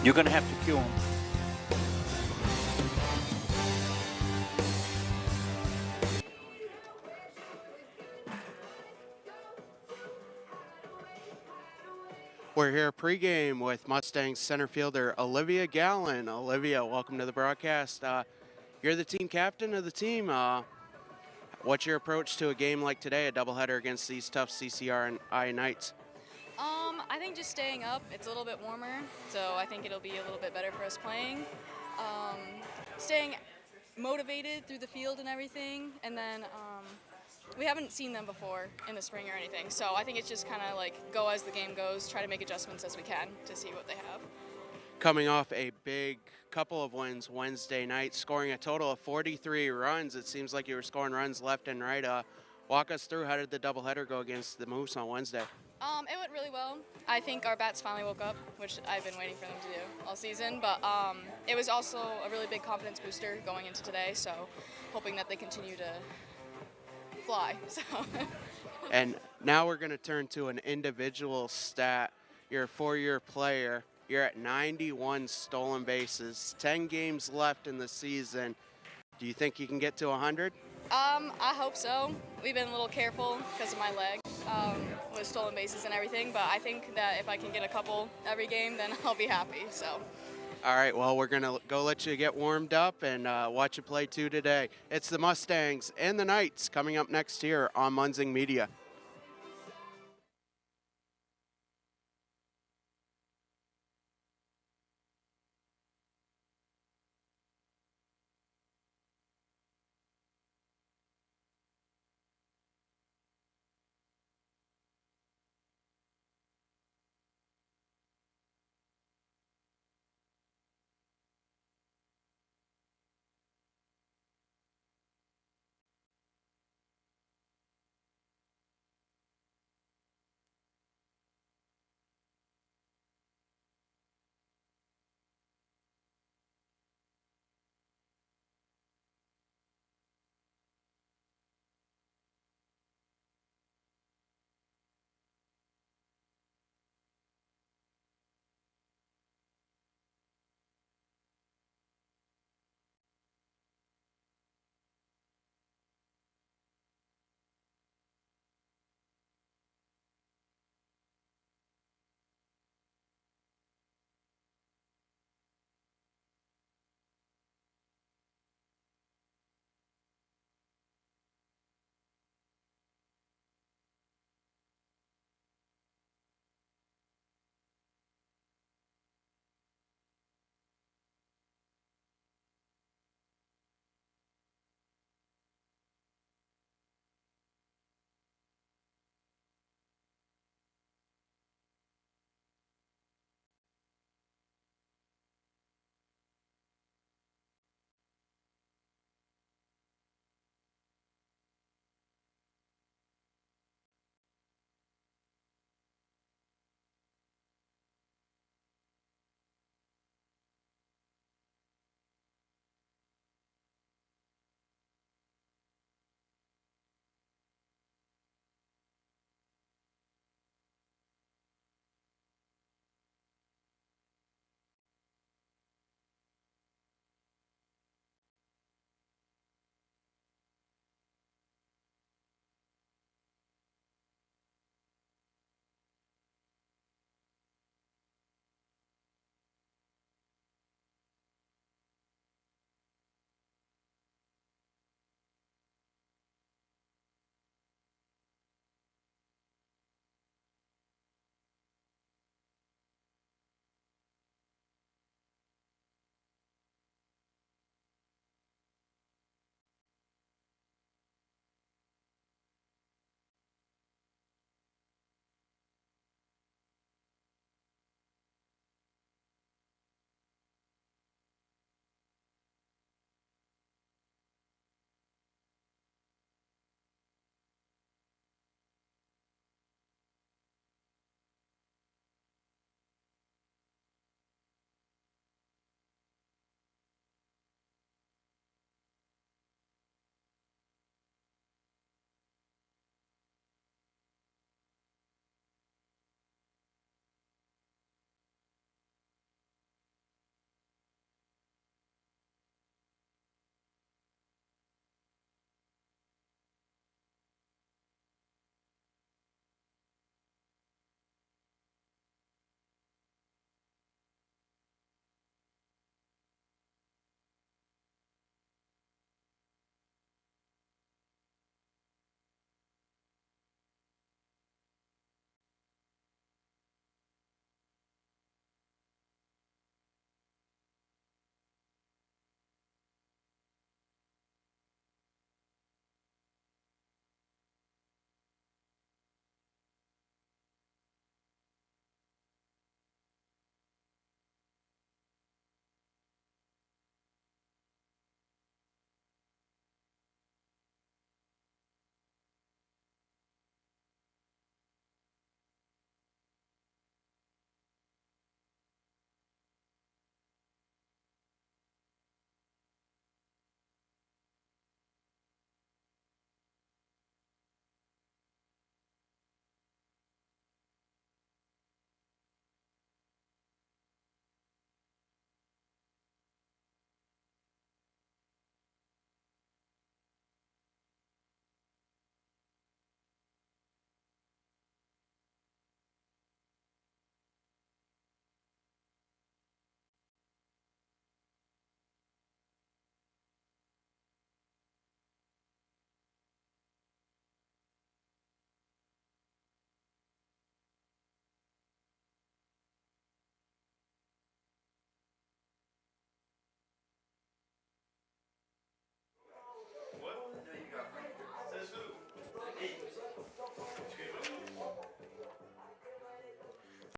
You're going to have to cue him. We're here pregame with Mustangs center fielder Olivia Gallen. Olivia, welcome to the broadcast. You're the team captain of the team. What's your approach to a game like today, a doubleheader against these tough CCRI Knights? I think just staying up. It's a little bit warmer, so I think it'll be a little bit better for us playing. Staying motivated through the field and everything, and then we haven't seen them before in the spring or anything, so I think it's just kind of like go as the game goes, try to make adjustments as we can to see what they have. Coming off a big couple of wins Wednesday night, scoring a total of 43 runs. It seems like you were scoring runs left and right. Walk us through, how did the doubleheader go against the Moose on Wednesday? It went really well. I think our bats finally woke up, which I've been waiting for them to do all season, but it was also a really big confidence booster going into today, so hoping that they continue to fly. So. And now we're going to turn to an individual stat. You're a four-year player. You're at 91 stolen bases, 10 games left in the season. Do you think you can get to 100? I hope so. We've been a little careful because of my leg with stolen bases and everything, but I think that if I can get a couple every game, then I'll be happy. So. All right, well, we're going to go let you get warmed up and watch you play two today. It's the Mustangs and the Knights coming up next here on Munzing Media.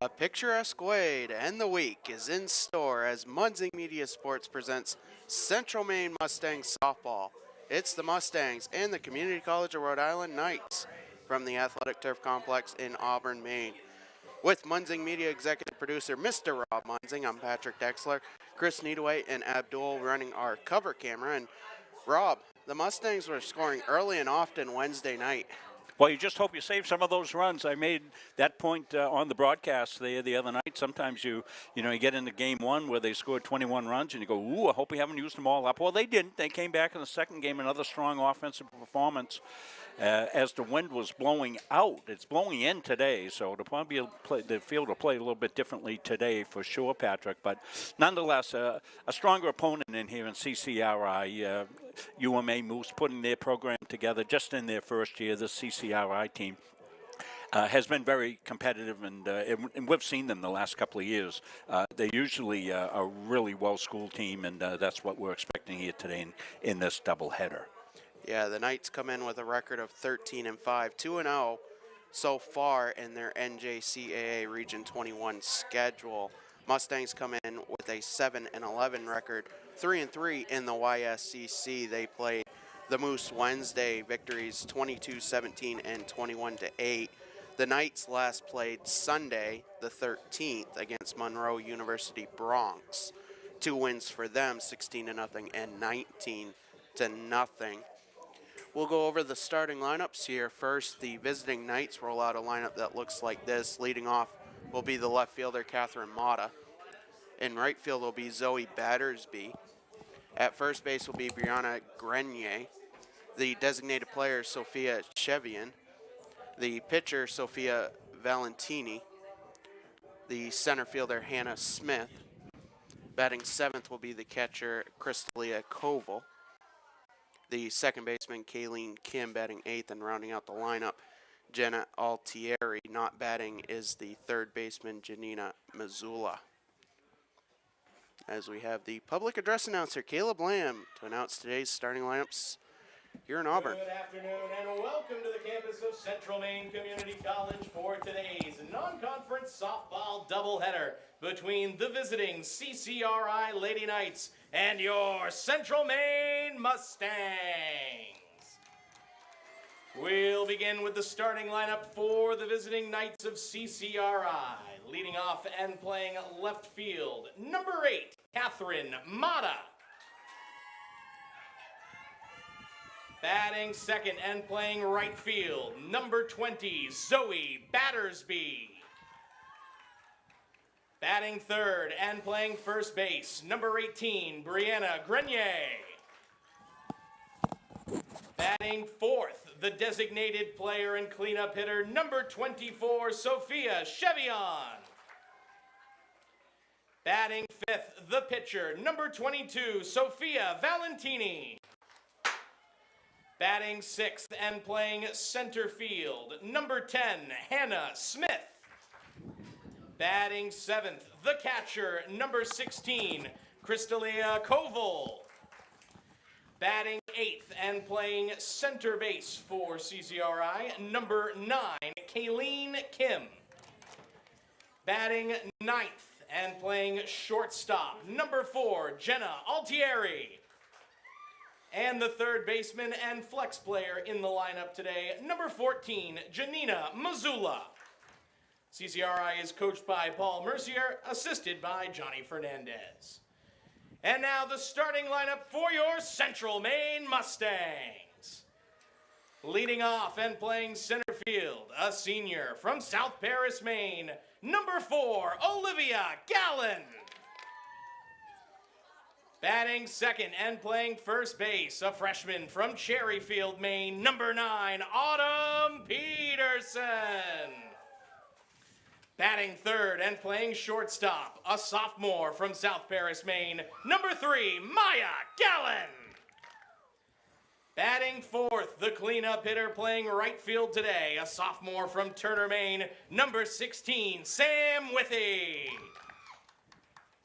A picturesque way to end the week is in store as Munzing Media Sports presents Central Maine Mustangs softball. It's the Mustangs and the Community College of Rhode Island Knights from the Athletic Turf Complex in Auburn, Maine. With Munzing Media Executive Producer Mr. Rob Munzing, I'm Patrick Dexler, Chris Needaway, and Abdul running our cover camera. And Rob, the Mustangs were scoring early and often Wednesday night. Well, you just hope you save some of those runs. I made that point on the broadcast the other night. Sometimes you get into game one where they scored 21 runs and you go, ooh, I hope we haven't used them all up. Well, they didn't. They came back in the second game, another strong offensive performance as the wind was blowing out. It's blowing in today, so it'll probably the field will play a little bit differently today for sure, Patrick. But nonetheless, a stronger opponent in here in CCRI. UMA Moose putting their program together just in their first year. This CCRI team has been very competitive, and we've seen them the last couple of years. They're usually a really well-schooled team, and that's what we're expecting here today in this doubleheader. Yeah, the Knights come in with a record of 13-5, 2-0 so far in their NJCAA Region 21 schedule. Mustangs come in with a 7-11 record, 3-3 in the YSCC. They played the Moose Wednesday, victories 22-17 and 21-8. The Knights last played Sunday, the 13th, against Monroe University Bronx. 2 wins for them, 16-0 and 19-0. We'll go over the starting lineups here. First, the visiting Knights roll out a lineup that looks like this. Leading off will be the left fielder, Catherine Mata. In right field will be Zoe Battersby. At first base will be Brianna Grenier. The designated player, Sophia Chevian. The pitcher, Sophia Valentini. The center fielder, Hannah Smith. Batting seventh will be the catcher, Crystalia Koval. The second baseman, Kayleen Kim, batting eighth, and rounding out the lineup, Jenna Altieri. Not batting is the third baseman, Janina Mazula. As we have the public address announcer, Caleb Lamb, to announce today's starting lineups here in Auburn. Good afternoon and welcome to the campus of Central Maine Community College for today's non-conference softball doubleheader between the visiting CCRI Lady Knights and your Central Maine Mustangs. We'll begin with the starting lineup for the visiting Knights of CCRI. Leading off and playing left field, number 8, Catherine Mata. Batting second and playing right field, number 20, Zoe Battersby. Batting third and playing first base, number 18, Brianna Grenier. Batting fourth, the designated player and cleanup hitter, number 24, Sophia Chevian. Batting fifth, the pitcher, number 22, Sophia Valentini. Batting sixth and playing center field, number 10, Hannah Smith. Batting seventh, the catcher, number 16, Crystalia Koval. Batting eighth and playing center base for CCRI, number 9, Kayleen Kim. Batting ninth and playing shortstop, number 4, Jenna Altieri. And the third baseman and flex player in the lineup today, number 14, Janina Mazula. CCRI is coached by Paul Mercier, assisted by Johnny Fernandez. And now the starting lineup for your Central Maine Mustangs. Leading off and playing center field, a senior from South Paris, Maine, number 4, Olivia Gallen. Batting second and playing first base, a freshman from Cherryfield, Maine, number 9, Autumn Peterson. Batting third and playing shortstop, a sophomore from South Paris, Maine, number 3, Maya Gallen. Batting fourth, the cleanup hitter playing right field today, a sophomore from Turner, Maine, number 16, Sam Withy.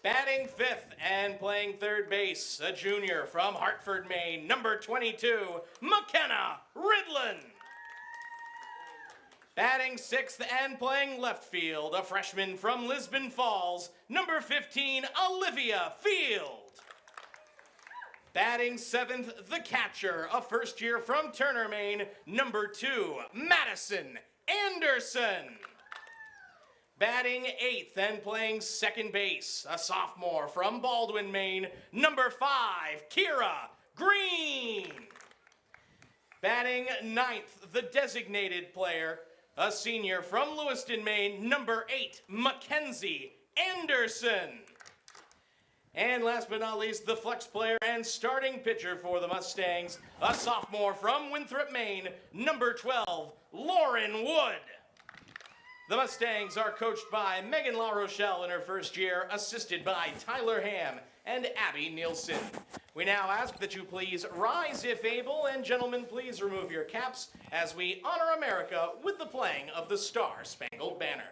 Batting fifth and playing third base, a junior from Hartford, Maine, number 22, McKenna Ridlin. Batting sixth and playing left field, a freshman from Lisbon Falls, number 15, Olivia Field. Batting seventh, the catcher, a first year from Turner, Maine, number 2, Madison Anderson. Batting eighth and playing second base, a sophomore from Baldwin, Maine, number 5, Kira Green. Batting ninth, the designated player, a senior from Lewiston, Maine, number 8, Mackenzie Anderson. And last but not least, the flex player and starting pitcher for the Mustangs, a sophomore from Winthrop, Maine, number 12, Lauren Wood. The Mustangs are coached by Megan LaRochelle in her first year, assisted by Tyler Ham and Abby Nielsen. We now ask that you please rise if able, and gentlemen, please remove your caps as we honor America with the playing of the Star-Spangled Banner.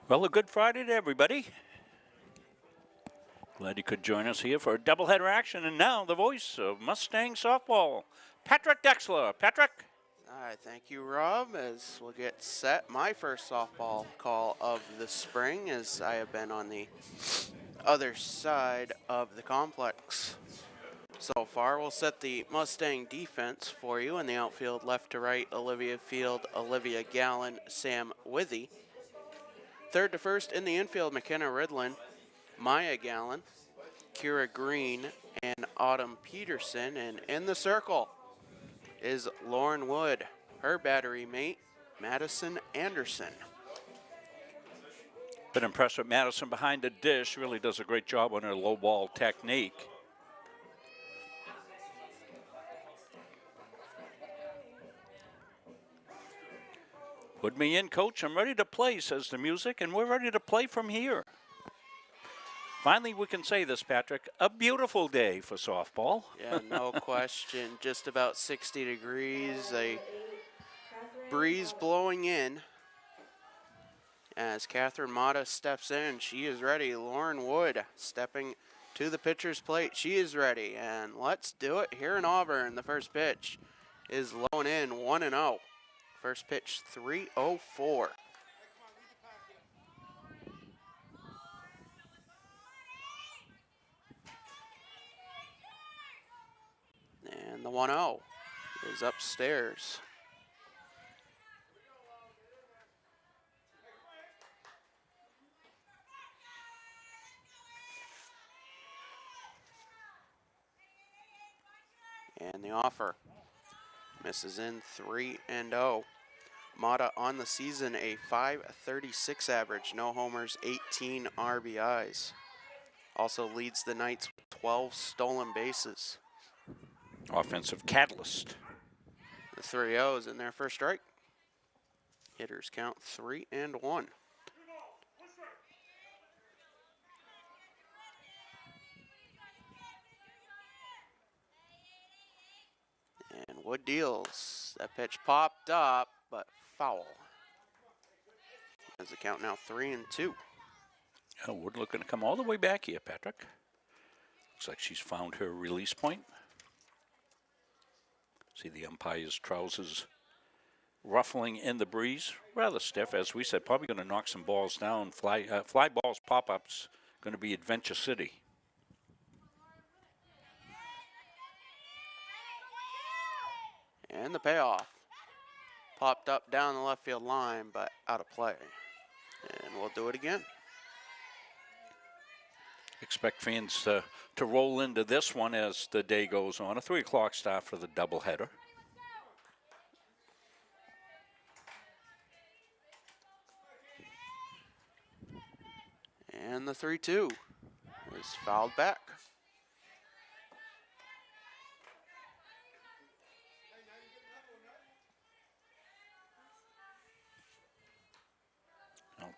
Well, a good Friday to everybody. Glad you could join us here for a doubleheader action. And now the voice of Mustang softball, Patrick Dexler. Patrick? All right, thank you, Rob, as we'll get set. My first softball call of the spring, as I have been on the other side of the complex so far. We'll set the Mustang defense for you in the outfield, left to right, Olivia Field, Olivia Gallen, Sam Withy. Third to first in the infield, McKenna Ridlin, Maya Gallen, Kira Green, and Autumn Peterson. And in the circle is Lauren Wood, her battery mate, Madison Anderson. Been impressed with Madison behind the dish. Really does a great job on her low ball technique. Put me in, coach. I'm ready to play, says the music, and we're ready to play from here. Finally, we can say this, Patrick. A beautiful day for softball. Yeah, no question. Just about 60 degrees. A breeze blowing in. As Catherine Mata steps in, she is ready. Lauren Wood stepping to the pitcher's plate. She is ready. And let's do it here in Auburn. The first pitch is low and in, 1-0. First pitch, 3:04. And the 1-0 is upstairs. And the offer misses in, 3-0. Mata on the season, a .536 average, no homers, 18 RBIs. Also leads the Knights with 12 stolen bases. Offensive catalyst. The 3-0s in there for a strike. Hitters count 3-1. And Wood deals. That pitch popped up, but foul. As the count now 3-2. Oh, Wood looking to come all the way back here, Patrick. Looks like she's found her release point. See the umpire's trousers ruffling in the breeze. Rather stiff, as we said, probably going to knock some balls down. Fly balls, pop-ups, going to be Adventure City. And the payoff. Popped up down the left field line, but out of play. And we'll do it again. Expect fans to roll into this one as the day goes on. A 3 o'clock start for the doubleheader. And the 3-2 is fouled back.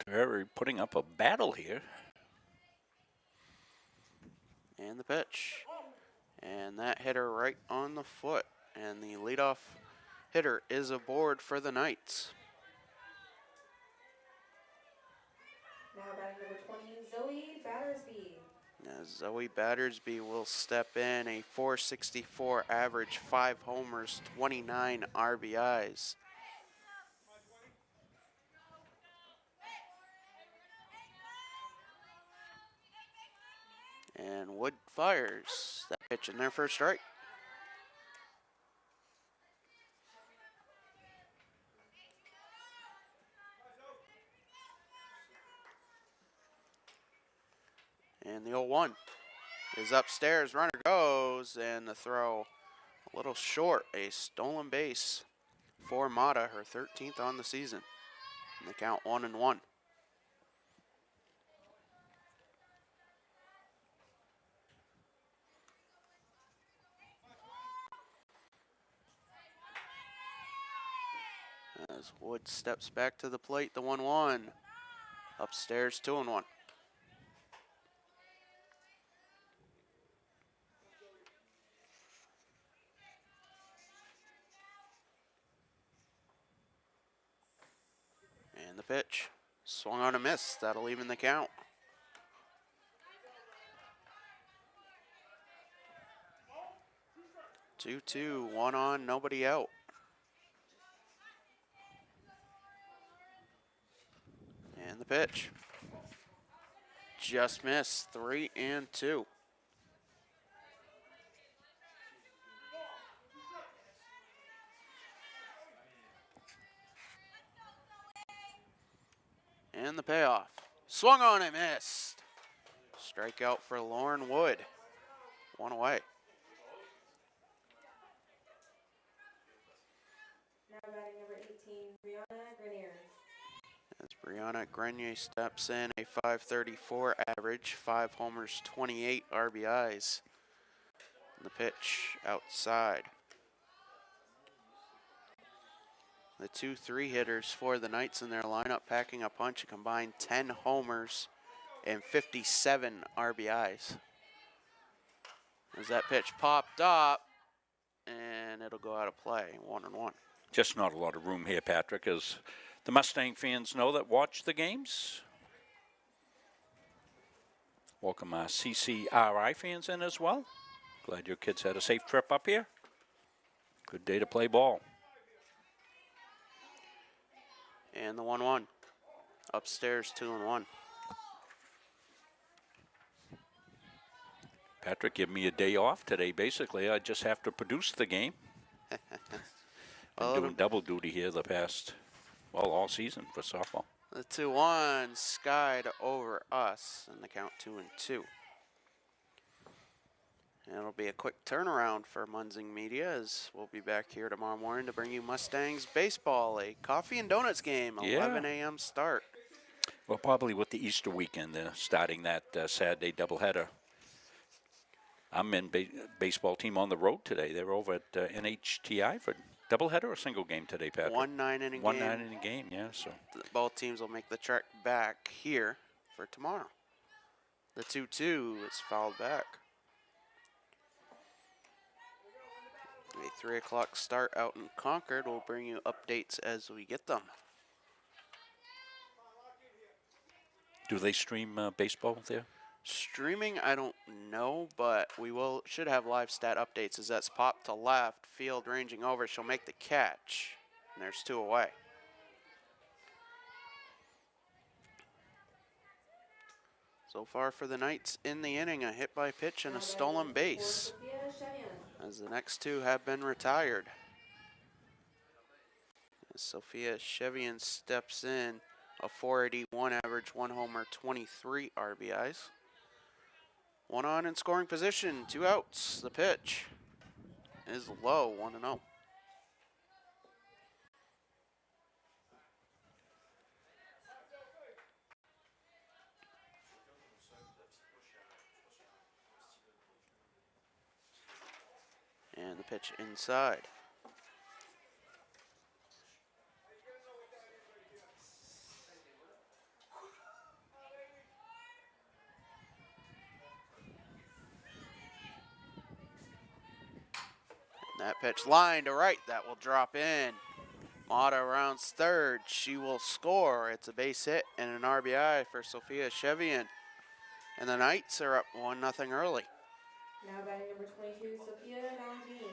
Terry putting up a battle here. And the pitch. And that hitter right on the foot. And the leadoff hitter is aboard for the Knights. Now batting number 20, Zoe Battersby. Now Zoe Battersby will step in, a .464 average, 5 homers, 29 RBIs. And Wood fires that pitch in there for a strike. And the 0-1 is upstairs. Runner goes, and the throw a little short. A stolen base for Mata, her 13th on the season. And the count 1-1. As Wood steps back to the plate, the 1-1. Upstairs, 2-1. And the pitch. Swung on a miss. That'll even the count. Two, 1 on, nobody out. And the pitch. Just missed. 3-2. And the payoff. Swung on and missed. Strikeout for Lauren Wood. 1 away. Now batting number 18, Brianna Grenier. As Brianna Grenier steps in, a .534 average, 5 homers, 28 RBIs. And the pitch outside. The 2-3 hitters for the Knights in their lineup packing a punch, a combined 10 homers and 57 RBIs. As that pitch popped up, and it'll go out of play, 1-1. Just not a lot of room here, Patrick, as the Mustang fans know that watch the games. Welcome our CCRI fans in as well. Glad your kids had a safe trip up here. Good day to play ball. And the 1-1. Upstairs, 2-1. Patrick, give me a day off today. Basically, I just have to produce the game. Well, Been doing double duty here the past, well, all season for softball. the 2-1 skied over us, and the count 2-2. And it'll be a quick turnaround for Munzing Media, as we'll be back here tomorrow morning to bring you Mustangs baseball, a coffee and donuts game, 11 a.m. start. Well, probably with the Easter weekend starting that Saturday doubleheader. I'm in baseball team on the road today. They're over at NHTI for doubleheader or single game today, Patrick? 1 9-inning game. 1 9-inning game, yeah. So Both teams will make the trek back here for tomorrow. The 2-2 is fouled back. A 3 o'clock start out in Concord. We'll bring you updates as we get them. Do they stream baseball there? Streaming, I don't know, but we should have live stat updates as that's popped to left. Field ranging over. She'll make the catch. And there's 2 away. So far for the Knights in the inning, a hit by pitch and a stolen base, as the next 2 have been retired. As Sophia Chevian steps in, a 481 average, 1 homer, 23 RBIs. 1 on in scoring position, 2 outs. The pitch is low, 1-0. And the pitch inside. And that pitch line to right, that will drop in. Mata rounds third, she will score. It's a base hit and an RBI for Sophia Chevian. And the Knights are up 1-0 early. Now batting number 22, Sophia Valentini.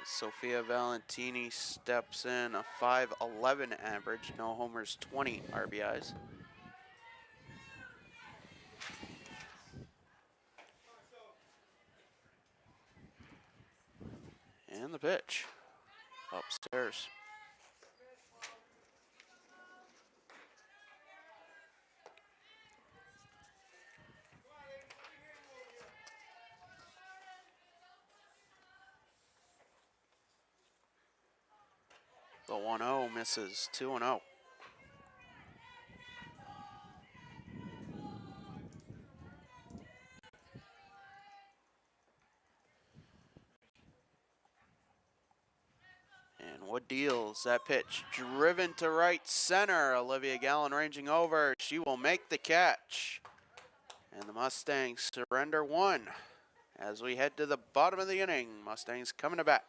As Sophia Valentini steps in, a 511 average, no homers, 20 RBIs. And the pitch upstairs. The 1-0 misses, 2-0. And Wood deals that pitch, driven to right center. Olivia Gallen ranging over. She will make the catch. And the Mustangs surrender 1 as we head to the bottom of the inning. Mustangs coming to bat.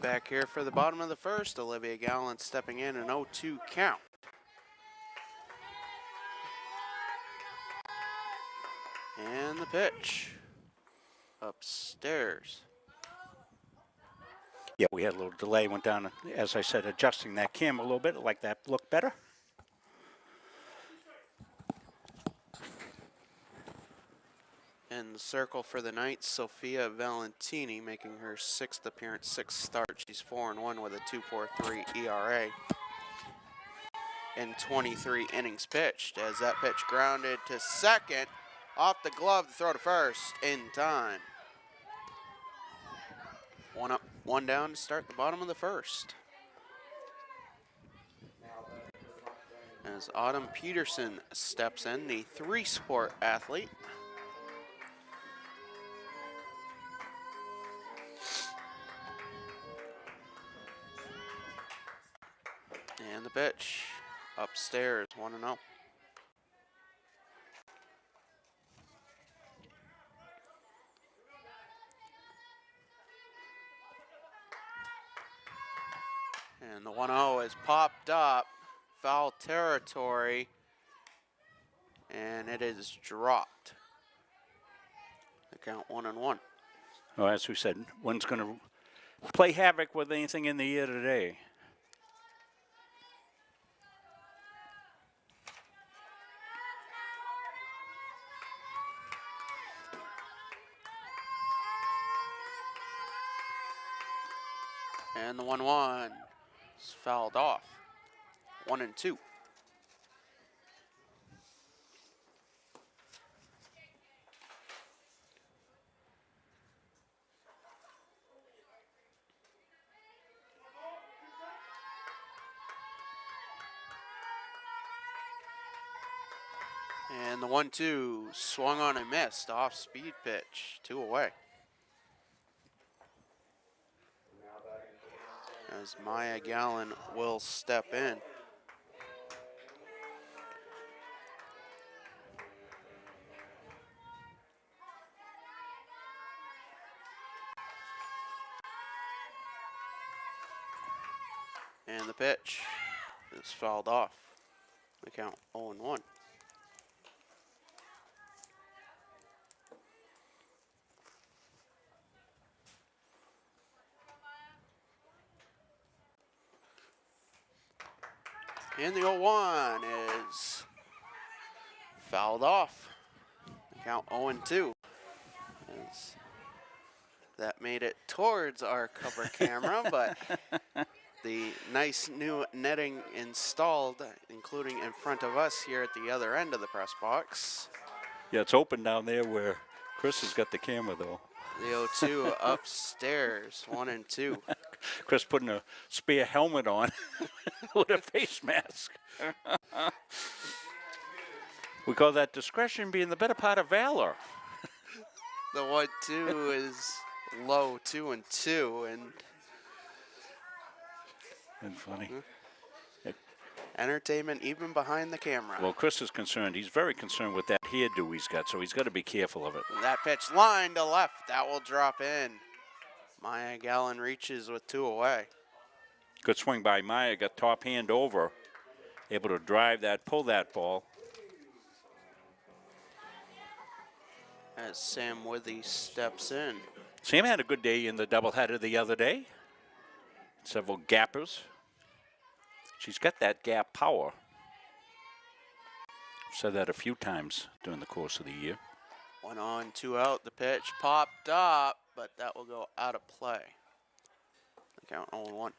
Back here for the bottom of the first, Olivia Gallen stepping in, an 0-2 count. And the pitch upstairs. Yeah, we had a little delay, went down, as I said, adjusting that camera a little bit, like that looked better. In the circle for the Knights, Sophia Valentini making her 6th appearance, 6th start. She's 4-1 with a 2.43 ERA. in 23 innings pitched, as that pitch grounded to second, off the glove to throw to first in time. 1 up, 1 down to start the bottom of the first. As Autumn Peterson steps in, the 3-sport athlete. And the pitch upstairs, 1-0. And the 1-0 is popped up, foul territory, and it is dropped. The count 1-1. Well, as we said, one's going to play havoc with anything in the air today. And the 1-1 is fouled off. 1-2. And the 1-2 swung on and missed, off speed pitch, 2 away. As Maya Gallen will step in. And the pitch is fouled off. The count 0-1. And the 0-1 is fouled off. Count 0-2. As that made it towards our cover camera, but the nice new netting installed, including in front of us here at the other end of the press box. Yeah, it's open down there where Chris has got the camera, though. The 0-2 upstairs, 1-2. Chris putting a spare helmet on with a face mask. We call that discretion being the better part of valor. The 1-2 is low, 2-2, And funny. entertainment even behind the camera. Well, Chris is concerned. He's very concerned with that hairdo he's got, so he's got to be careful of it. That pitch line to left, that will drop in. Maya Gallen reaches with 2 away. Good swing by Maya, got top hand over, able to drive that, pull that ball. As Sam Withy steps in. Sam had a good day in the doubleheader the other day. Several gappers. She's got that gap power. I've said that a few times during the course of the year. 1 on, 2 out. The pitch popped up, but that will go out of play. The count 0-1.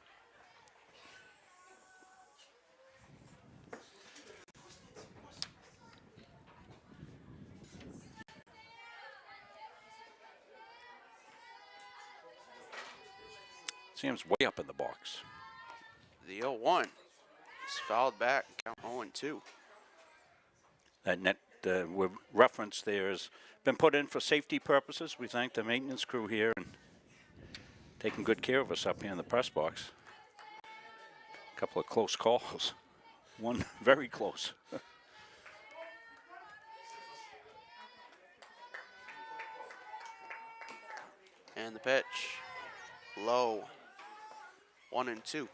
Sam's way up in the box. The 0-1 is fouled back. Count 0-2. That net with reference there has been put in for safety purposes. We thank the maintenance crew here and taking good care of us up here in the press box. A couple of close calls. One very close. And the pitch low. 1-2.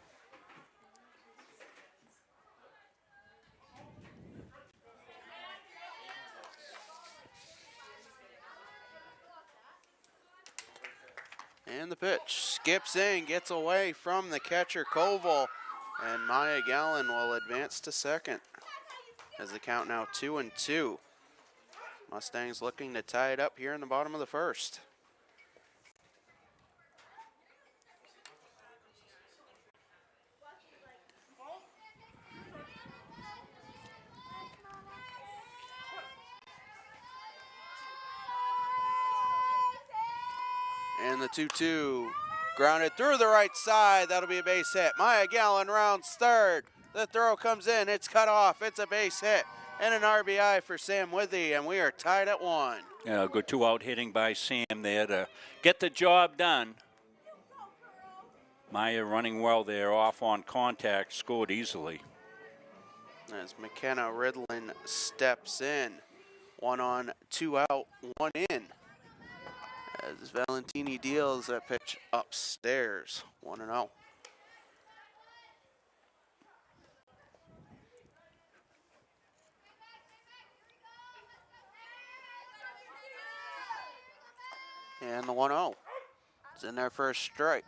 And the pitch skips in, gets away from the catcher Koval, and Maya Gallen will advance to second. As the count now 2-2. Mustangs looking to tie it up here in the bottom of the first. And the 2-2 grounded through the right side. That'll be a base hit. Maya Gallen rounds third. The throw comes in. It's cut off. It's a base hit and an RBI for Sam Withy, and we are tied at 1. Yeah, good 2-out hitting by Sam there to get the job done. Maya running well there, off on contact, scored easily. As McKenna Ridlin steps in. 1 on, 2 out, 1 in. As Valentini deals that pitch upstairs, 1-0. And the 1-0 is in there for a strike.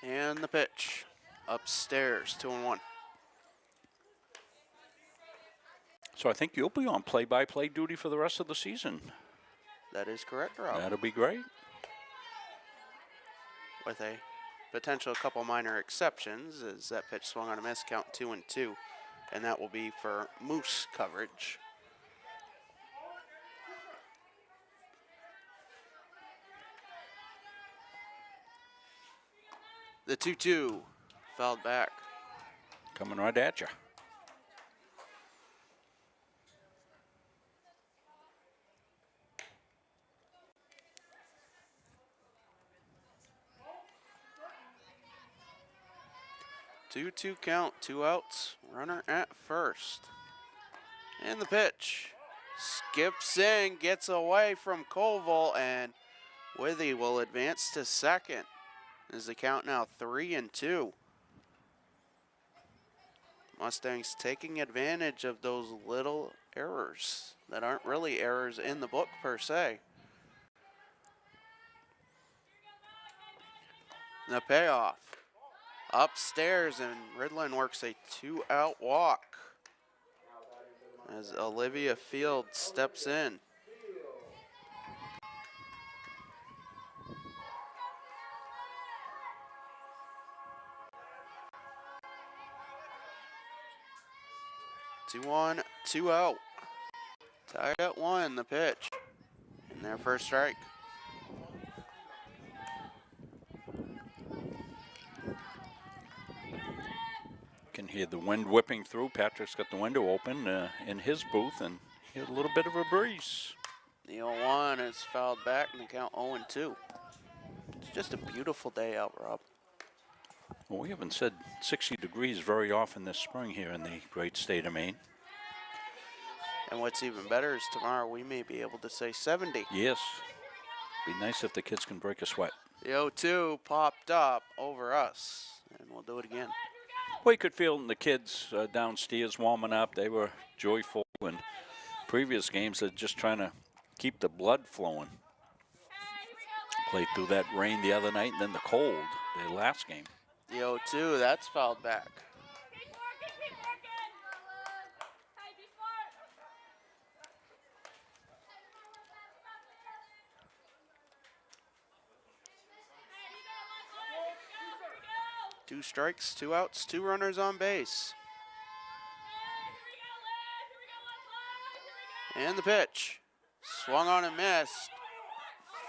And the pitch upstairs, 2-1. So I think you'll be on play-by-play duty for the rest of the season. That is correct, Rob. That'll be great. With a potential couple minor exceptions, as that pitch swung on a miss, count 2-2, and that will be for Moose coverage. The 2-2 fouled back. Coming right at you. Two count, 2 outs, runner at first. And the pitch skips in, gets away from Koval, and Withy will advance to second. Is the count now 3-2. Mustangs taking advantage of those little errors that aren't really errors in the book per se. The payoff. Upstairs, and Ridlin works a 2-out walk as Olivia Field steps in. Two on, 2 out. Tied at 1, the pitch. And their first strike. Can hear the wind whipping through. Patrick's got the window open in his booth, and hear a little bit of a breeze. The 0-1 is fouled back, and the count 0-2. It's just a beautiful day out, Rob. Well, we haven't said 60 degrees very often this spring here in the great state of Maine. And what's even better is tomorrow we may be able to say 70. Yes. Be nice if the kids can break a sweat. The 0-2 popped up over us, and we'll do it again. Well, you could feel the kids downstairs warming up. They were joyful, and previous games they're just trying to keep the blood flowing. Played through that rain the other night and then the cold the last game. The 0-2, that's fouled back. Two strikes, 2 outs, 2 runners on base. And the pitch. Swung on and missed.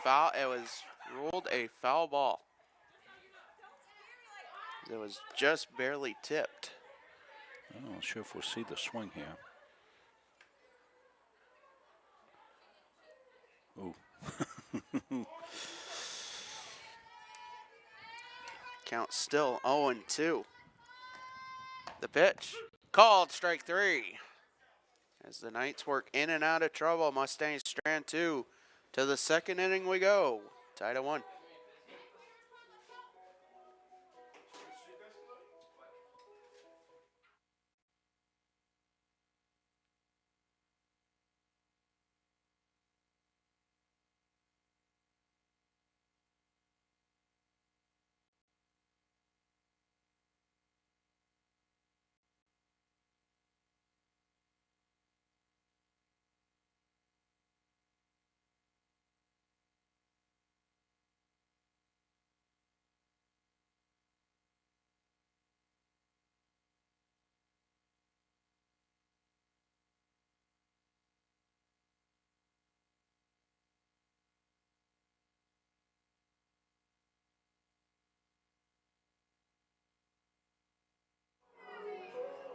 Foul. It was ruled a foul ball. It was just barely tipped. I'm not sure if we'll see the swing here. Ooh. Count still 0-2. The pitch. Called strike 3. As the Knights work in and out of trouble, Mustangs strand 2. To the second inning we go. Tied at 1.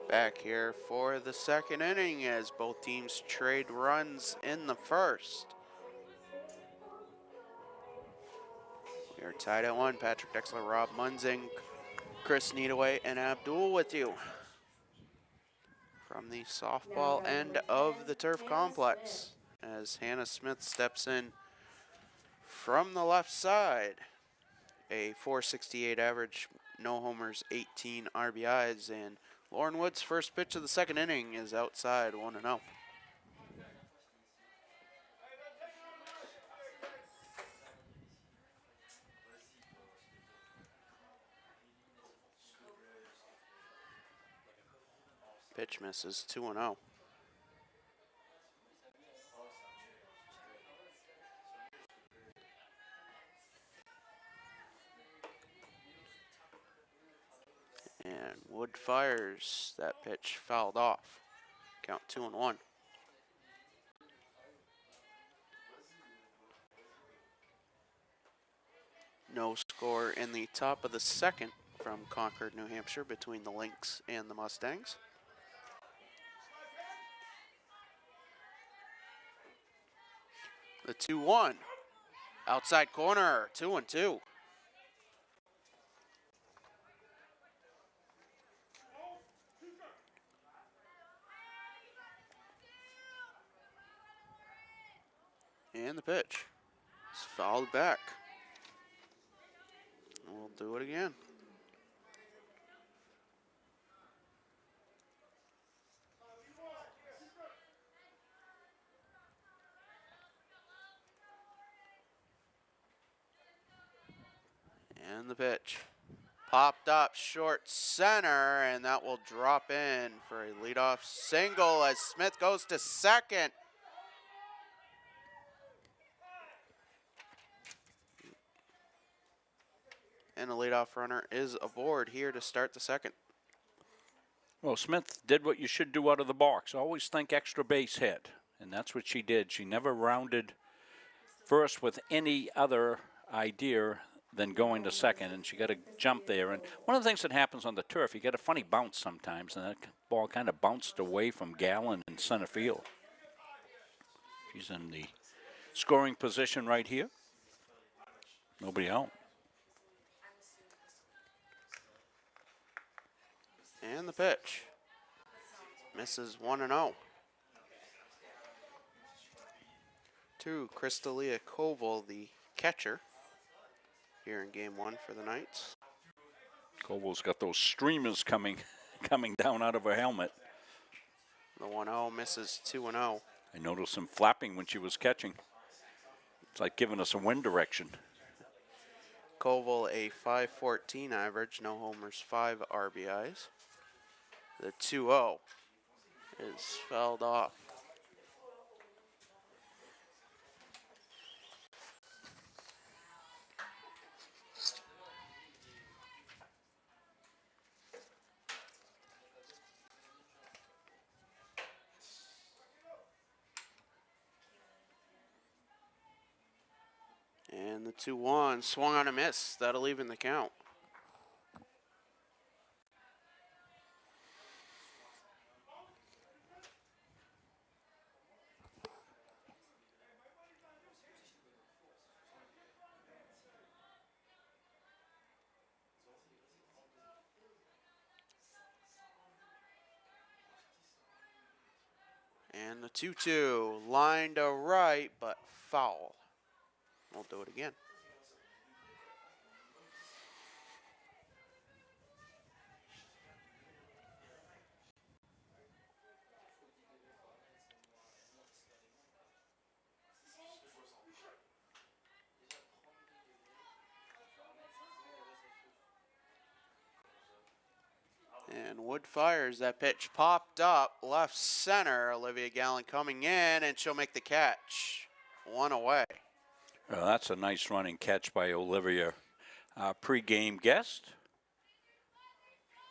Back here for the second inning as both teams trade runs in the first. We are tied at 1. Patrick Dexler, Rob Munzing, Chris Needaway, and Abdul with you from the softball end of the turf complex as Hannah Smith steps in from the left side. A .468 average, no homers, 18 RBIs, and Lauren Wood's first pitch of the second inning is outside 1-0. Pitch misses 2-0. And Wood fires. That pitch fouled off. Count 2-1. No score in the top of the second from Concord, New Hampshire, between the Lynx and the Mustangs. The 2-1. Outside corner, 2-2. And the pitch. It's fouled back. We'll do it again. And the pitch. Popped up short center, and that will drop in for a leadoff single as Smith goes to second. And the leadoff runner is aboard here to start the second. Well, Smith did what you should do out of the box. Always think extra base hit, and that's what she did. She never rounded first with any other idea than going to second, and she got to jump there. And one of the things that happens on the turf, you get a funny bounce sometimes, and that ball kind of bounced away from Gallen in center field. She's in the scoring position right here. Nobody out. And the pitch. Misses 1-0. To Crystalia Koval, the catcher, here in game 1 for the Knights. Koval's got those streamers coming down out of her helmet. The 1-0 misses 2-0. I noticed some flapping when she was catching. It's like giving us a wind direction. Koval, a .514 average, no homers, 5 RBIs. The 2-0 is fouled off. And the 2-1 swung on a miss. That'll even the count. And the 2-2 line to right, but foul. We'll do it again. And Wood fires. That pitch popped up left center. Olivia Gallen coming in, and she'll make the catch. One away. Well, that's a nice running catch by Olivia. Pre-game guest.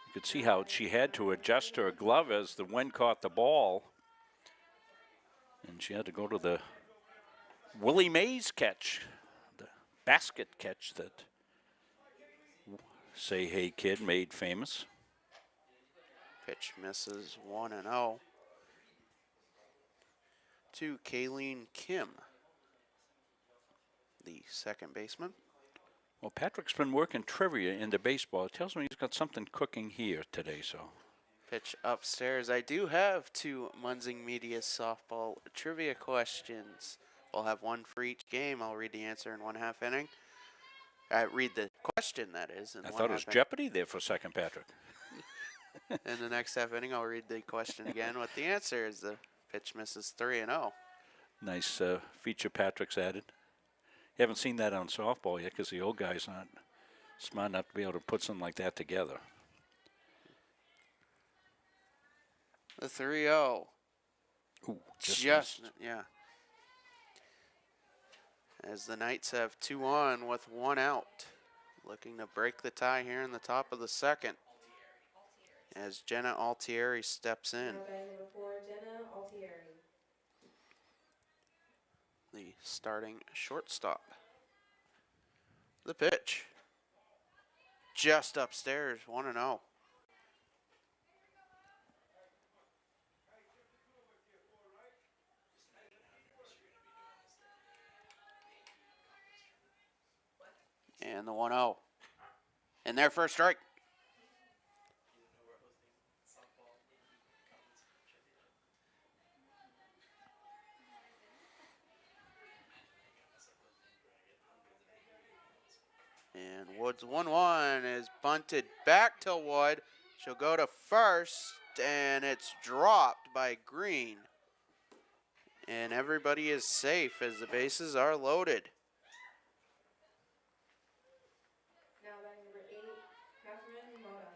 You could see how she had to adjust her glove as the wind caught the ball. And she had to go to the Willie Mays catch, the basket catch that Say Hey Kid made famous. Pitch misses 1-0 to Kayleen Kim, the second baseman. Well, Patrick's been working trivia into baseball. It tells me he's got something cooking here today, so. Pitch upstairs. I do have 2 Munzing Media softball trivia questions. We'll have one for each game. I'll read the answer in 1/2 inning. I read the question, that is. In I thought it was Jeopardy there for a second, Patrick. In the next half inning, I'll read the question again with the answer as the pitch misses 3-0. Nice feature Patrick's added. You haven't seen that on softball yet because the old guy's not smart enough to be able to put something like that together. The 3-0. Ooh, just yeah. As the Knights have 2 on with 1 out. Looking to break the tie here in the top of the second. As Jenna Altieri steps in. Now batting number 4, Jenna Altieri. The starting shortstop. The pitch. Just upstairs, 1-0. And the 1-0. And their first strike. And Wood's 1-1 is bunted back to Wood. She'll go to first, and it's dropped by Green. And everybody is safe as the bases are loaded. Now batting number 8, Catherine Mota.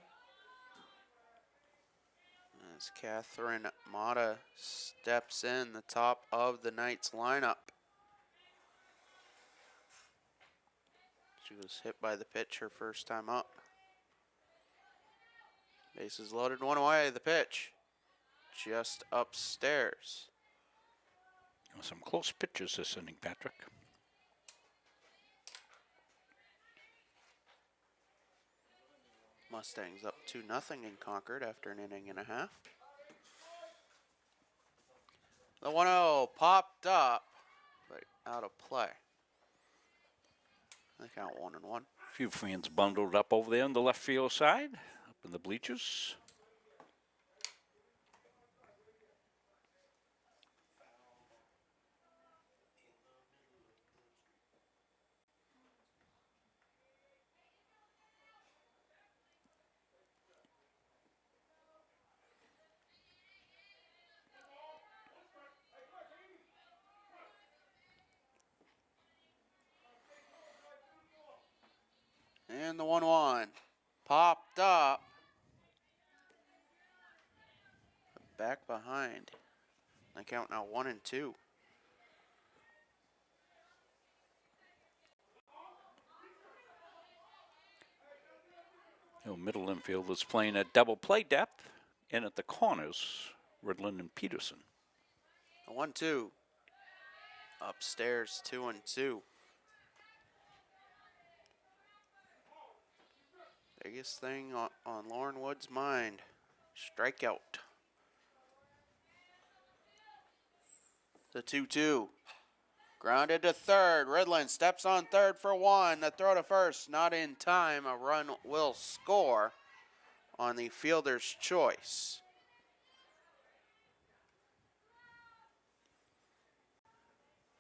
As Catherine Mata steps in the top of the Knights lineup. She was hit by the pitch her first time up. Bases loaded, 1 away. The pitch just upstairs. Some close pitches this inning, Patrick. Mustangs up 2-0 in Concord after an inning and a half. The 1-0 popped up, but out of play. They count 1-1. A few fans bundled up over there on the left field side, up in the bleachers. And the 1-1 popped up. Back behind. They count now 1-2. Middle infield is playing at double play depth, and at the corners, Ridland and Peterson. The 1-2. Upstairs, 2-2. Biggest thing on Lauren Wood's mind, strikeout. The 2-2. Grounded to third. Ridland steps on third for 1. The throw to first, not in time. A run will score on the fielder's choice.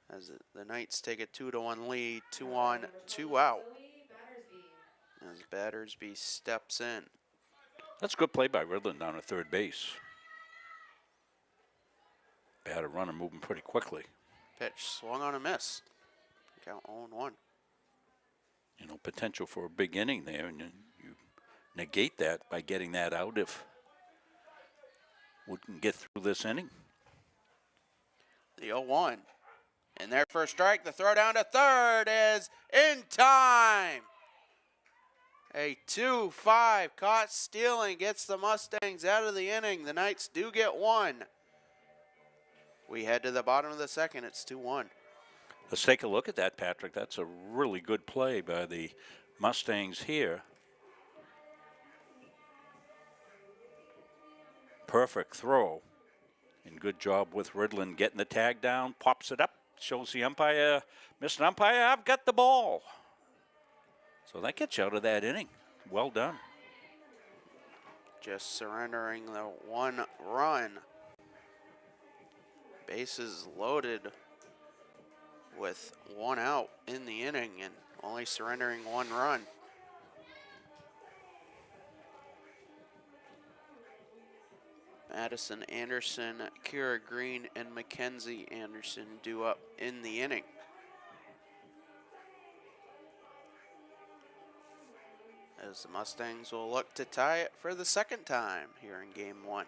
As the Knights take a 2-1 lead, 2 on, 2 out. As Battersby steps in. That's a good play by Ridland down at third base. Batter runner moving pretty quickly. Pitch swung on a miss. Count 0-1. You know, potential for a big inning there, and you negate that by getting that out if we can get through this inning. The 0-1. And their first strike, the throw down to third is in time. A 2-5 caught stealing gets the Mustangs out of the inning. The Knights do get 1. We head to the bottom of the second. It's 2-1. Let's take a look at that, Patrick. That's a really good play by the Mustangs here. perfect throw. And good job with Ridlin getting the tag down, pops it up, shows the umpire, Mr. Umpire, I've got the ball. So that gets you out of that inning. Well done. Just surrendering the 1 run. Bases loaded with 1 out in the inning and only surrendering 1 run. Madison Anderson, Kira Green, and Mackenzie Anderson due up in the inning. As the Mustangs will look to tie it for the 2nd time here in Game 1.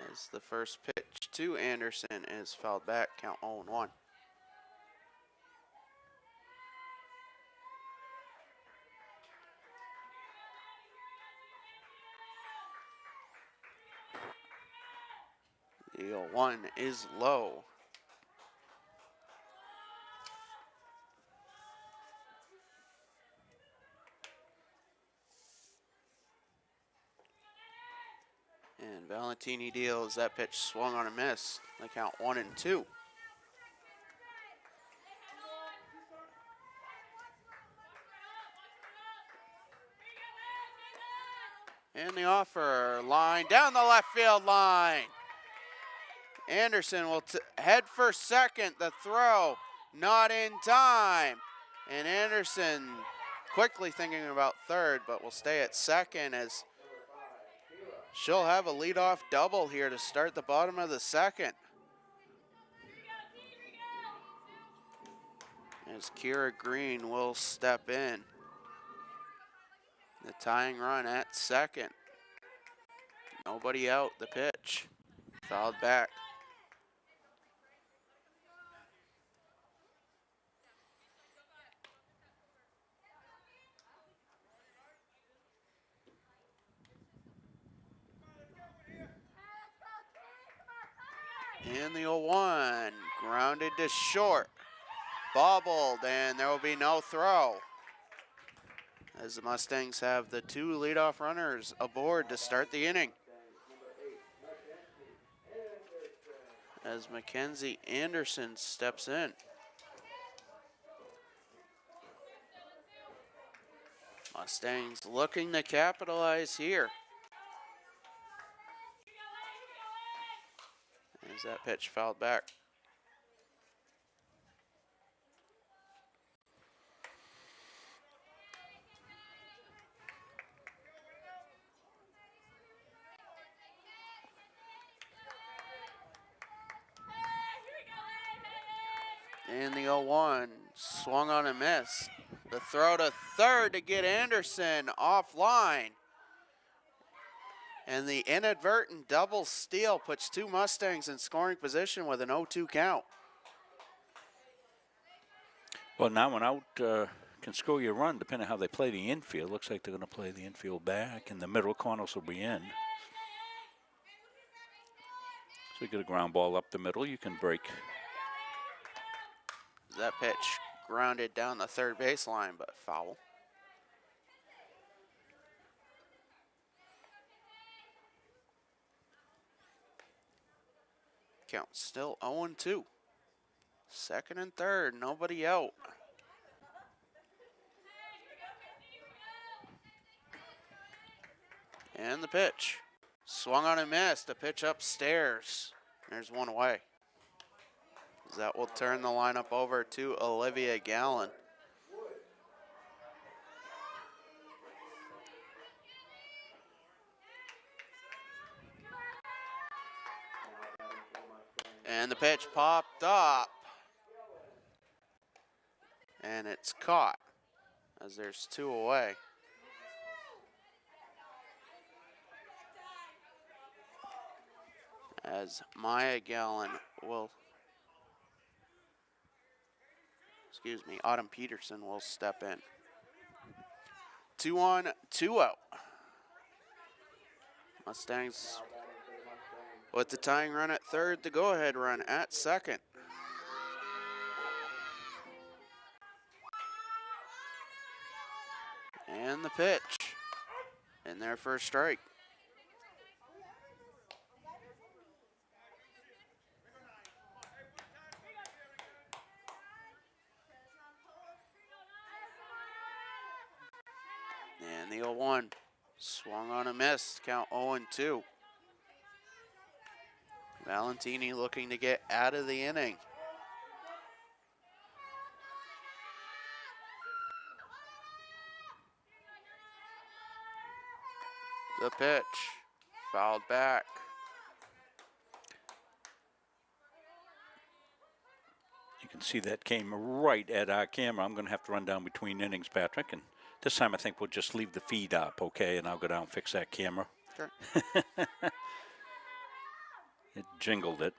As the first pitch to Anderson is fouled back, count 0-1. The 0-1 is low. And Valentini deals that pitch swung on a miss. They count 1-2. And the offer line down the left field line. Anderson will head for second. The throw not in time. And Anderson quickly thinking about third, but will stay at second as she'll have a leadoff double here to start the bottom of the 2nd. As Kira Green will step in. The tying run at second. Nobody out, the pitch. Fouled back. And the 0-1, grounded to short. Bobbled, and there will be no throw. As the Mustangs have the 2 leadoff runners aboard to start the inning. As Mackenzie Anderson steps in. Mustangs looking to capitalize here. As that pitch fouled back. And the 0-1 swung on a miss. The throw to third to get Anderson offline. And the inadvertent double steal puts 2 Mustangs in scoring position with an 0-2 count. Well, now one out can score your run depending on how they play the infield. Looks like they're going to play the infield back, and the middle corners will be in. So you get a ground ball up the middle, you can break. That pitch grounded down the third baseline, but foul. Count still 0-2. Second and third, nobody out. And the pitch. Swung on and missed. A pitch upstairs. There's one away. That will turn the lineup over to Olivia Gallen. And the pitch popped up. And it's caught as there's 2 away. as Maya Gallen will, Autumn Peterson will step in. 2 on, 2 out. Mustangs with the tying run at third, the go-ahead run at second. And the pitch in their first strike. And the 0-1 swung on a miss, count 0-2. Valentini looking to get out of the inning. The pitch, fouled back. You can see that came right at our camera. I'm going to have to run down between innings, Patrick. And this time I think we'll just leave the feed up, okay? And I'll go down and fix that camera. Sure. It jingled it.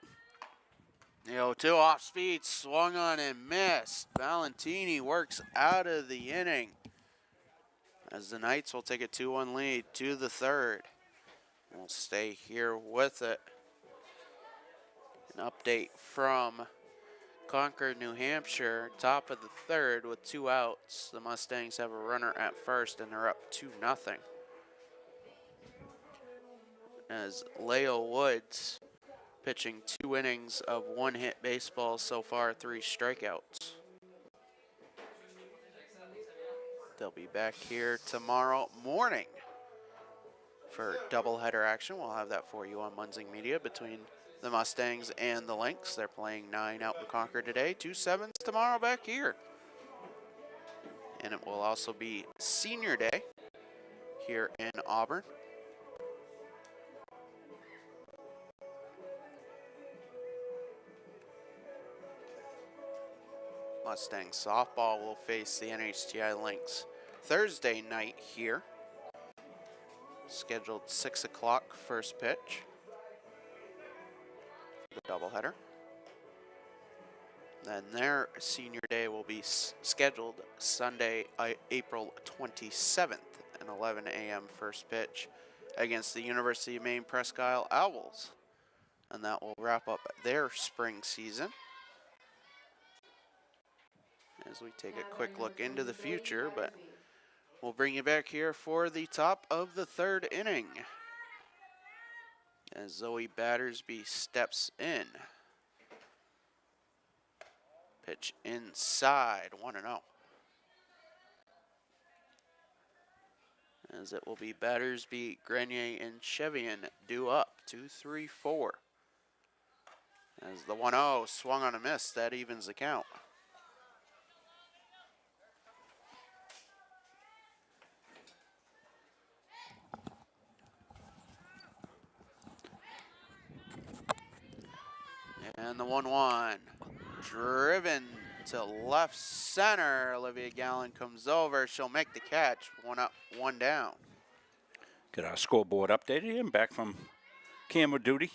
The 0-2 off speed, swung on and missed. Valentini works out of the inning as the Knights will take a 2-1 lead to the third. We'll stay here with it. An update from Concord, New Hampshire, top of the third with 2 outs. The Mustangs have a runner at first and they're up 2-0. As Leo Woods pitching 2 innings of 1-hit baseball so far, 3 strikeouts. They'll be back here tomorrow morning for doubleheader action. We'll have that for you on Munzing Media between the Mustangs and the Lynx. They're playing 9 out in Concord today, 2 7s tomorrow back here. And it will also be Senior Day here in Auburn. Mustang softball will face the NHTI Lynx Thursday night here. Scheduled 6 o'clock first pitch for the doubleheader. Then their senior day will be scheduled Sunday, April 27th at 11 a.m. first pitch against the University of Maine Presque Isle Owls. And that will wrap up their spring season. As we take a quick look into the future, but we'll bring you back here for the top of the third inning as Zoe Battersby steps in. Pitch inside, 1-0. As it will be Battersby, Grenier, and Chevian due up, 2-3-4. As the 1-0 swung on a miss, that evens the count. And the 1-1, driven to left center. Olivia Gallen comes over. She'll make the catch. 1 up, 1 down. Get our scoreboard updated and back from camera duty.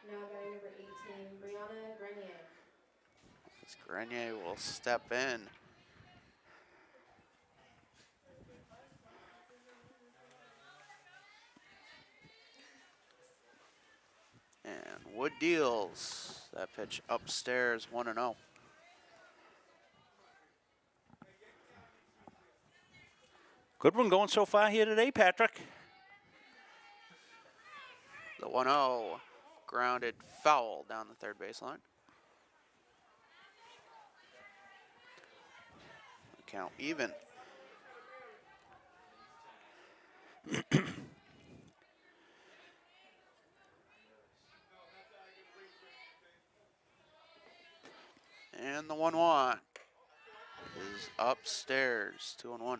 Now batting number 18, Brianna Grenier. As Grenier will step in. And Wood deals that pitch upstairs, 1-0. Good one going so far here today, Patrick. The 1-0 grounded foul down the third baseline. Count even. And the 1-1 is upstairs, 2-1.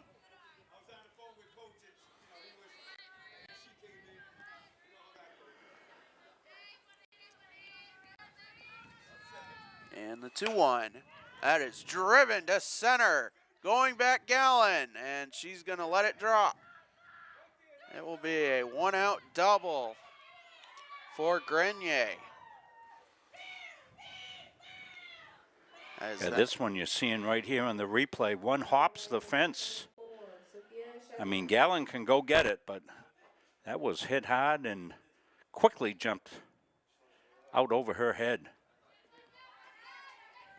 And the 2-1, that is driven to center. Going back Gallen, and she's gonna let it drop. It will be a 1-out double for Grenier. Yeah, this one you're seeing right here on the replay. One hops the fence. I mean, Gallon can go get it, but that was hit hard and quickly jumped out over her head.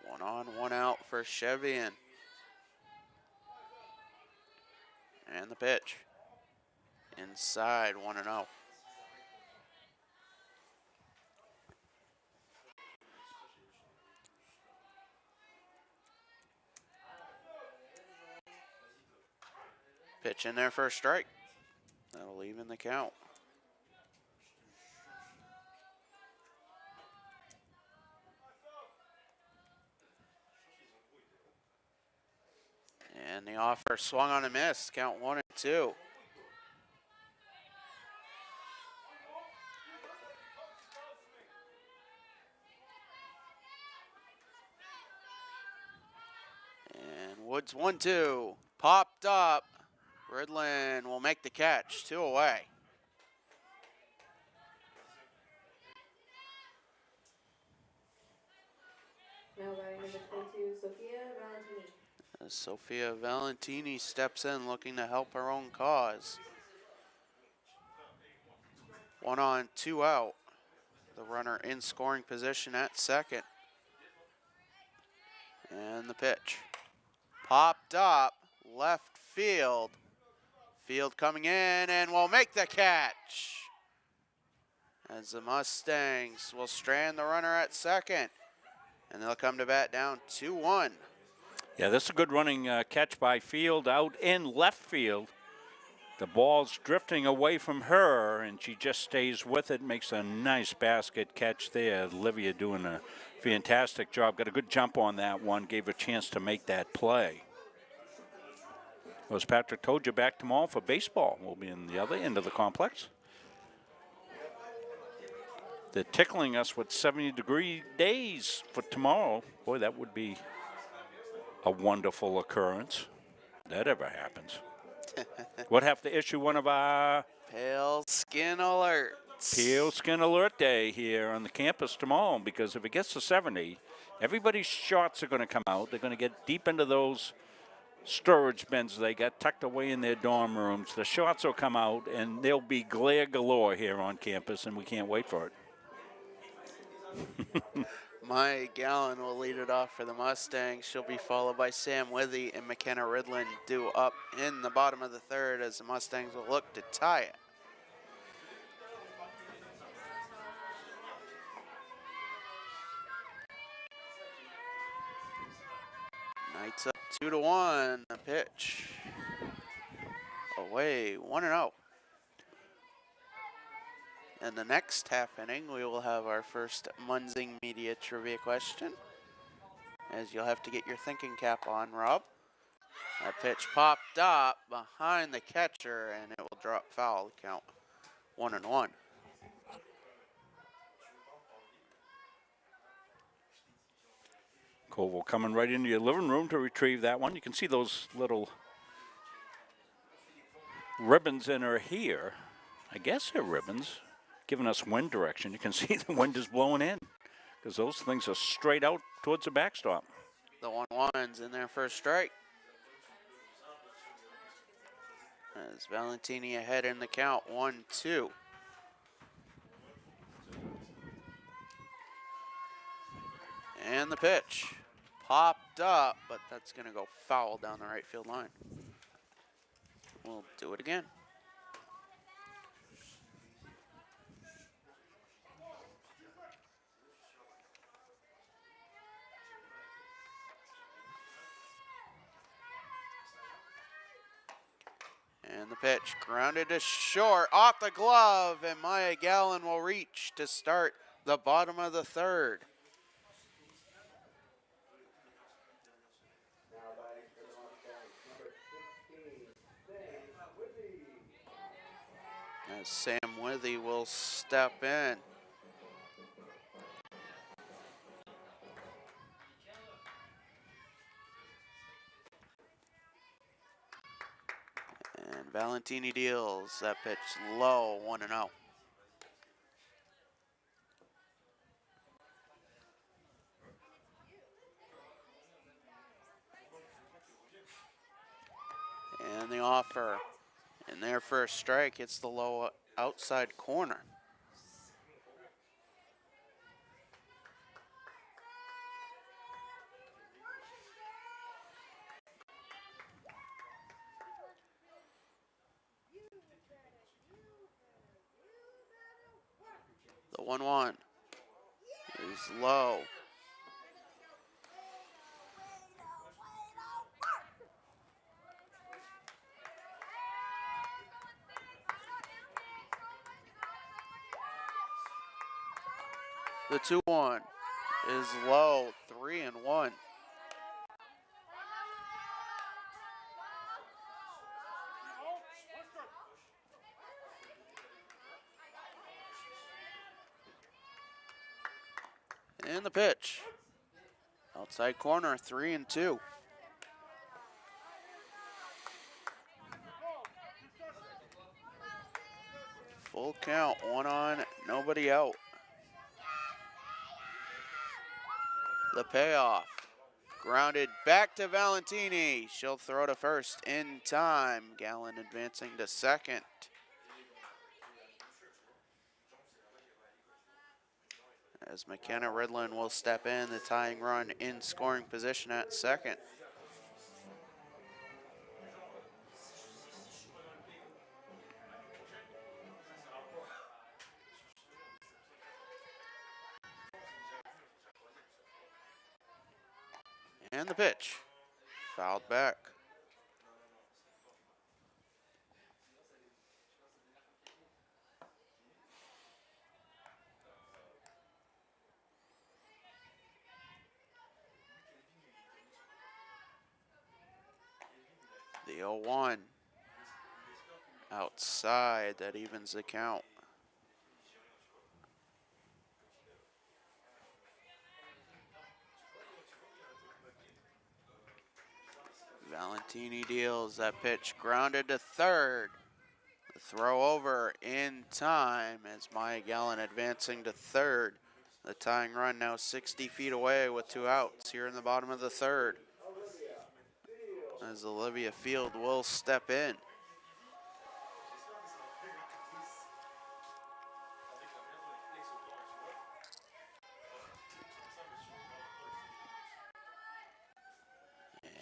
1 on, 1 out for Chevian. And the pitch. Inside, 1-0. Pitch in there for a strike. That'll even the count. And the offer swung on a miss. Count 1-2. And Woods 1-2. Popped up. Ridlin will make the catch. 2 away. Now batting number 22, Sophia Valentini. As Sophia Valentini steps in looking to help her own cause. 1 on, 2 out. The runner in scoring position at second. And the pitch. Popped up, left field. Field coming in and will make the catch. As the Mustangs will strand the runner at second. And they'll come to bat down 2-1. Yeah, this is a good running catch by Field out in left field. The ball's drifting away from her, and she just stays with it, makes a nice basket catch there. Olivia doing a fantastic job. Got a good jump on that one, gave her a chance to make that play. As Patrick told you, back tomorrow for baseball. We'll be in the other end of the complex. They're tickling us with 70-degree days for tomorrow. Boy, that would be a wonderful occurrence. If that ever happens. We'll have to issue one of our Pale skin alerts. Pale Skin Alert Day here on the campus tomorrow, because if it gets to 70, everybody's shots are going to come out. They're going to get deep into those storage bins they got tucked away in their dorm rooms. The shots will come out, and there'll be glare galore here on campus, and we can't wait for it. Maya Gallen will lead it off for the Mustangs. She'll be followed by Sam Withy and McKenna Ridlin due up in the bottom of the third as the Mustangs will look to tie it. Knights up 2-1. The pitch. Away, 1-0. In the next half inning, we will have our first Munzing Media Trivia question, as you'll have to get your thinking cap on, Rob. That pitch popped up behind the catcher, and it will drop foul. Count 1-1. Koval coming right into your living room to retrieve that one. You can see those little ribbons in her here. I guess they're ribbons, giving us wind direction. You can see the wind is blowing in, because those things are straight out towards the backstop. The 1-1's in there for a strike. As Valentini ahead in the count, 1-2. And the pitch. Popped up, but that's going to go foul down the right field line. We'll do it again. And the pitch grounded to short, off the glove, and Maya Gallen will reach to start the bottom of the third. As Sam Withy will step in. And Valentini deals that pitch low, 1-0. And the offer in their first strike hits the low outside corner. The 1-1 is low. The 2-1 is low, 3-1. And the pitch. Outside corner, 3-2. Full count, 1 on, nobody out. The payoff. Grounded back to Valentini. She'll throw to first in time. Gallen advancing to second. As McKenna Ridlin will step in, the tying run in scoring position at second. And the pitch. Fouled back. The 0-1. Outside, that evens the count. Valentini deals that pitch, grounded to third. The throw over in time as Maya Gallen advancing to third. The tying run now 60 feet away with 2 outs here in the bottom of the third. As Olivia Field will step in.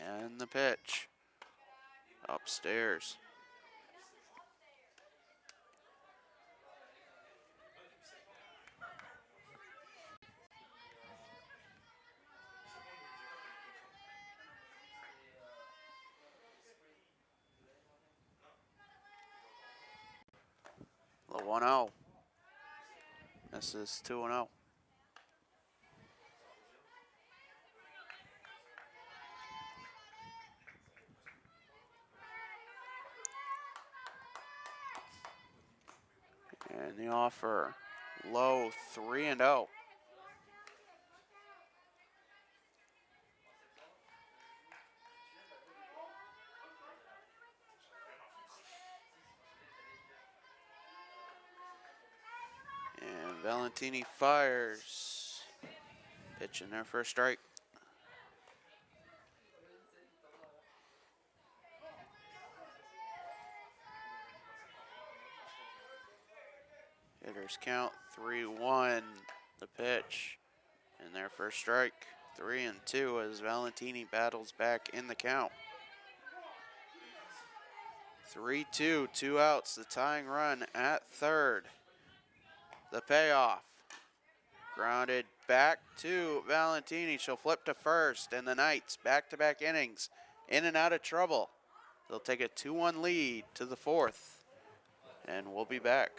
And the pitch. Upstairs. The 1-0. This is 2-0. And the offer, low, 3-0. And Valentini fires. Pitch in there for a strike. Hitters count 3-1. The pitch in there for a strike. 3-2 as Valentini battles back in the count. 3-2, 2 outs, the tying run at third. The payoff. Grounded back to Valentini. She'll flip to first, and the Knights back-to-back innings in and out of trouble. They'll take a 2-1 lead to the fourth, and we'll be back.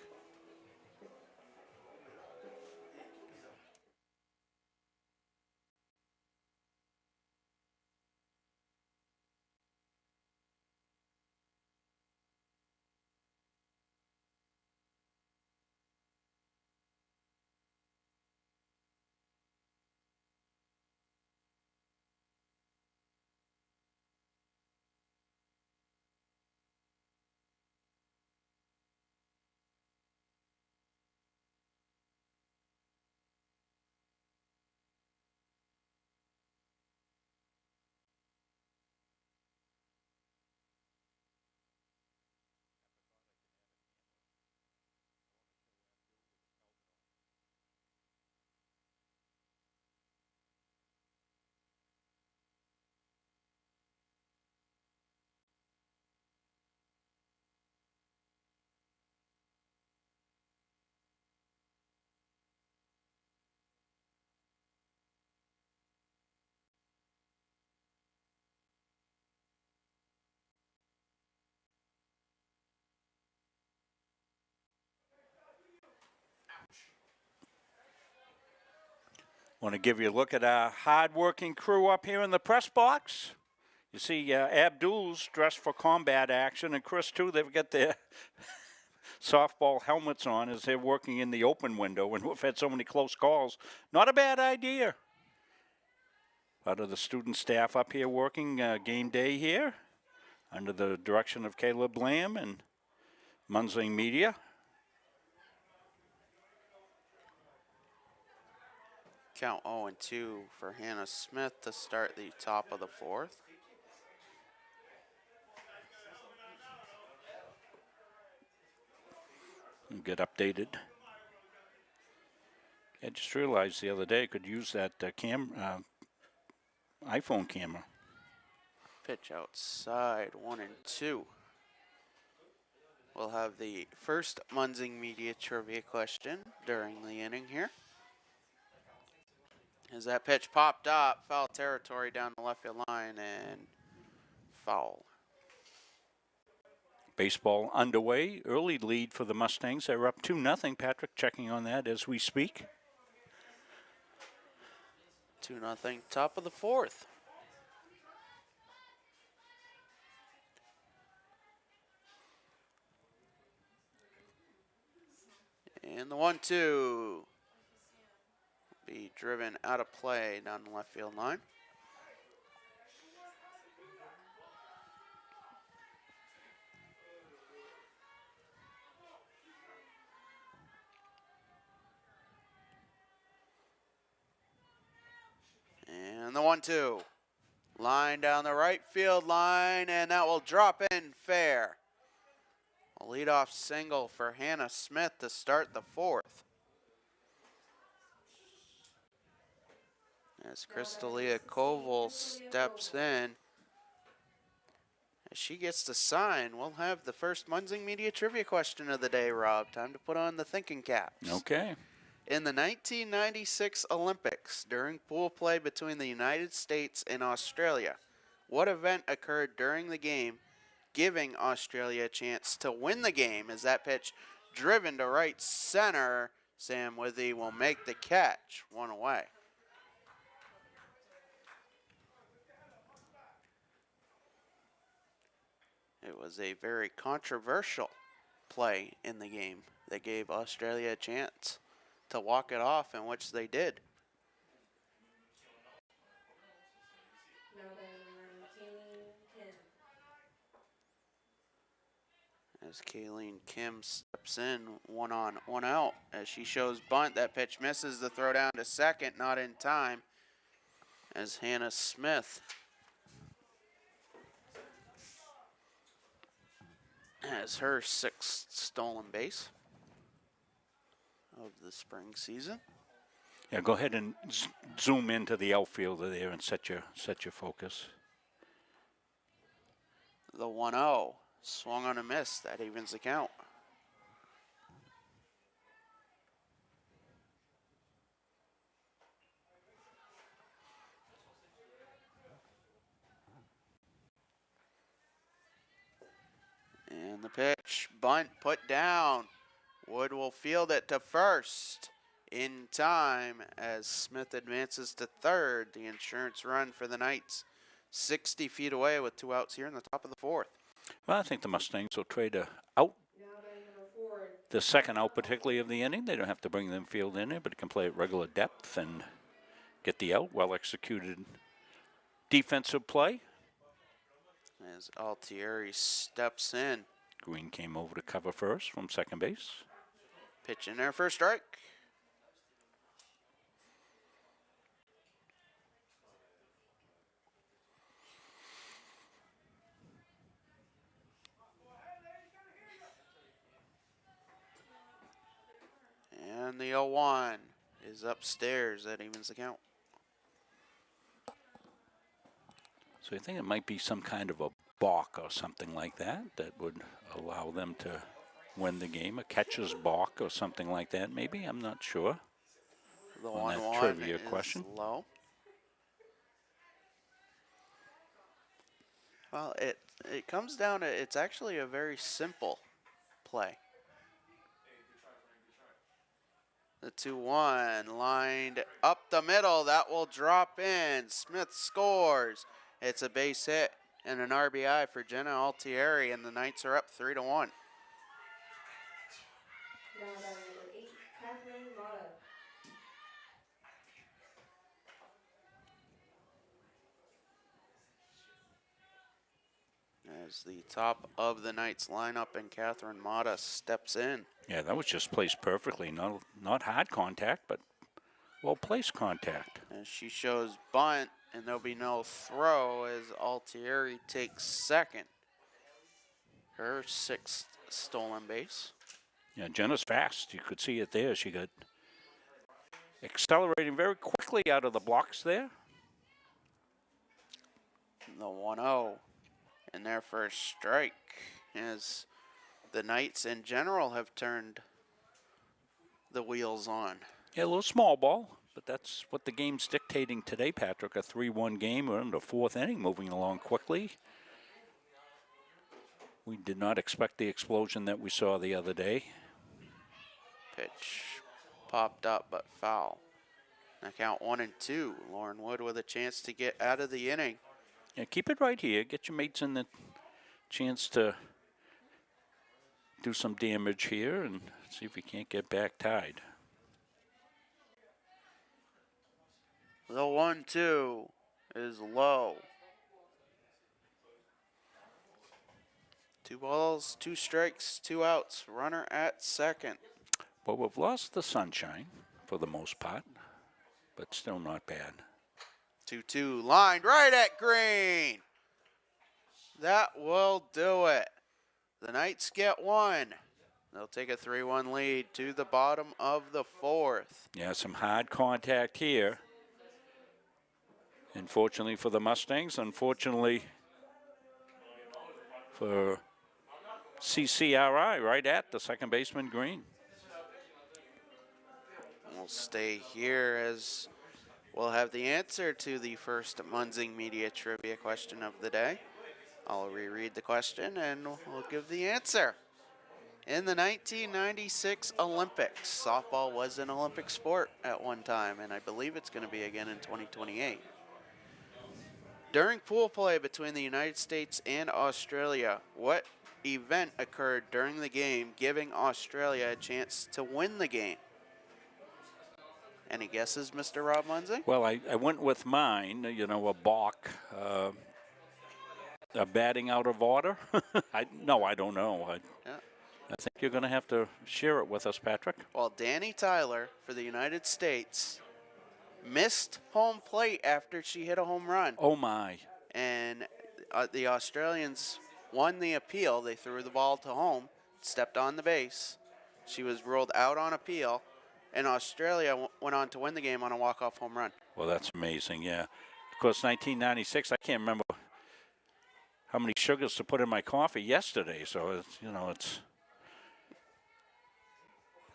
Want to give you a look at our hard-working crew up here in the press box. You see Abdul's dressed for combat action, and Chris, too, they've got their softball helmets on as they're working in the open window, and we've had so many close calls. Not a bad idea. Part of the student staff up here working game day here under the direction of Caleb Lamb and Munsing Media. Count 0-2 for Hannah Smith to start the top of the fourth. Get updated. I just realized the other day I could use that iPhone camera. Pitch outside, 1-2. We'll have the first Munsing Media trivia question during the inning here. As that pitch popped up, foul territory down the left field line and foul. Baseball underway. Early lead for the Mustangs. They're up 2-0. Patrick checking on that as we speak. 2-0, top of the fourth. And the 1-2 be driven out of play down the left field line. And the 1-2. Line down the right field line, and that will drop in fair. A leadoff single for Hannah Smith to start the fourth. As Crystalia Koval steps in. As she gets to sign, we'll have the first Munsing Media trivia question of the day, Rob. Time to put on the thinking caps. Okay. In the 1996 Olympics, during pool play between the United States and Australia, what event occurred during the game, giving Australia a chance to win the game? As that pitch driven to right center, Sam Withy will make the catch, one away. It was a very controversial play in the game that gave Australia a chance to walk it off, in which they did. Now then, Kayleen Kim. As Kayleen Kim steps in, 1 on, 1 out. As she shows bunt, that pitch misses the throw down to second, not in time. As Hannah Smith has her 6th stolen base of the spring season. Yeah, go ahead and zoom into the outfielder there and set your focus. The 1-0 swung on a miss. That evens the count. And the pitch, bunt, put down. Wood will field it to first in time as Smith advances to third. The insurance run for the Knights 60 feet away with 2 outs here in the top of the fourth. Well, I think the Mustangs will trade out Now then, number 4. the second out, particularly of the inning. They don't have to bring them field in there, but can play at regular depth and get the out. Well-executed defensive play. As Altieri steps in. Green came over to cover first from second base. Pitch in there for a strike. And the 0-1 is upstairs. That evens the count. So I think it might be some kind of a balk or something like that that would allow them to win the game. A catcher's balk or something like that, maybe. I'm not sure. The On that 1-1 trivia is question. low. Well, it comes down to, it's actually a very simple play. The 2-1 lined up the middle. That will drop in. Smith scores. It's a base hit and an RBI for Jenna Altieri, and the Knights are up 3-1. Now batting number 8, Catherine Mata. As the top of the Knights lineup and Catherine Mata steps in. Yeah, that was just placed perfectly. Not hard contact, but well-placed contact. As she shows bunt, and there'll be no throw as Altieri takes second. Her 6th stolen base. Yeah, Jenna's fast. You could see it there. She got accelerating very quickly out of the blocks there. The 1-0 and their first strike, as the Knights in general have turned the wheels on. Yeah, a little small ball, but that's what the game's dictating today, Patrick. A 3-1 game. We're in the 4th inning, moving along quickly. We did not expect the explosion that we saw the other day. Pitch popped up but foul. Now count 1-2. Lauren Wood with a chance to get out of the inning. Yeah, keep it right here. Get your mates in the chance to do some damage here and see if we can't get back tied. The 1-2 is low. 2 balls, 2 strikes, 2 outs. Runner at second. Well, we've lost the sunshine for the most part, but still not bad. 2-2 lined right at green. That will do it. The Knights get 1. They'll take a 3-1 lead to the bottom of the 4th. Yeah, some hard contact here. Unfortunately for the Mustangs, unfortunately for CCRI, right at the second baseman green. We'll stay here as we'll have the answer to the first Munzing Media Trivia question of the day. I'll reread the question and we'll give the answer. In the 1996 Olympics, softball was an Olympic sport at one time, and I believe it's going to be again in 2028. During pool play between the United States and Australia, what event occurred during the game, giving Australia a chance to win the game? Any guesses, Mr. Rob Munzing? Well, I went with mine, a balk, a batting out of order. I don't know. I think you're going to have to share it with us, Patrick. Well, Danny Tyler for the United States missed home plate after she hit a home run. Oh, my. And the Australians won the appeal. They threw the ball to home, stepped on the base. She was ruled out on appeal, and Australia went on to win the game on a walk-off home run. Well, that's amazing, yeah. Of course, 1996, I can't remember how many sugars to put in my coffee yesterday, so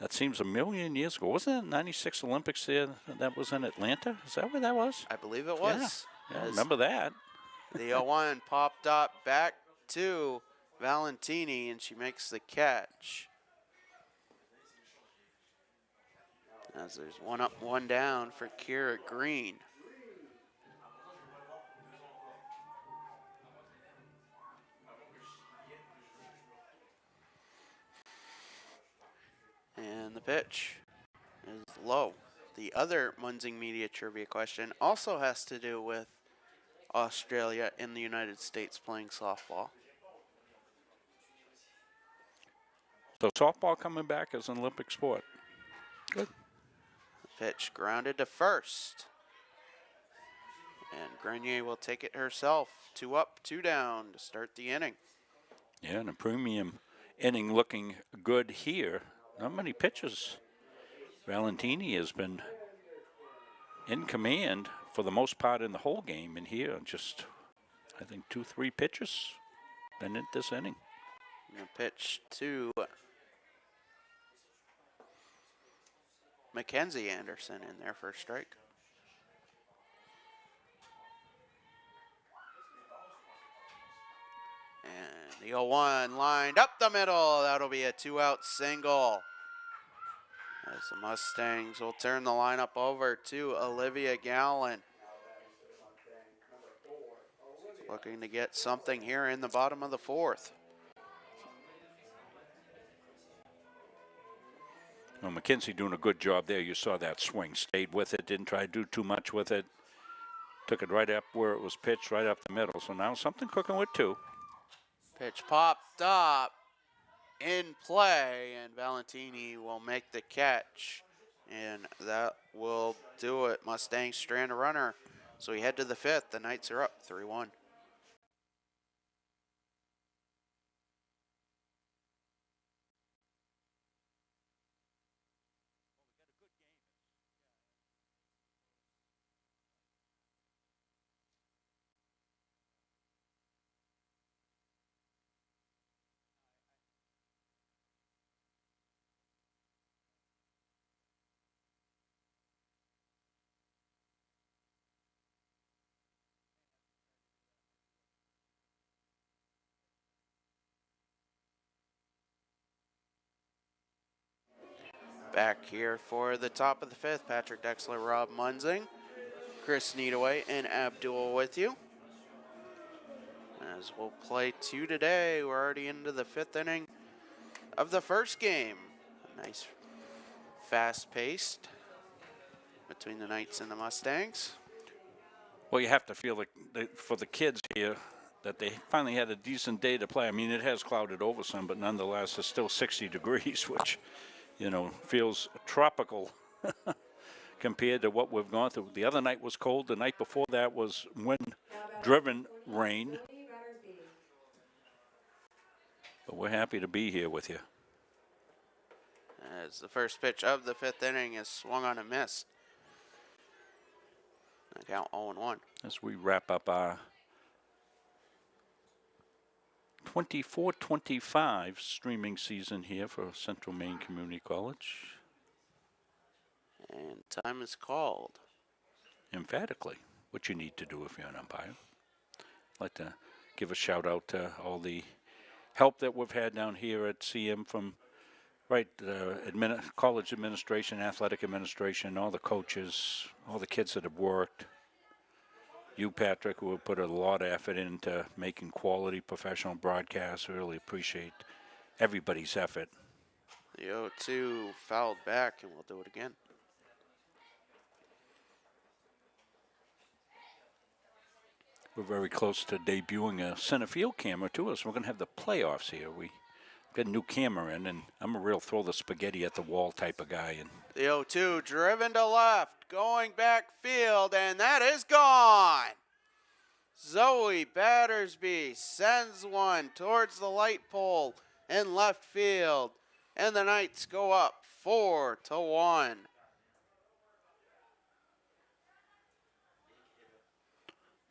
that seems a million years ago. Wasn't it 96 Olympics there that was in Atlanta? Is that where that was? I believe it was. Yeah, I remember that. The 0-1 popped up back to Valentini, and she makes the catch. As there's 1 up, 1 down for Kira Green. And the pitch is low. The other Munzing Media Trivia question also has to do with Australia and the United States playing softball. So softball coming back as an Olympic sport. Good. The pitch grounded to first. And Grenier will take it herself. 2 up, 2 down to start the inning. Yeah, and a premium inning looking good here. Not many pitches. Valentini has been in command for the most part in the whole game, and here just, I think, 2-3 pitches been in this inning. And the pitch to Mackenzie Anderson in their first strike. And the 0-1 lined up the middle. That'll be a 2-out single. As the Mustangs will turn the lineup over to Olivia Gallen. Looking to get something here in the bottom of the fourth. Well, McKinsey doing a good job there. You saw that swing. Stayed with it. Didn't try to do too much with it. Took it right up where it was pitched, right up the middle. So now something cooking with two. Pitch popped up in play, and Valentini will make the catch. And that will do it. Mustangs strand a runner. So we head to the fifth. The Knights are up 3-1. Back here for the top of the fifth, Patrick Dexler, Rob Munzing, Chris Needaway, and Abdul with you. As we'll play two today, we're already into the fifth inning of the first game. Nice fast-paced between the Knights and the Mustangs. Well, you have to feel like for the kids here that they finally had a decent day to play. I mean, it has clouded over some, but nonetheless, it's still 60 degrees, which, you know, feels tropical compared to what we've gone through. The other night was cold. The night before that was wind-driven rain. But we're happy to be here with you. As the first pitch of the fifth inning is swung on and missed. Count 0-1. As we wrap up our 24-25 streaming season here for Central Maine Community College. And time is called. Emphatically, what you need to do if you're an umpire. I'd like to give a shout out to all the help that we've had down here at CM from college administration, athletic administration, all the coaches, all the kids that have worked. You, Patrick, who have put a lot of effort into making quality professional broadcasts. Really appreciate everybody's effort. The 0-2 fouled back, and we'll do it again. We're very close to debuting a center field camera, too, so we're going to have the playoffs here. We got a new camera in, and I'm a real throw the spaghetti at the wall type of guy. And the 0-2 driven to left, going back field, and that is gone. Zoe Battersby sends one towards the light pole in left field, and the Knights go up 4-1.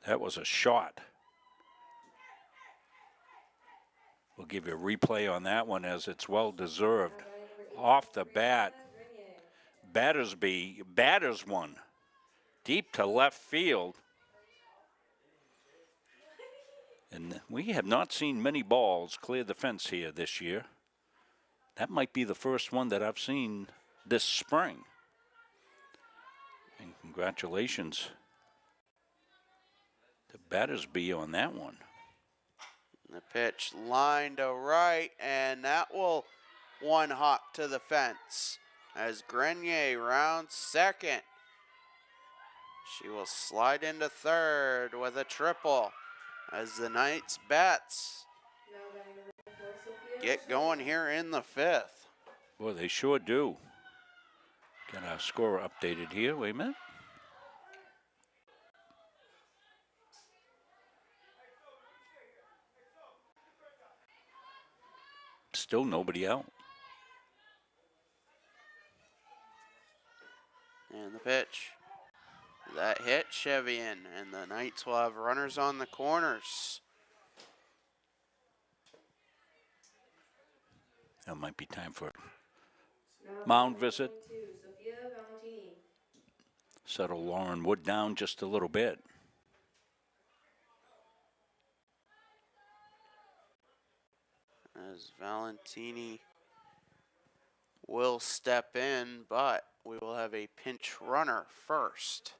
That was a shot. We'll give you a replay on that one as it's well deserved. Off the bat, Battersby batters one deep to left field. And we have not seen many balls clear the fence here this year. That might be the first one that I've seen this spring. And congratulations to Battersby on that one. The pitch line to right, and that will one hop to the fence as Grenier rounds second. She will slide into third with a triple as the Knights bats get going here in the fifth. Boy, they sure do. Got our score updated here. Wait a minute. Still nobody out. And the pitch. That hit Chevian, and the Knights will have runners on the corners. That might be time for a mound visit. Settle Lauren Wood down just a little bit. As Valentini will step in, but we will have a pinch runner first.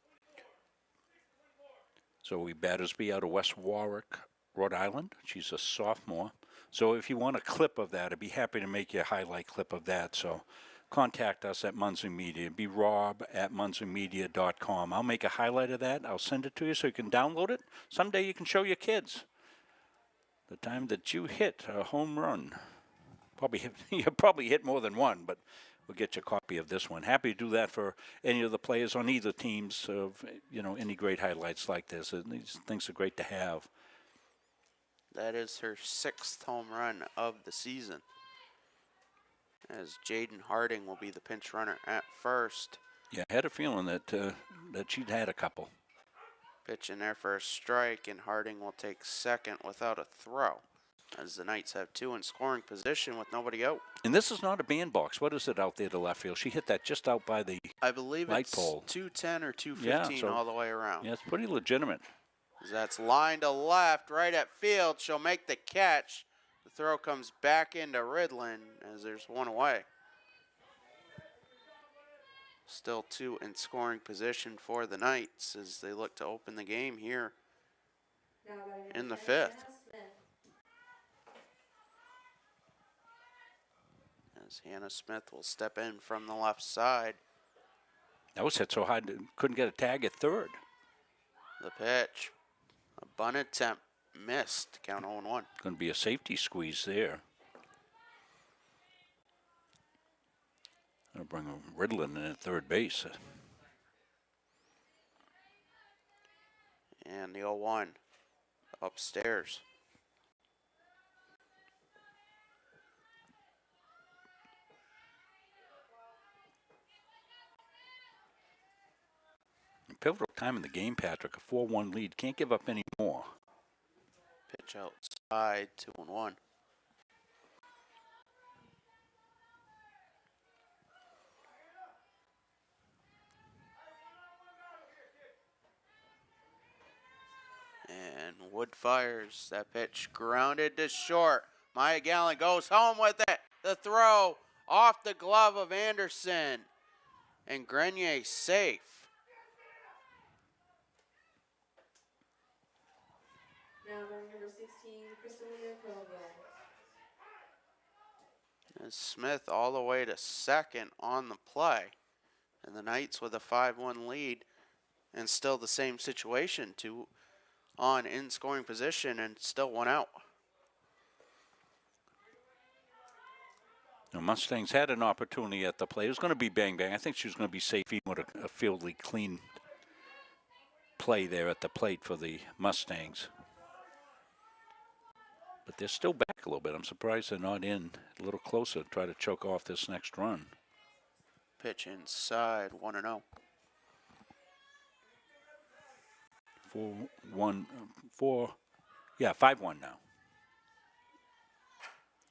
So we Battersby out of West Warwick, Rhode Island. She's a sophomore. So if you want a clip of that, I'd be happy to make you a highlight clip of that. So contact us at Munson Media. It'd be rob@munsonmedia.com. I'll make a highlight of that. I'll send it to you so you can download it. Someday you can show your kids the time that you hit a home run. You probably hit more than one, but we'll get you a copy of this one. Happy to do that for any of the players on either teams of, any great highlights like this. And these things are great to have. That is her 6th home run of the season, as Jaden Harding will be the pinch runner at first. Yeah, I had a feeling that she'd had a couple. Pitch in there for a strike, and Harding will take second without a throw, as the Knights have 2 in scoring position with nobody out. And this is not a bandbox. What is it out there to left field? She hit that just out by the I believe light it's pole. 210 or 215 all the way around. Yeah, it's pretty legitimate. That's line to left, right at field. She'll make the catch. The throw comes back into Ridlin as there's one away. Still 2 in scoring position for the Knights as they look to open the game here in the 5th. As Hannah Smith will step in from the left side. That was hit so hard, couldn't get a tag at third. The pitch. A bunt attempt missed. Count 0-1. Going to be a safety squeeze there. Going to bring Ridlin in at third base. And the 0-1 upstairs. Pivotal time in the game, Patrick. A 4-1 lead. Can't give up any more. Pitch outside, 2-1. And Wood fires. That pitch grounded to short. Maya Gallen goes home with it. The throw off the glove of Anderson. And Grenier safe. Now running number 16, Crystalia Koval. And Smith all the way to second on the play. And the Knights with a 5-1 lead. And still the same situation. 2 on in scoring position and still 1 out. The Mustangs had an opportunity at the plate. It was going to be bang-bang. I think she was going to be safe even with a fieldly clean play there at the plate for the Mustangs. But they're still back a little bit. I'm surprised they're not in a little closer to try to choke off this next run. Pitch inside, 1-0. 5-1 now.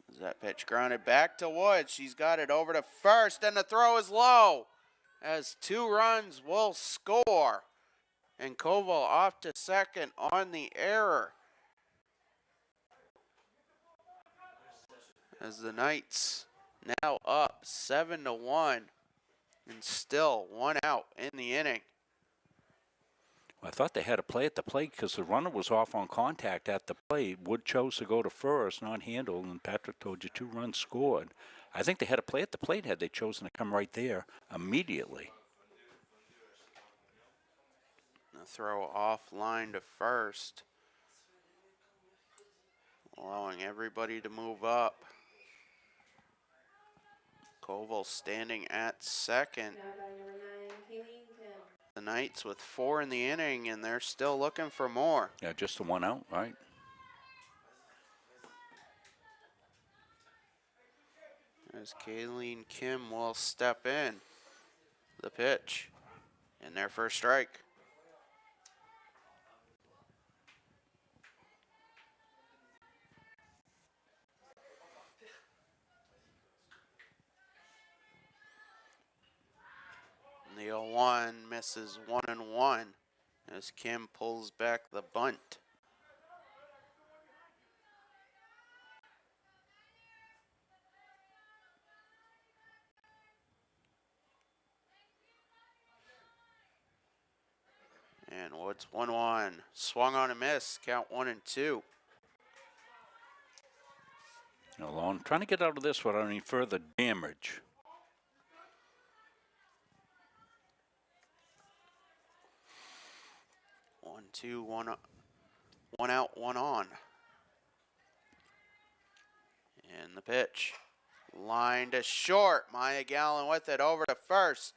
As that pitch grounded back to Woods. She's got it over to first, and the throw is low as 2 runs will score. And Koval off to second on the error. As the Knights now up 7-1 and still 1 out in the inning. Well, I thought they had a play at the plate because the runner was off on contact at the plate. Wood chose to go to first, not handle, and Patrick told you 2 runs scored. I think they had a play at the plate had they chosen to come right there immediately. The throw offline to first, allowing everybody to move up. Koval standing at second. Now batting number 9, Kayleen Kim. The Knights with 4 in the inning, and they're still looking for more. Yeah, just the 1 out, right? As Kayleen Kim will step in. The pitch. And their first strike. And the 0-1 misses 1-1 as Kim pulls back the bunt. And Woods 1-1. Swung on and missed. Count 1-2. Alone, trying to get out of this without any further damage. One, two, one out, one on. And the pitch. Line to short. Maya Gallen with it over to first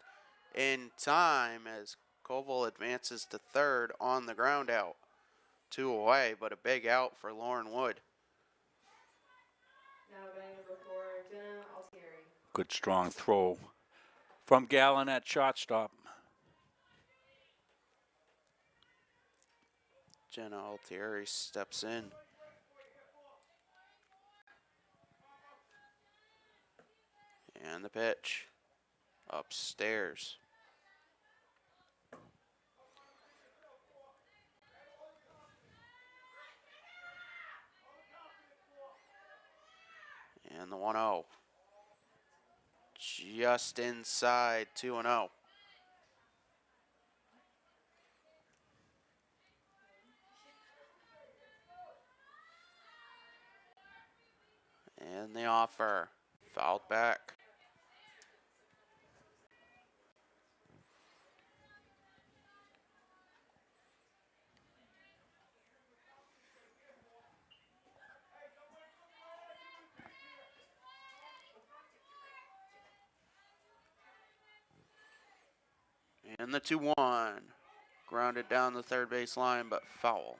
in time as Koval advances to third on the ground out. 2 away, but a big out for Lauren Wood. Now batting number 4, Jenna Altieri. Good strong throw from Gallen at shortstop. Jenna Altieri steps in. And the pitch. Upstairs. And the 1-0. Just inside 2-0. And the offer. Fouled back. And the 2-1. Grounded down the third base line, but foul.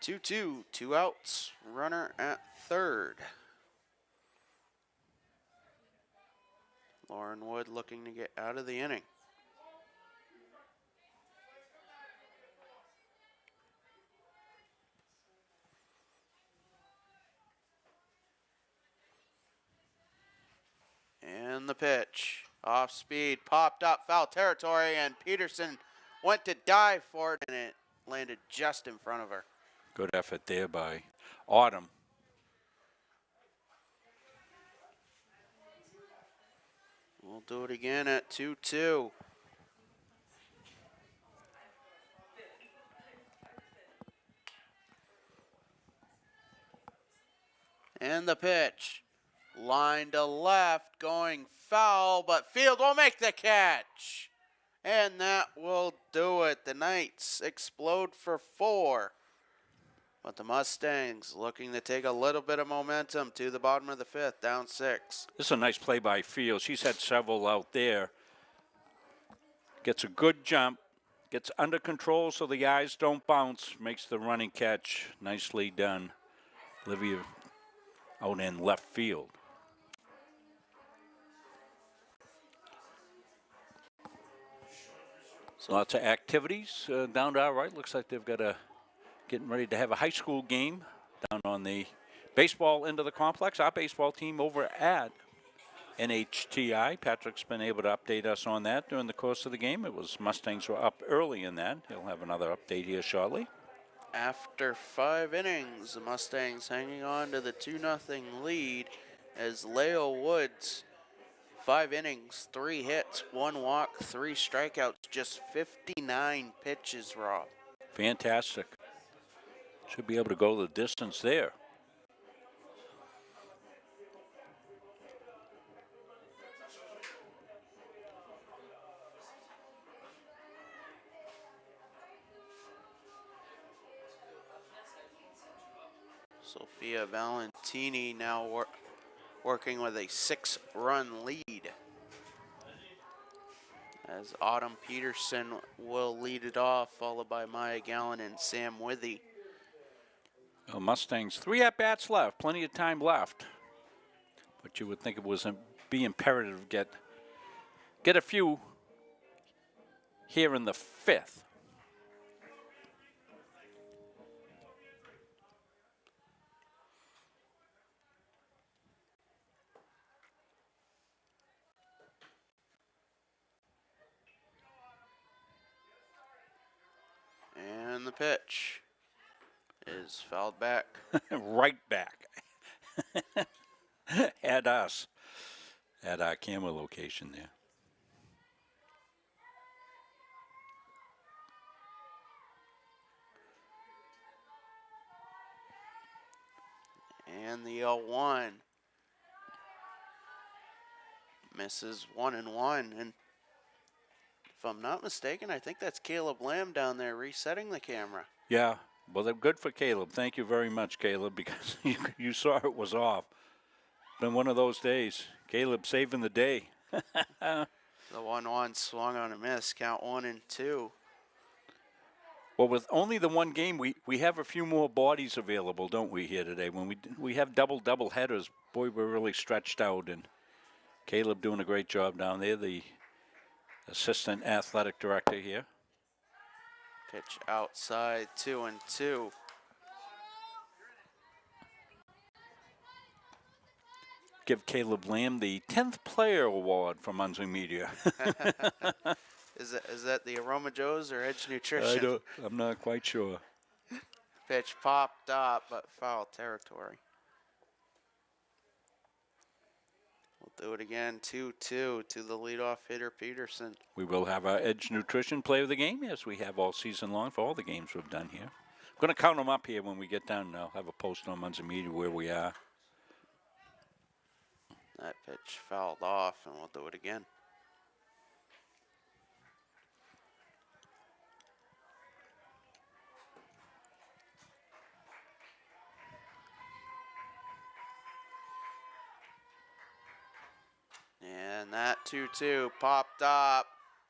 2-2, 2 outs, runner at third. Lauren Wood looking to get out of the inning. And the pitch. Off speed, popped up, foul territory, and Peterson went to dive for it, and it landed just in front of her. Good effort there by Autumn. We'll do it again at 2-2. And the pitch. Line to left, going foul, but Field will make the catch. And that will do it. The Knights explode for 4. But the Mustangs looking to take a little bit of momentum to the bottom of the 5th, down 6. This is a nice play by Field. She's had several out there. Gets a good jump. Gets under control so the eyes don't bounce. Makes the running catch. Nicely done. Olivia out in left field. So lots of activities down to our right. Looks like they've got getting ready to have a high school game down on the baseball end of the complex. Our baseball team over at NHTI. Patrick's been able to update us on that during the course of the game. It was Mustangs were up early in that. He'll have another update here shortly. After 5 innings, the Mustangs hanging on to the 2-0 lead as Leo Woods, 5 innings, 3 hits, 1 walk, 3 strikeouts, just 59 pitches raw. Fantastic. Should be able to go the distance there. Sophia Valentini now working with a 6-run lead. As Autumn Peterson will lead it off, followed by Maya Gallen and Sam Withy. Well, Mustangs, 3 at-bats left, plenty of time left. But you would think it was be imperative to get a few here in the 5th. And the pitch is fouled back. Right back. At us. At our camera location there. And the 0-1. Misses 1-1. And if I'm not mistaken, I think that's Caleb Lamb down there resetting the camera. Yeah, well, they're good for Caleb. Thank you very much, Caleb, because you saw it was off. Been one of those days. Caleb saving the day. The 1-1 swung on a miss. Count 1-2. Well, with only the one game, we have a few more bodies available, don't we, here today? When we have double headers, boy, we're really stretched out. And Caleb doing a great job down there, the assistant athletic director here. Pitch outside, 2-2. Give Caleb Lamb the 10th player award from Muncie Media. Is that the Aroma Joe's or Edge Nutrition? I'm not quite sure. Pitch popped up, but foul territory. We'll do it again, 2-2 to the leadoff hitter, Peterson. We will have our Edge Nutrition player of the game, as we have all season long for all the games we've done here. I'm going to count them up here when we get done. I'll have a post on Muncie Media where we are. That pitch fouled off, and we'll do it again. And that 2-2 popped up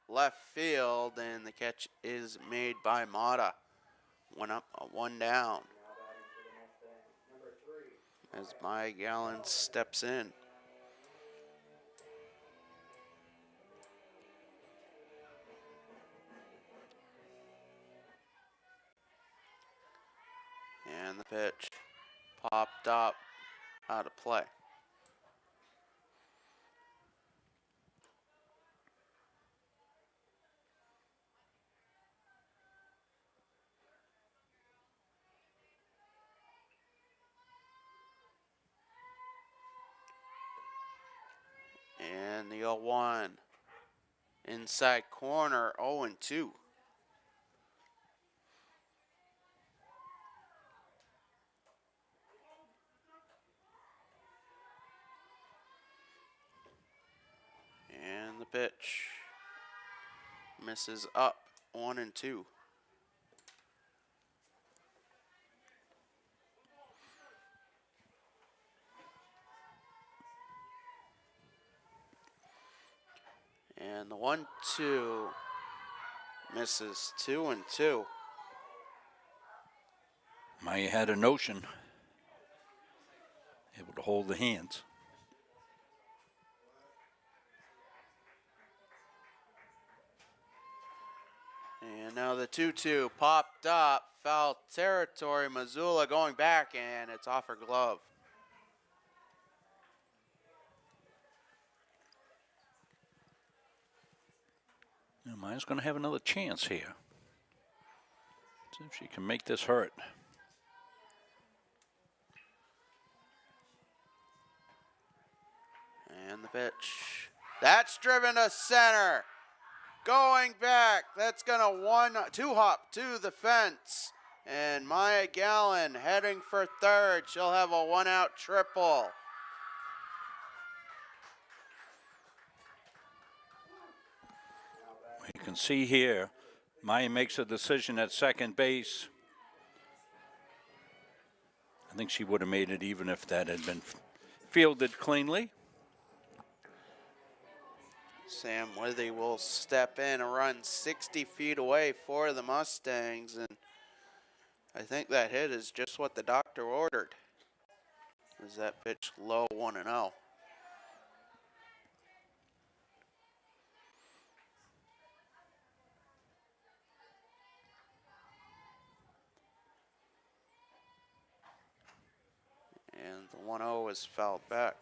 left field, and the catch is made by Mata. One up, one down. As Maya Gallen steps in. And the pitch popped up out of play. And the 0-1 inside corner, 0-2. And the pitch misses up, 1-2. And the 1-2 misses, 2-2. Maya had a notion, able to hold the hands. And now the 2-2 popped up, foul territory. Missoula going back, and it's off her glove. Now Maya's going to have another chance here. See if she can make this hurt. And the pitch. That's driven to center. Going back. That's going to 2-hop to the fence. And Maya Gallen heading for third. She'll have a 1-out triple. You can see here, Maya makes a decision at second base. I think she would have made it even if that had been fielded cleanly. Sam Withy will step in and run 60 feet away for the Mustangs. And I think that hit is just what the doctor ordered. Is that pitch low, 1-0. And the 1-0 is fouled back.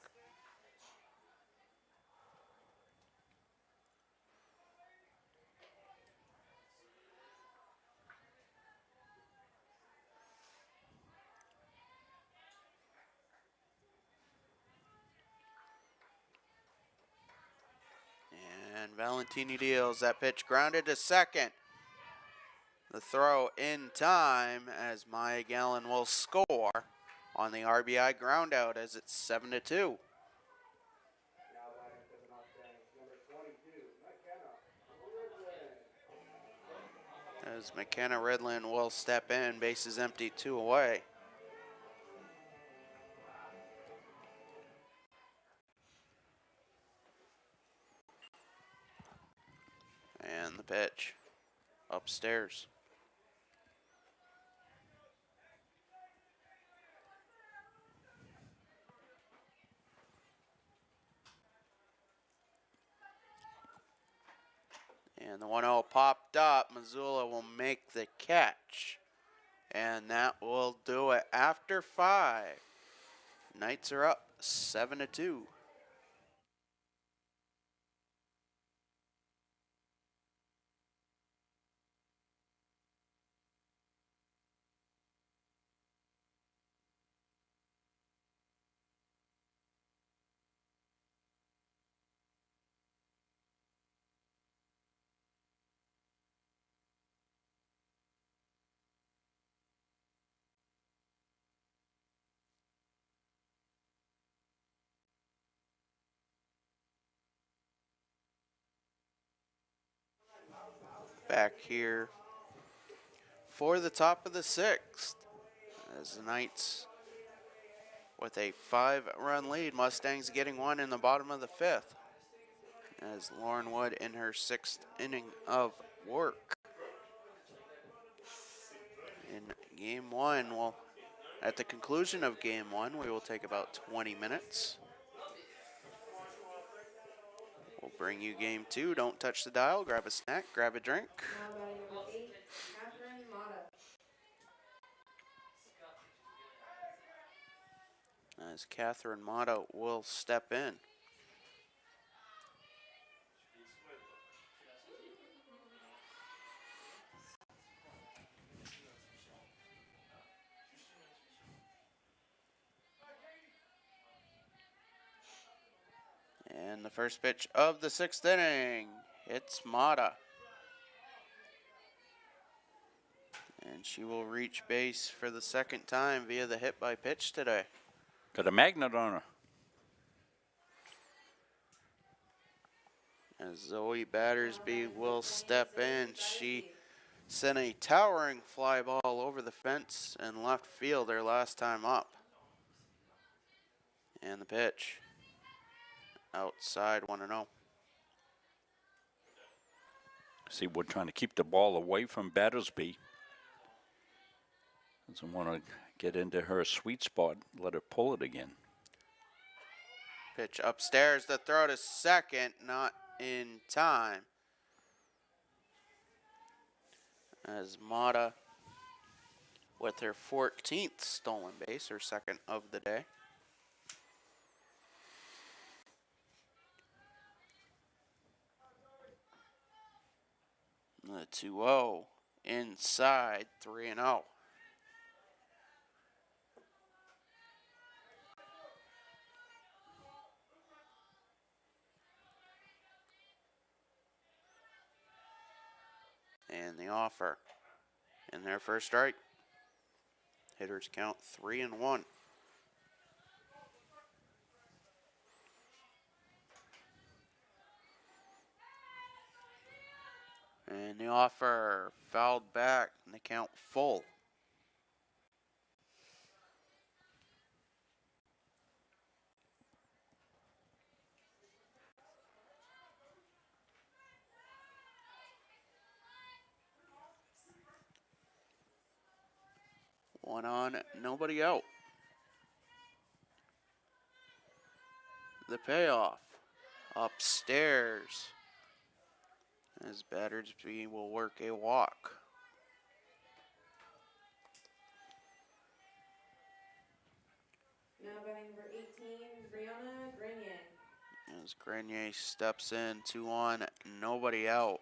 And Valentini deals that pitch grounded to second. The throw in time as Maya Gallen will score. on the RBI ground out as it's 7-2. As McKenna Redland will step in, bases empty, 2 away. And the pitch upstairs. And the 1-0 popped up. Missoula will make the catch. And that will do it after 5. Knights are up 7-2. Back here for the top of the 6th as the Knights with a 5-run lead. Mustangs getting one in the bottom of the 5th as Lauren Wood in her 6th inning of work. In game 1, well, at the conclusion of game 1, we will take about 20 minutes. We'll bring you game 2. Don't touch the dial. Grab a snack, grab a drink. Now batting number 8, Catherine Mata. As Catherine Mata will step in. And the first pitch of the 6th inning, it's Mata. And she will reach base for the 2nd time via the hit by pitch today. Got a magnet on her. As Zoe Battersby will step in, she sent a towering fly ball over the fence and left field her last time up. And the pitch outside 1-0. See, we're trying to keep the ball away from Battersby. Doesn't want to get into her sweet spot. Let her pull it again. Pitch upstairs, the throw to second, not in time. As Mata with her 14th stolen base, her 2nd of the day. The 2-0 inside, 3-0. And the offer in their first strike. Hitters count 3-1. And the offer fouled back and the count full. One on, nobody out. The payoff upstairs as Battersby will work a walk. Now batting number 18, Brianna Grenier. As Grenier steps in, 2 on, nobody out.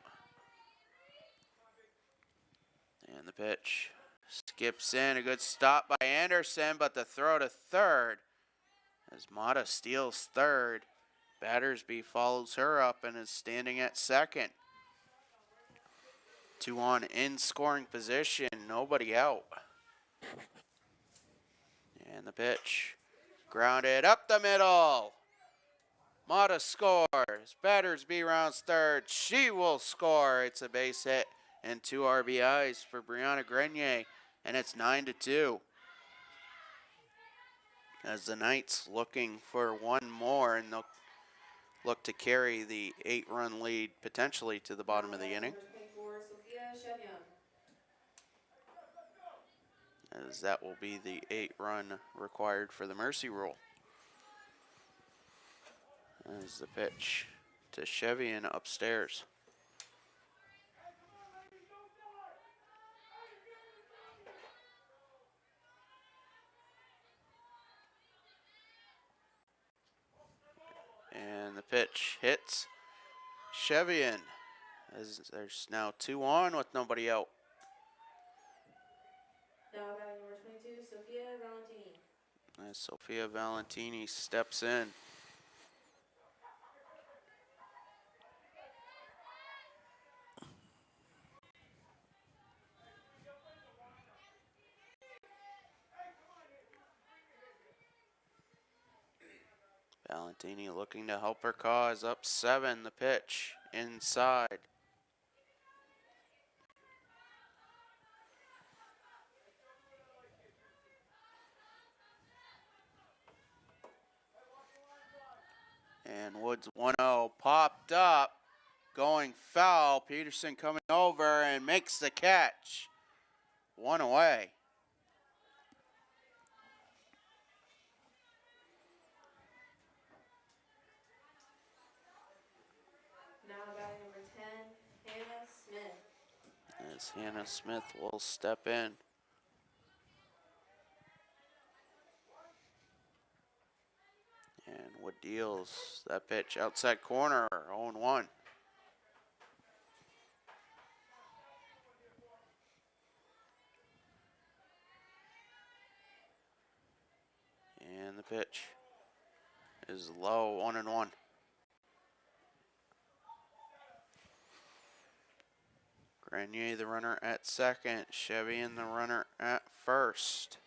And the pitch skips in, a good stop by Anderson, but the throw to third as Mata steals third. Battersby follows her up and is standing at 2nd. 2 on in scoring position, nobody out. And the pitch. Grounded up the middle. Mata scores. Battersby rounds third. She will score. It's a base hit and 2 RBIs for Brianna Grenier, and it's 9-2. As the Knights looking for one more, and they'll look to carry the 8-run lead potentially to the bottom of the inning. Number 24, Sophia Chevion. As that will be the 8-run required for the mercy rule. As the pitch to Chevian upstairs. And the pitch hits Chevian. As there's now 2 on with nobody out. Now batting number 22, Sophia Valentini. As Sophia Valentini steps in. Valentini looking to help her cause. Up 7, the pitch inside. And Woods 1-0 popped up, going foul. Peterson coming over and makes the catch. 1 away. Now batting number 10, Hannah Smith. As Hannah Smith will step in. And Wood deals that pitch outside corner, 0-1. And the pitch is low, 1-1. Grenier the runner at second, Chevian the runner at first.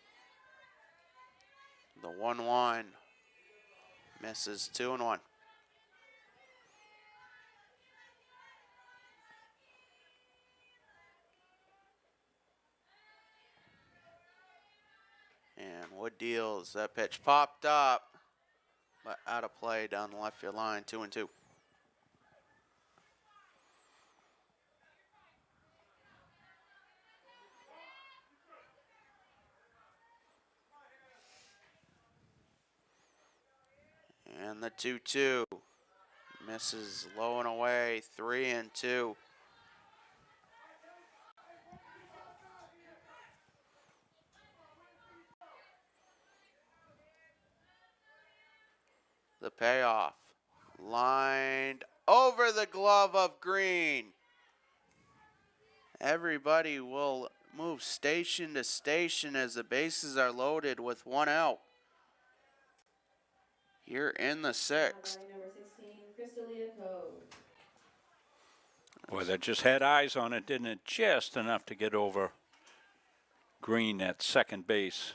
The 1-1 misses, 2-1. And Wood deals, that pitch popped up, but out of play down the left field line, 2-2. And the 2-2 misses low and away, 3-2. The payoff, lined over the glove of Green. Everybody will move station to station as the bases are loaded with 1 out. Here in the 6th. Now batting number 16, Crystalia Cove. Boy, that just had eyes on it, didn't it? Just enough to get over Green at second base.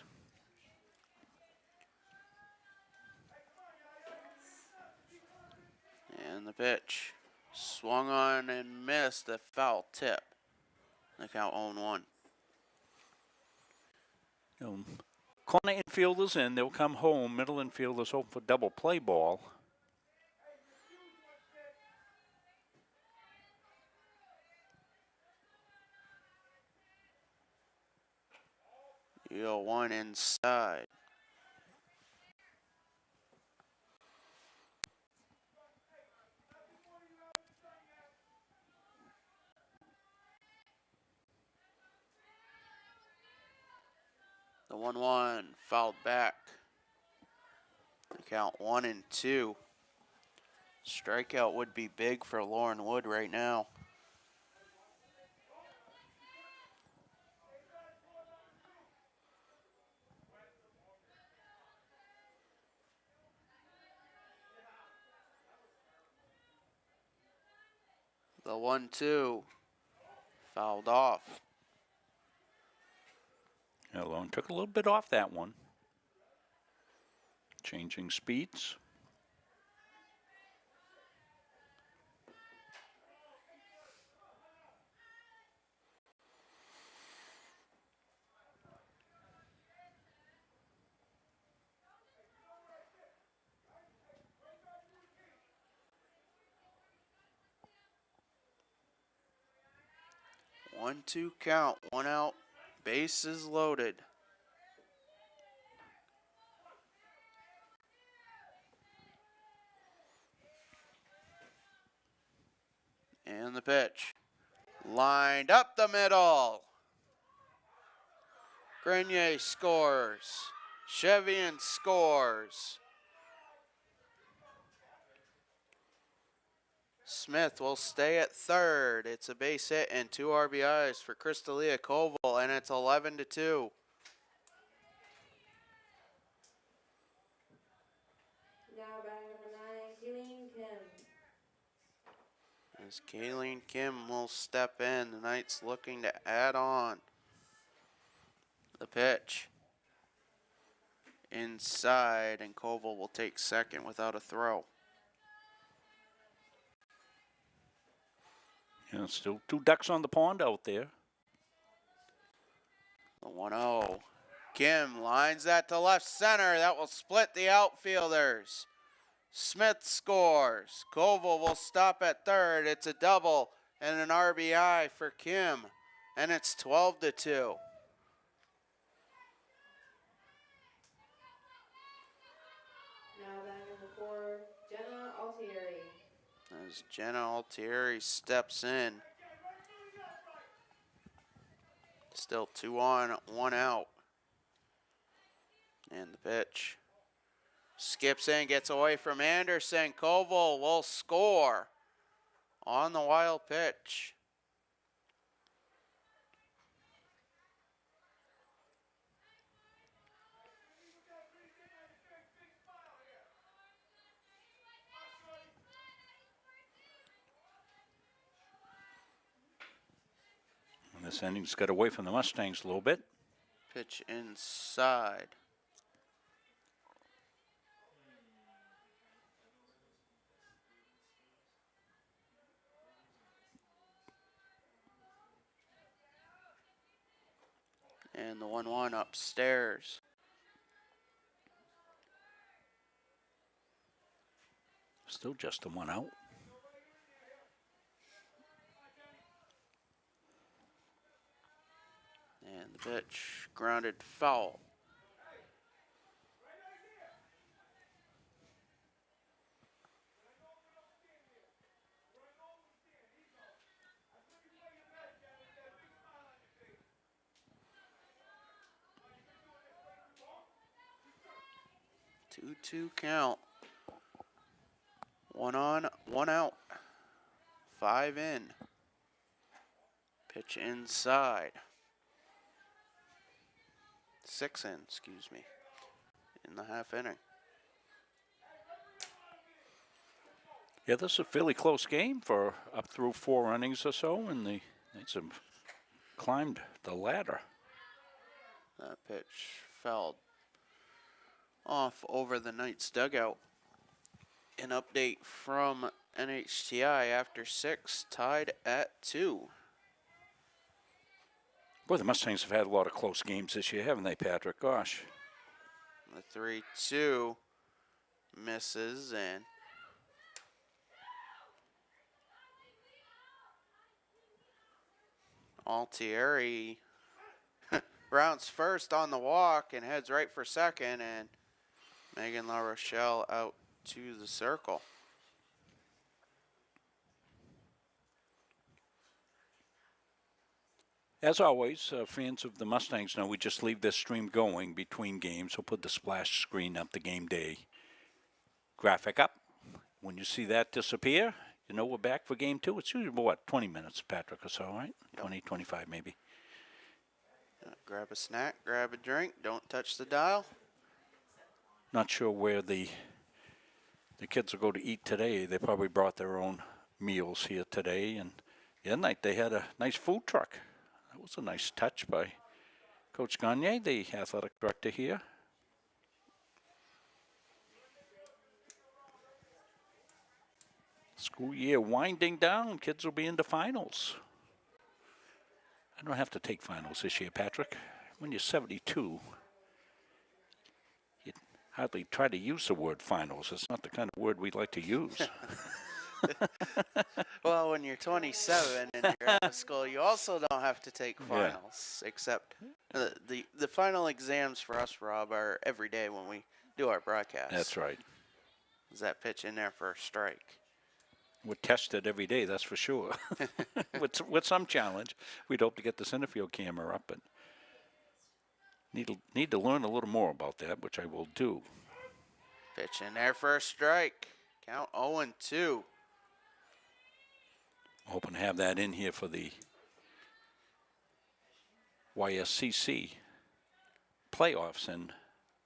And the pitch swung on and missed, a foul tip. The count 0-1. Corner infielders in, they'll come home. Middle infielders hope for double play ball. You 1 inside. The 1-1 fouled back. The count 1-2. Strikeout would be big for Lauren Wood right now. The 1-2 fouled off. Lone took a little bit off that one. Changing speeds. One, two count, one out, bases loaded. And the pitch. Lined up the middle. Grenier scores. Chevian scores. Smith will stay at third. It's a base hit and 2 RBIs for Crystalia Koval, and it's 11-2. Now batting number 9, Kayleen Kim. As Kayleen Kim will step in, the Knights looking to add on. The pitch. Inside, and Koval will take second without a throw. Yeah, still 2 ducks on the pond out there. The 1-0. Kim lines that to left center. That will split the outfielders. Smith scores. Koval will stop at third. It's a double and an RBI for Kim. And it's 12-2. Now batting number 4, Jenna Altieri. As Jenna Altieri steps in. Still 2 on, 1 out. And the pitch. Skips in, gets away from Anderson. Koval will score on the wild pitch. And this innings got away from the Mustangs a little bit. Pitch inside. And the 1-1 upstairs. Still just the 1 out. And the pitch grounded foul. Two count. 1 on, 1 out. 5 in. Pitch inside. 6 in, excuse me, in the half inning. Yeah, this is a fairly close game for up through 4 innings or so, and the Knights have climbed the ladder. That pitch fouled off over the Knights dugout. An update from NHTI after 6, tied at 2. Boy, the Mustangs have had a lot of close games this year, haven't they, Patrick? Gosh. The 3-2 misses, and Altieri rounds first on the walk and heads right for second, and Megan La Rochelle out to the circle. As always, fans of the Mustangs know we just leave this stream going between games. We'll put the splash screen up, the game day graphic up. When you see that disappear, you know we're back for game 2. It's usually, what, 20 minutes, Patrick, or so, right? Yep. 20, 25 maybe. Grab a snack, grab a drink, don't touch the dial. Not sure where the kids will go to eat today. They probably brought their own meals here today. And the other night they had a nice food truck. That was a nice touch by Coach Gagne, the athletic director here. School year winding down. Kids will be into finals. I don't have to take finals this year, Patrick. When you're 72, you hardly try to use the word finals. It's not the kind of word we like to use. Well, when you're 27 and you're out of school, you also don't have to take Yeah. finals, except the final exams for us, Rob, are every day when we do our broadcast. That's right. Is that pitch in there for a strike? We're tested every day, that's for sure. with some challenge. We'd hope to get the center field camera up, but need to learn a little more about that, which I will do. Pitch in there for a strike. Count 0-2. Hoping to have that in here for the YSCC playoffs in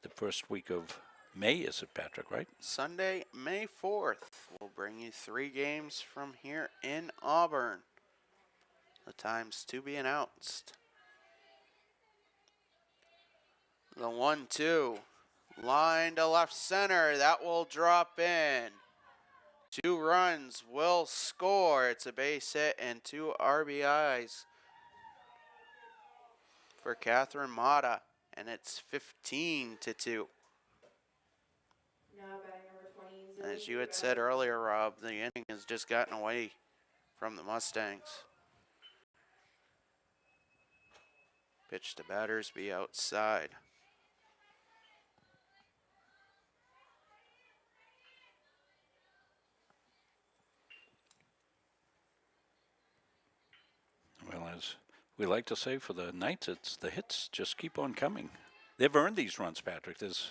the first week of May, is it, Patrick, right? Sunday, May 4th. We'll bring you 3 games from here in Auburn. The times to be announced. The 1-2. Line to left center. That will drop in. 2 runs will score. It's a base hit and 2 RBIs for Catherine Mata. And it's 15-2. Now batting number 20, As you had said earlier, Rob, the inning has just gotten away from the Mustangs. Pitch to Battersby outside. Well, as we like to say for the Knights, it's the hits just keep on coming. They've earned these runs, Patrick. It's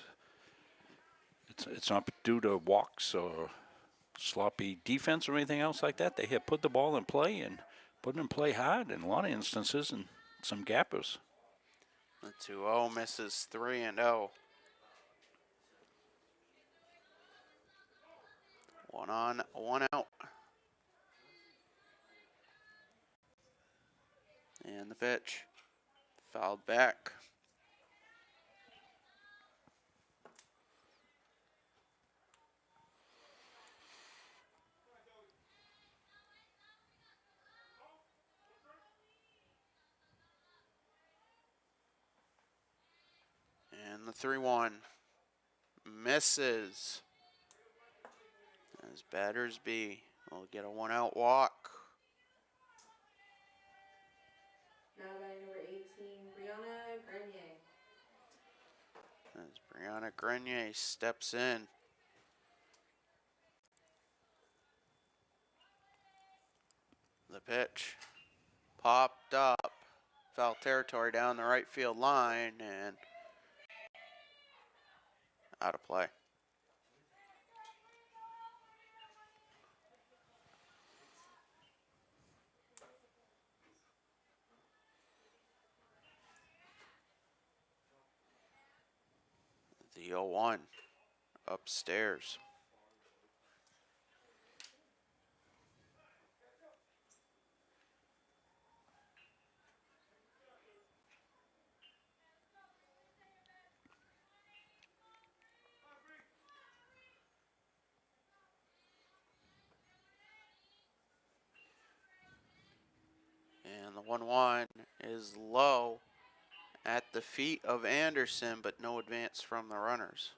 not due to walks or sloppy defense or anything else like that. They have put the ball in play and put it in play hard in a lot of instances and some gappers. The 2-0 misses 3-0. 1 on, 1 out. And the pitch. Fouled back. And the 3-1 misses. As Battersby will get a 1-out walk. Now batting number 18, Brianna Grenier. As Brianna Grenier steps in. The pitch popped up. Foul territory down the right field line and out of play. The 0-1 upstairs. And the 1-1 is low at the feet of Anderson, but no advance from the runners.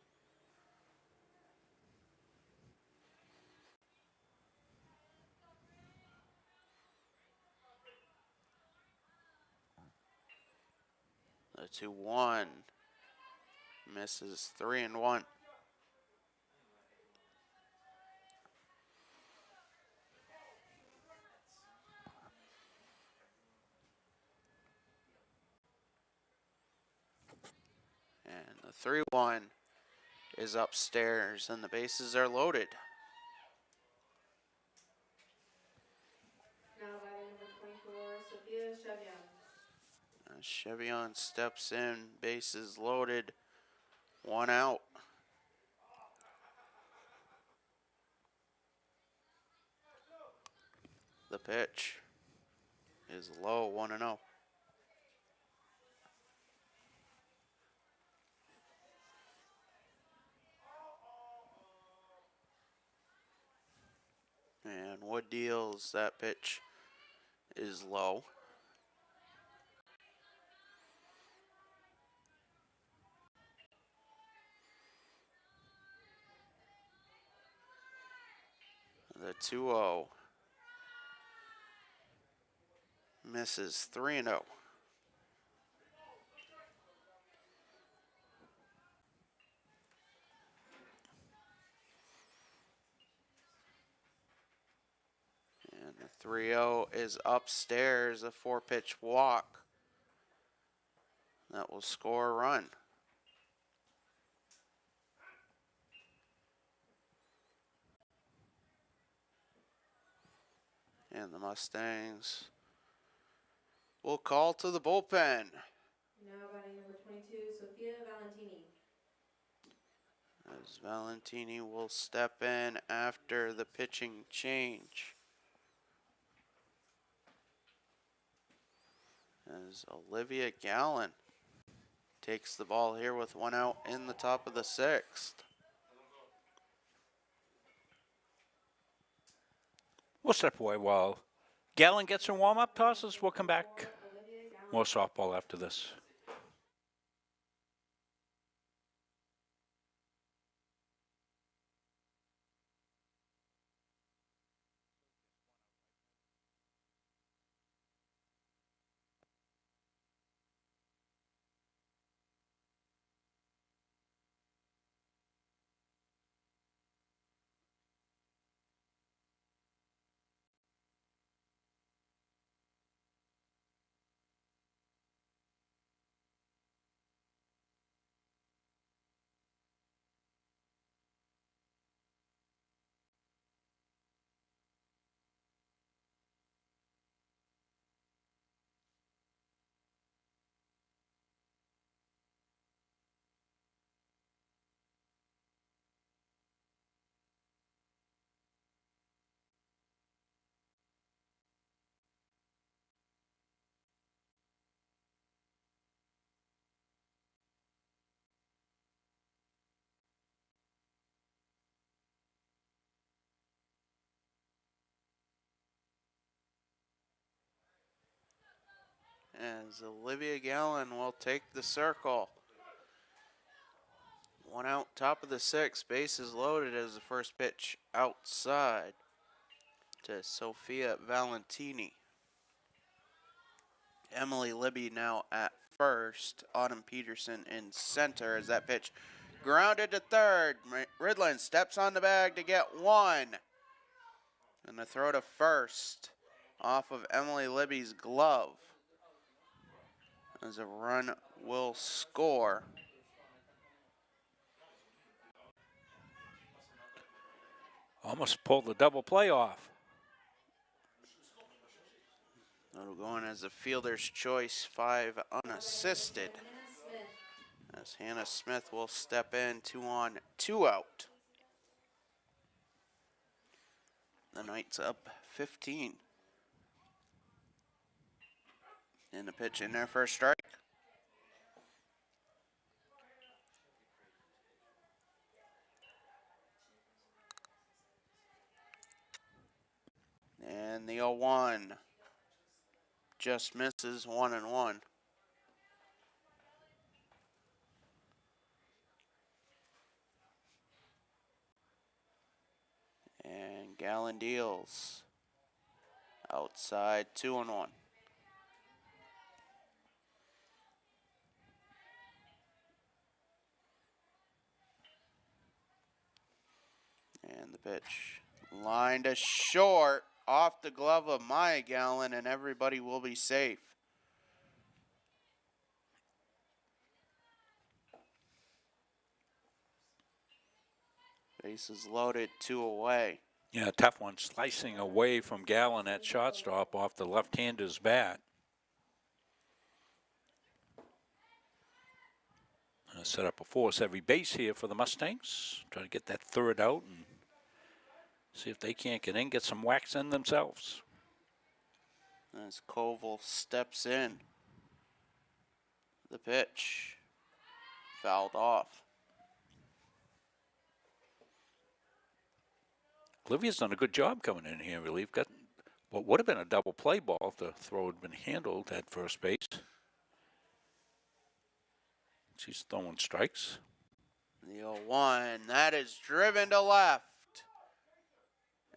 The 2-1 misses 3-1. And the 3-1 is upstairs, and the bases are loaded. Now batting number 24, Sophia Chevion. As Chevion steps in, bases loaded, 1 out. The pitch is low, 1-0. And Wood deals. That pitch is low. The 2-0. Misses 3-0. And the 3-0 is upstairs, a 4-pitch walk. That will score a run. And the Mustangs will call to the bullpen. Now batting number 22, Sophia Valentini. As Valentini will step in after the pitching change. As Olivia Gallen takes the ball here with 1 out in the top of the 6th. We'll step away while Gallon gets some warm-up tosses. We'll come back. Olivia Gallen. More softball after this. As Olivia Gallen will take the circle. 1 out, top of the 6th. Bases loaded as the first pitch outside to Sophia Valentini. Emily Libby now at first. Autumn Peterson in center as that pitch grounded to third. Ridland steps on the bag to get 1. And the throw to first off of Emily Libby's glove. As a run will score. Almost pulled the double play off. That'll go in as a fielder's choice, 5 unassisted. Hannah Smith. As Hannah Smith will step in, 2 on, 2 out. The Knights up 15. And the pitch in there for a strike. And the 0-1 just misses 1-1. And Gallen deals outside 2-1. And the pitch lined to short off the glove of Maya Gallen, and everybody will be safe. Bases loaded, 2 away. Yeah, tough one. Slicing away from Gallon at shortstop off the left-hander's bat. Set up a force every base here for the Mustangs. Try to get that third out and see if they can't get in, get some wax in themselves. As Koval steps in. The pitch fouled off. Olivia's done a good job coming in here. Really, got what would have been a double play ball if the throw had been handled at first base. She's throwing strikes. The 0-1, that is driven to left.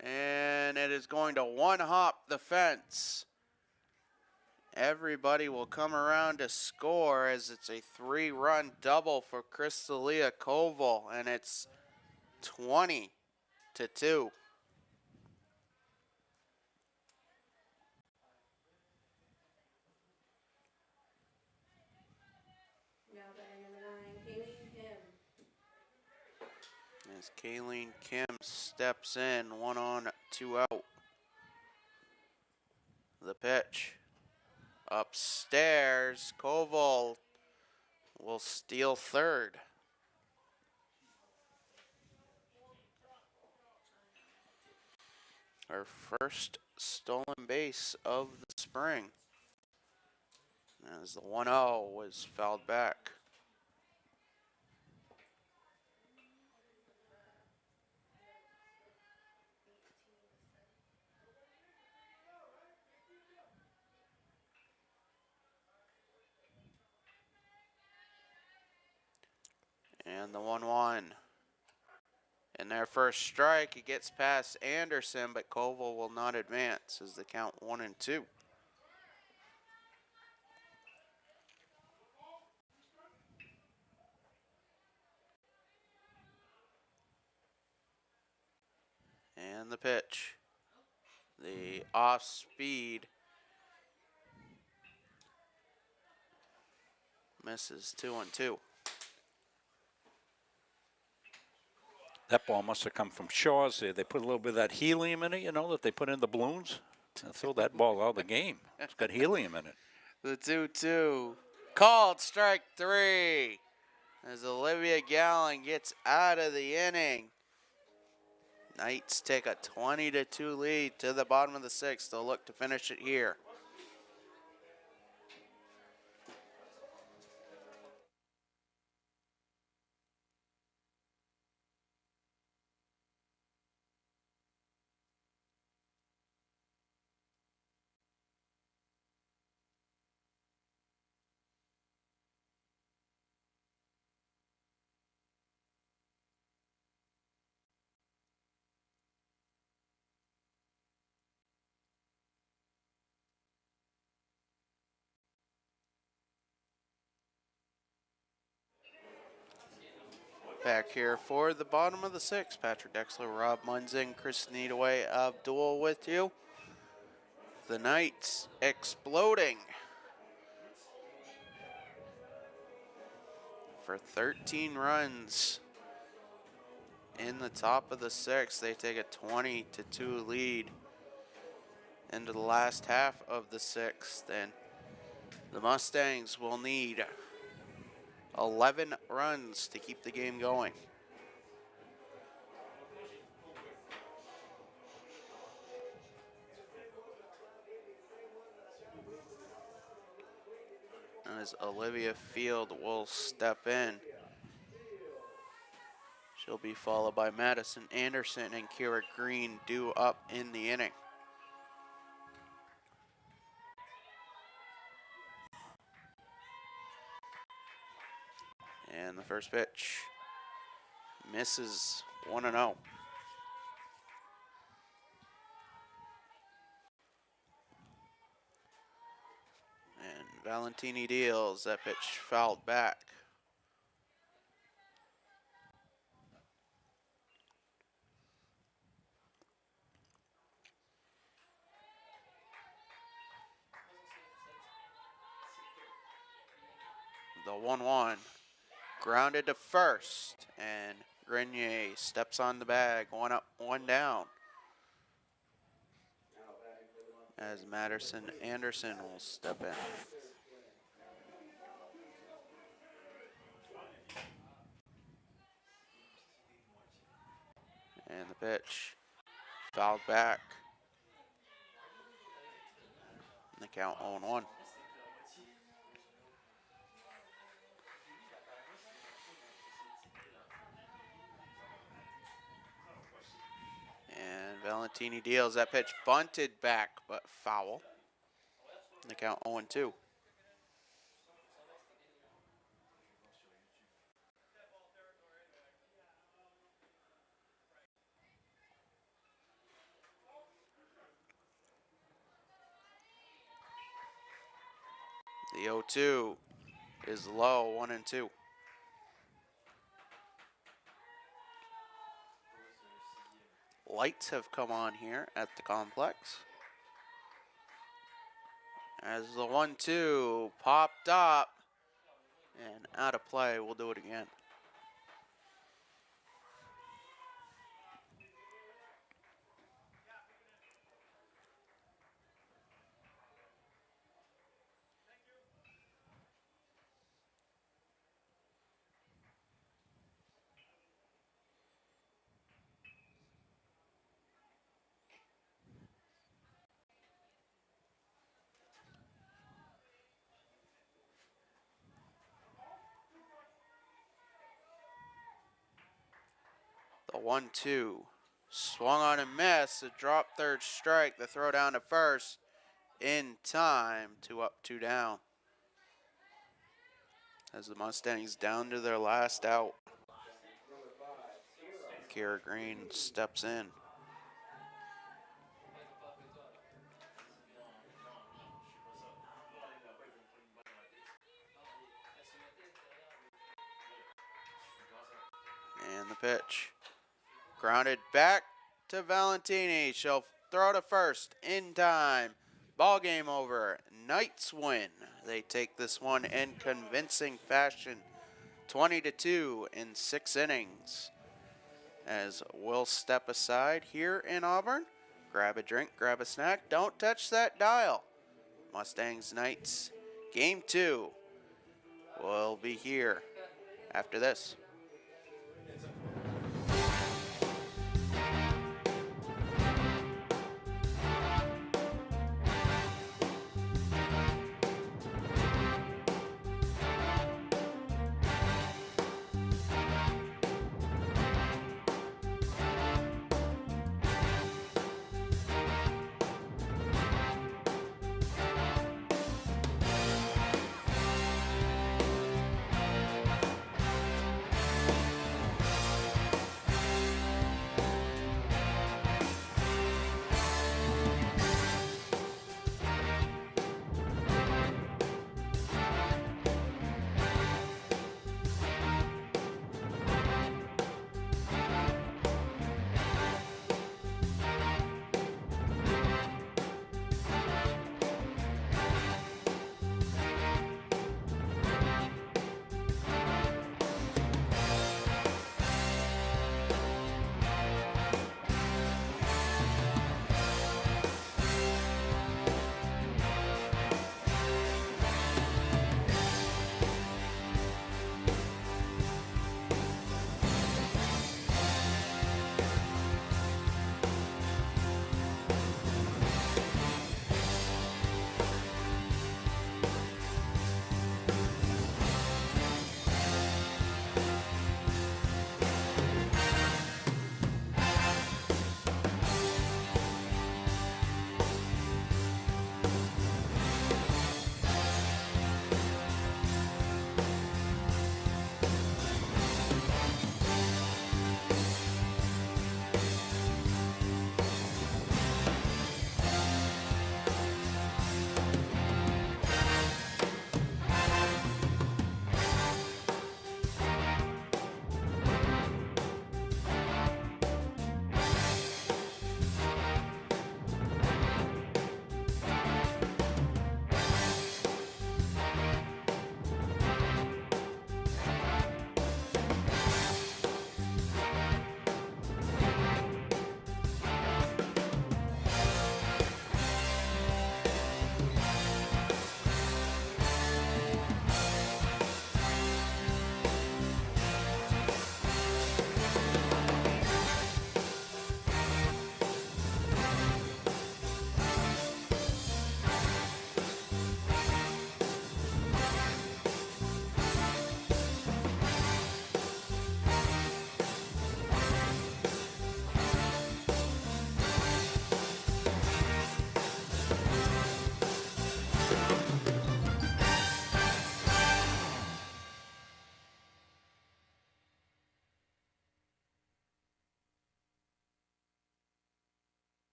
And it is going to one-hop the fence. Everybody will come around to score as it's a 3-run double for Crystalia Koval, and it's 20-2. Now batting number 9, Kayleen Kim. As Kayleen Kim steps in, 1 on, 2 out. The pitch. Upstairs, Koval will steal third. Our first stolen base of the spring. As the 1-0 was fouled back. And the 1-1. In their first strike, it gets past Anderson, but Koval will not advance as the count 1-2. And the pitch. The off speed misses 2-2. That ball must have come from Shaw's there. They put a little bit of that helium in it, you know, that they put in the balloons. And throw that ball out of the game. It's got helium in it. The 2-2. Called strike 3 as Olivia Gallen gets out of the inning. Knights take a 20-2 lead to the bottom of the 6th. They'll look to finish it here. Back here for the bottom of the 6th. Patrick Dexler, Rob Munzing, Chris Needaway, Abdul with you. The Knights exploding for 13 runs in the top of the 6th. They take a 20-2 lead into the last half of the 6th, and the Mustangs will need 11 runs to keep the game going. As Olivia Field will step in. She'll be followed by Madison Anderson and Kira Green due up in the inning. And the first pitch misses 1-0. And Valentini deals. That pitch fouled back. The 1-1 grounded to first, and Grenier steps on the bag. 1 up, 1 down. As Madison Anderson will step in. And the pitch fouled back. And the count 0-1. Valentini deals that pitch, bunted back, but foul. The count 0-2. The 0-2 is low, 1-2. Lights have come on here at the complex. As the 1-2 popped up and out of play, we'll do it again. The 1-2 swung on and missed. A drop third strike. The throw down to first in time. 2 up, 2 down. As the Mustangs down to their last out. Kira Green steps in. And the pitch. Grounded back to Valentini. She'll throw to first in time. Ball game over. Knights win. They take this one in convincing fashion. 20-2 in 6 innings. As we'll step aside here in Auburn. Grab a drink, grab a snack. Don't touch that dial. Mustangs Knights Game 2 will be here after this.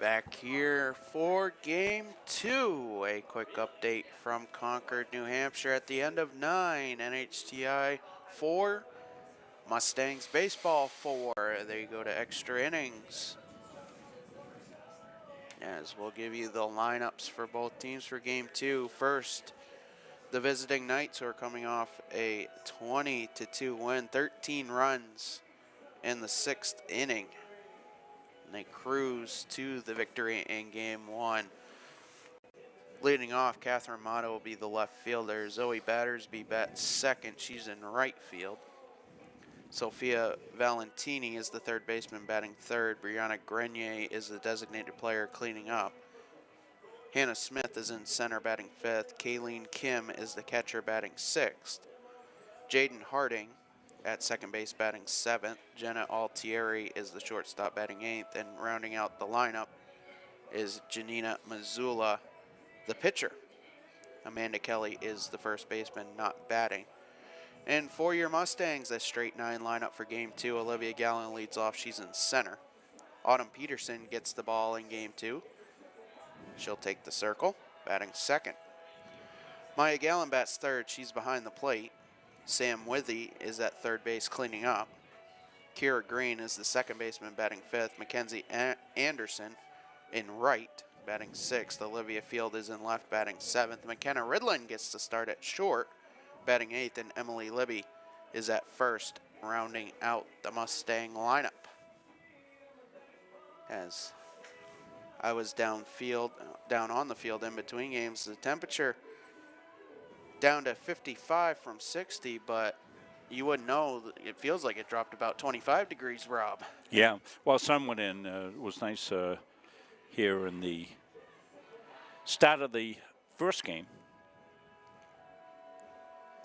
Back here for game 2. A quick update from Concord, New Hampshire at the end of 9. NHTI 4, Mustangs baseball 4. There you go to extra innings. As we'll give you the lineups for both teams for game 2. First, the visiting Knights, who are coming off a 20-2 win, 13 runs in the 6th inning. And they cruise to the victory in game 1. Leading off, Catherine Motto will be the left fielder. Zoe Battersby bats second. She's in right field. Sophia Valentini is the third baseman batting third. Brianna Grenier is the designated player cleaning up. Hannah Smith is in center batting fifth. Kayleen Kim is the catcher batting sixth. Jaden Harding at second base batting seventh. Jenna Altieri is the shortstop batting eighth. And rounding out the lineup is Janina Mazzulla, the pitcher. Amanda Kelly is the first baseman, not batting. And for your Mustangs, a straight 9 lineup for game 2. Olivia Gallen leads off. She's in center. Autumn Peterson gets the ball in game 2. She'll take the circle, batting second. Maya Gallen bats third. She's behind the plate. Sam Withy is at third base cleaning up. Kira Green is the second baseman batting fifth. Mackenzie Anderson in right, batting sixth. Olivia Field is in left, batting seventh. McKenna Ridlin gets to start at short, batting eighth. And Emily Libby is at first, rounding out the Mustang lineup. As I was down on the field in between games, the temperature down to 55 from 60, but you wouldn't know. It feels like it dropped about 25 degrees, Rob. Yeah, well, sun went in. It was nice here in the start of the first game.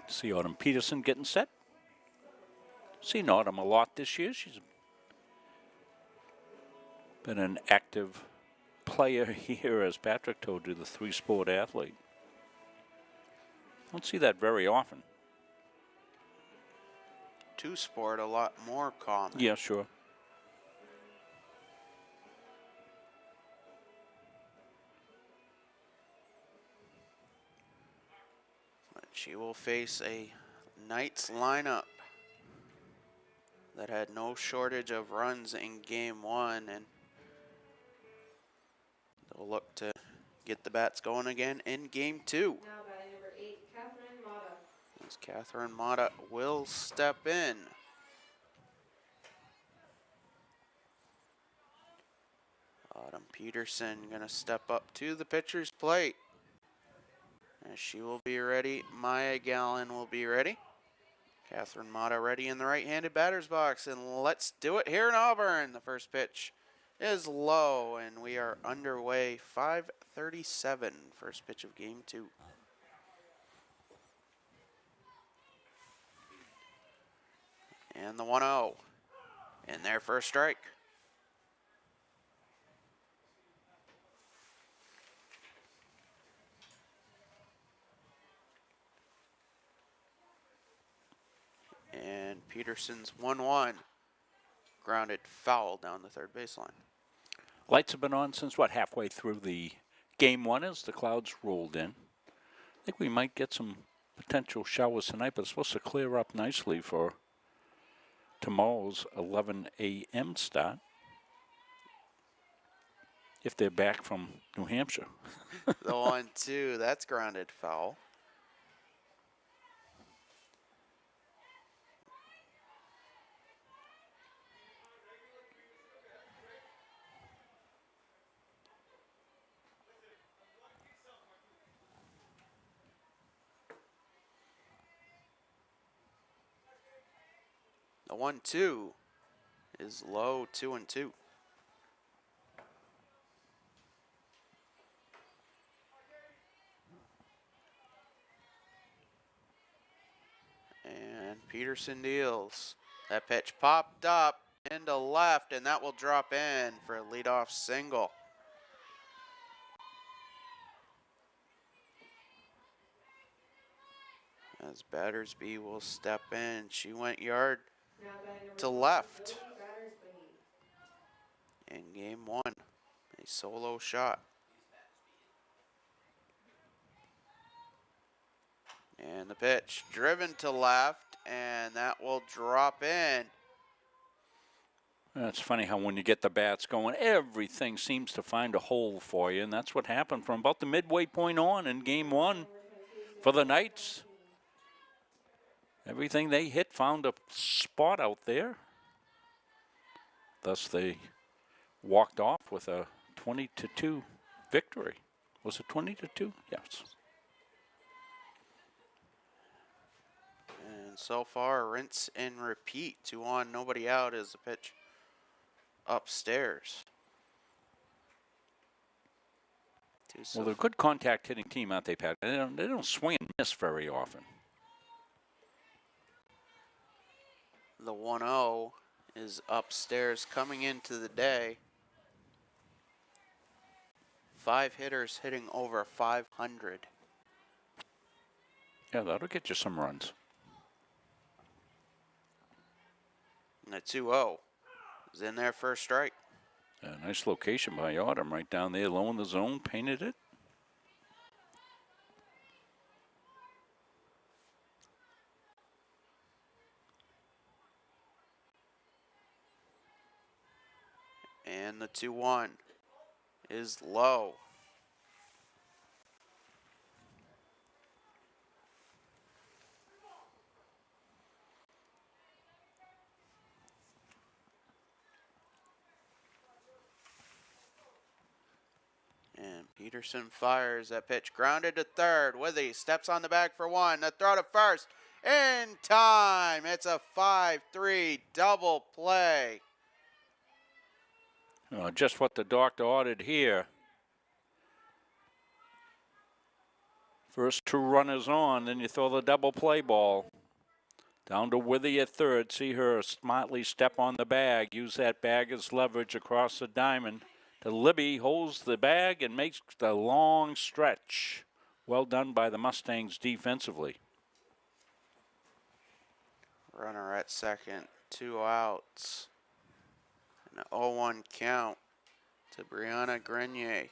See Autumn Peterson getting set. Seen Autumn a lot this year. She's been an active player here, as Patrick told you, the 3-sport athlete. Don't see that very often. 2-sport, a lot more common. Yeah, sure. But she will face a Knights lineup that had no shortage of runs in game 1, and they'll look to get the bats going again in game 2. Now batting number 8, Catherine Mata. As Catherine Mata will step in. Autumn Peterson gonna step up to the pitcher's plate. As she will be ready, Maya Gallen will be ready. Catherine Mata ready in the right-handed batter's box, and let's do it here in Auburn. The first pitch is low, and we are underway. 5:37, first pitch of game 2. And the 1-0 in their first strike. And Peterson's 1-1, grounded foul down the third baseline. Lights have been on since, what, halfway through the game 1 as the clouds rolled in. I think we might get some potential showers tonight, but it's supposed to clear up nicely for tomorrow's 11 a.m. start, if they're back from New Hampshire. The 1-2, that's grounded foul. The 1-2 is low, 2-2. And Peterson deals. That pitch popped up into left, and that will drop in for a leadoff single. As Battersby will step in. She went yard to left in game 1. A solo shot. And the pitch driven to left, and that will drop in. It's funny how when you get the bats going, everything seems to find a hole for you, and that's what happened from about the midway point on in game one for the Knights. Everything they hit found a spot out there. Thus, they walked off with a 20-2 victory. Was it 20-2? Yes. And so far, rinse and repeat. 2 on, nobody out is the pitch upstairs. Well, they're a good contact hitting team, aren't they, Pat? They don't swing and miss very often. The 1-0 is upstairs coming into the day. 5 hitters hitting over 500. Yeah, that'll get you some runs. And the 2-0 is in there for a strike. A nice location by Autumn right down there, low in the zone, painted it. And the 2-1 is low. And Peterson fires that pitch, grounded to third. Withy steps on the bag for 1. The throw to first in time. It's a 5-3 double play. Just what the doctor ordered here. First 2 runners on, then you throw the double play ball. Down to Withy at third. See her smartly step on the bag. Use that bag as leverage across the diamond. To Libby, holds the bag and makes the long stretch. Well done by the Mustangs defensively. Runner at second, 2 outs. An 0-1 count to Brianna Grenier.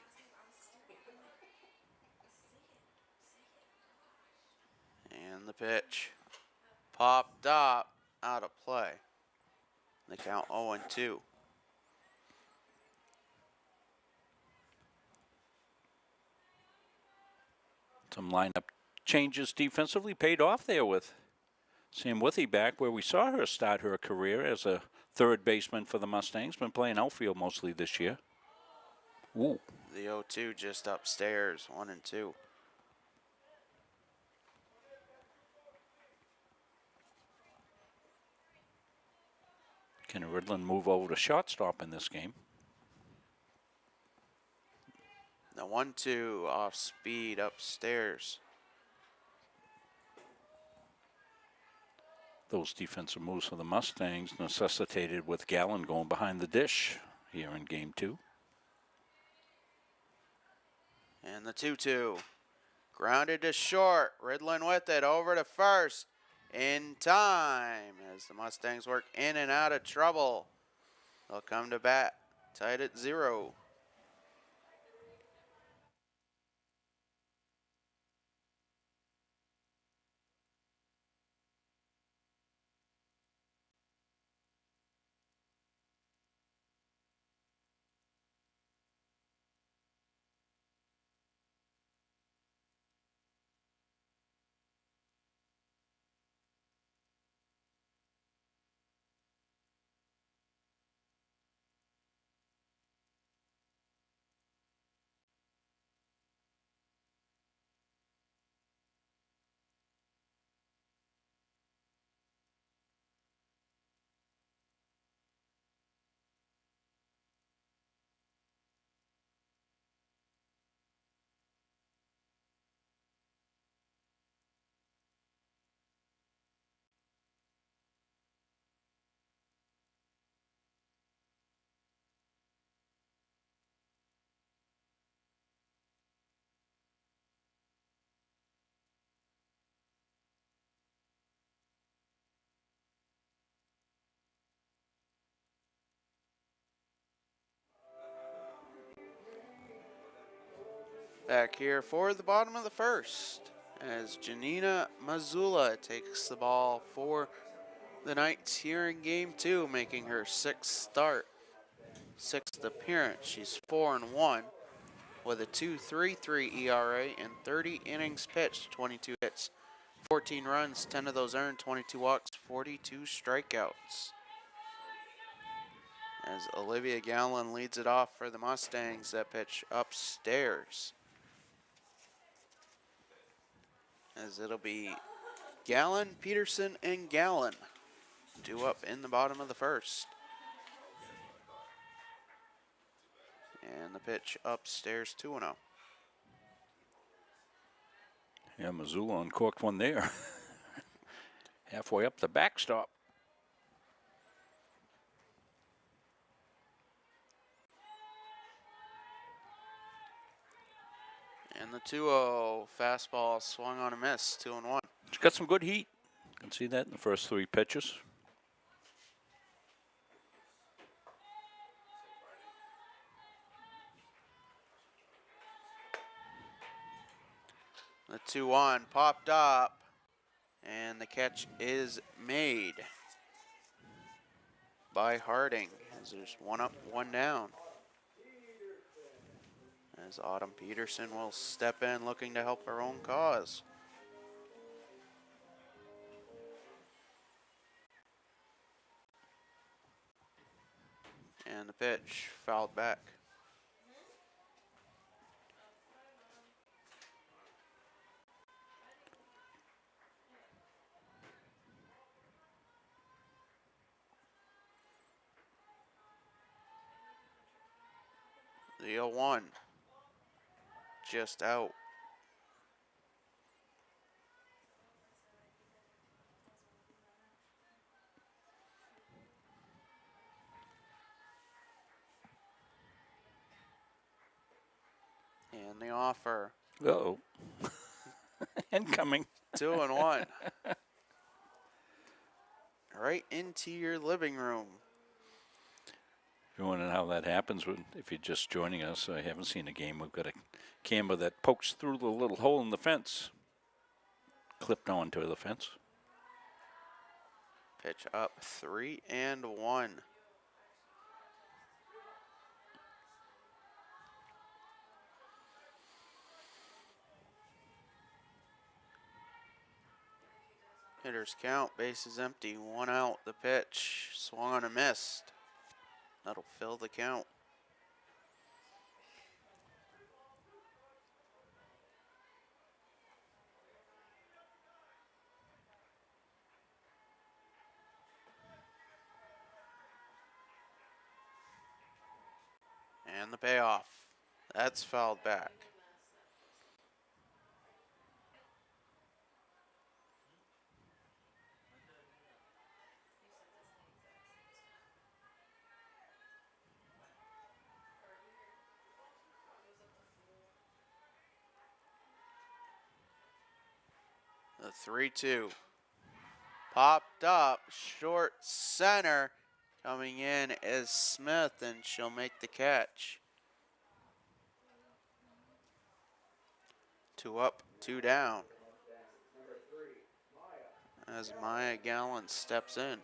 And the pitch popped up, out of play. The count 0-2. Some lineup changes defensively paid off there with Sam Withy back, where we saw her start her career as a third baseman for the Mustangs. Been playing outfield mostly this year. Ooh. The 0-2 just upstairs, 1-2. Can Ridland move over to shortstop in this game? The 1-2 off speed upstairs. Those defensive moves for the Mustangs necessitated with Gallen going behind the dish here in game 2. And the 2-2. Grounded to short. Ridland with it over to first. In time as the Mustangs work in and out of trouble. They'll come to bat tied at 0. Back here for the bottom of the first as Janina Mazula takes the ball for the Knights here in game 2, making her 6th appearance. She's 4-1 with a 2.33 ERA and 30 innings pitched, 22 hits, 14 runs, 10 of those earned, 22 walks, 42 strikeouts. As Olivia Gallen leads it off for the Mustangs that pitch upstairs. As it'll be Gallen, Peterson, and Gallen due up in the bottom of the first. And the pitch upstairs 2-0. Yeah, Missoula uncorked one there. Halfway up the backstop. And the 2-0 fastball swung on a miss, 2-1. She's got some good heat. You can see that in the first 3 pitches. The 2-1 popped up, and the catch is made by Harding as there's 1 up, 1 down. As Autumn Peterson will step in looking to help her own cause. And the pitch fouled back. The 0-1 just out. And the offer. Uh-oh. Incoming. 2-1. Right into your living room. If you want to know how that happens, if you're just joining us, I haven't seen a game. We've got a camera that pokes through the little hole in the fence, clipped onto the fence. Pitch up 3-1. Hitters count, bases empty, 1 out. The pitch swung on a missed. That'll fill the count. And the payoff. That's fouled back. The 3-2. Popped up, short center. Coming in is Smith, and she'll make the catch. 2 up, 2 down. As Maya Gallen steps in.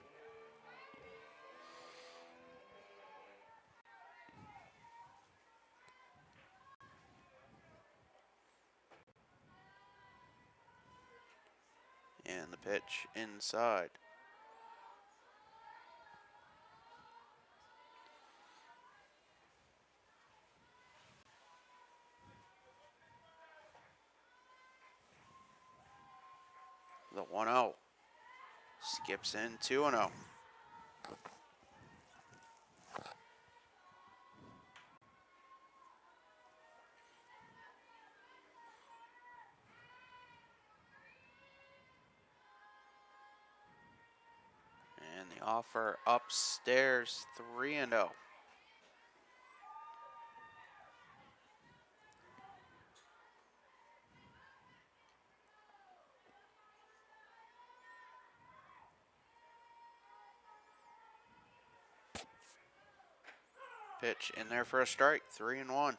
And the pitch inside. The 1-0. Skips in 2-0. And the offer upstairs 3-0. Pitch in there for a strike, 3-1.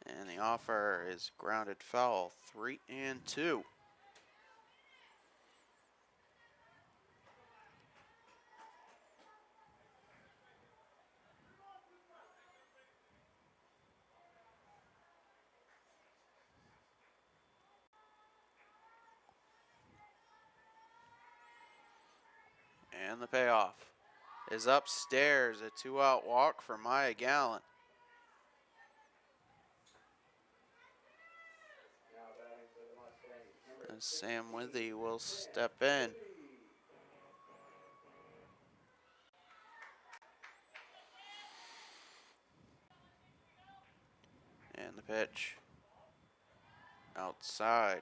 And the offer is grounded foul, 3-2. And the payoff is upstairs, a 2-out walk for Maya Gallen. And Sam Withy will step in. And the pitch outside.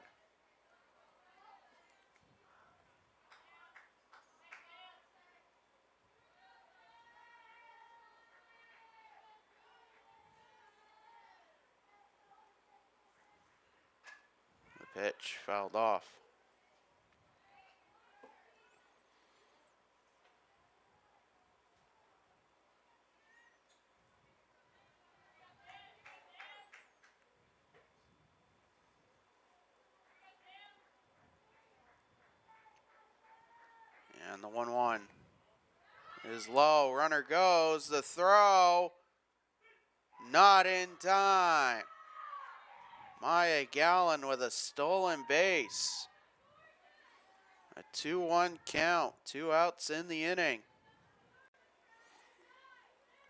The pitch fouled off. And the 1-1 is low. Runner goes. The throw. Not in time. Maya Gallen with a stolen base. A 2-1 count. 2 outs in the inning.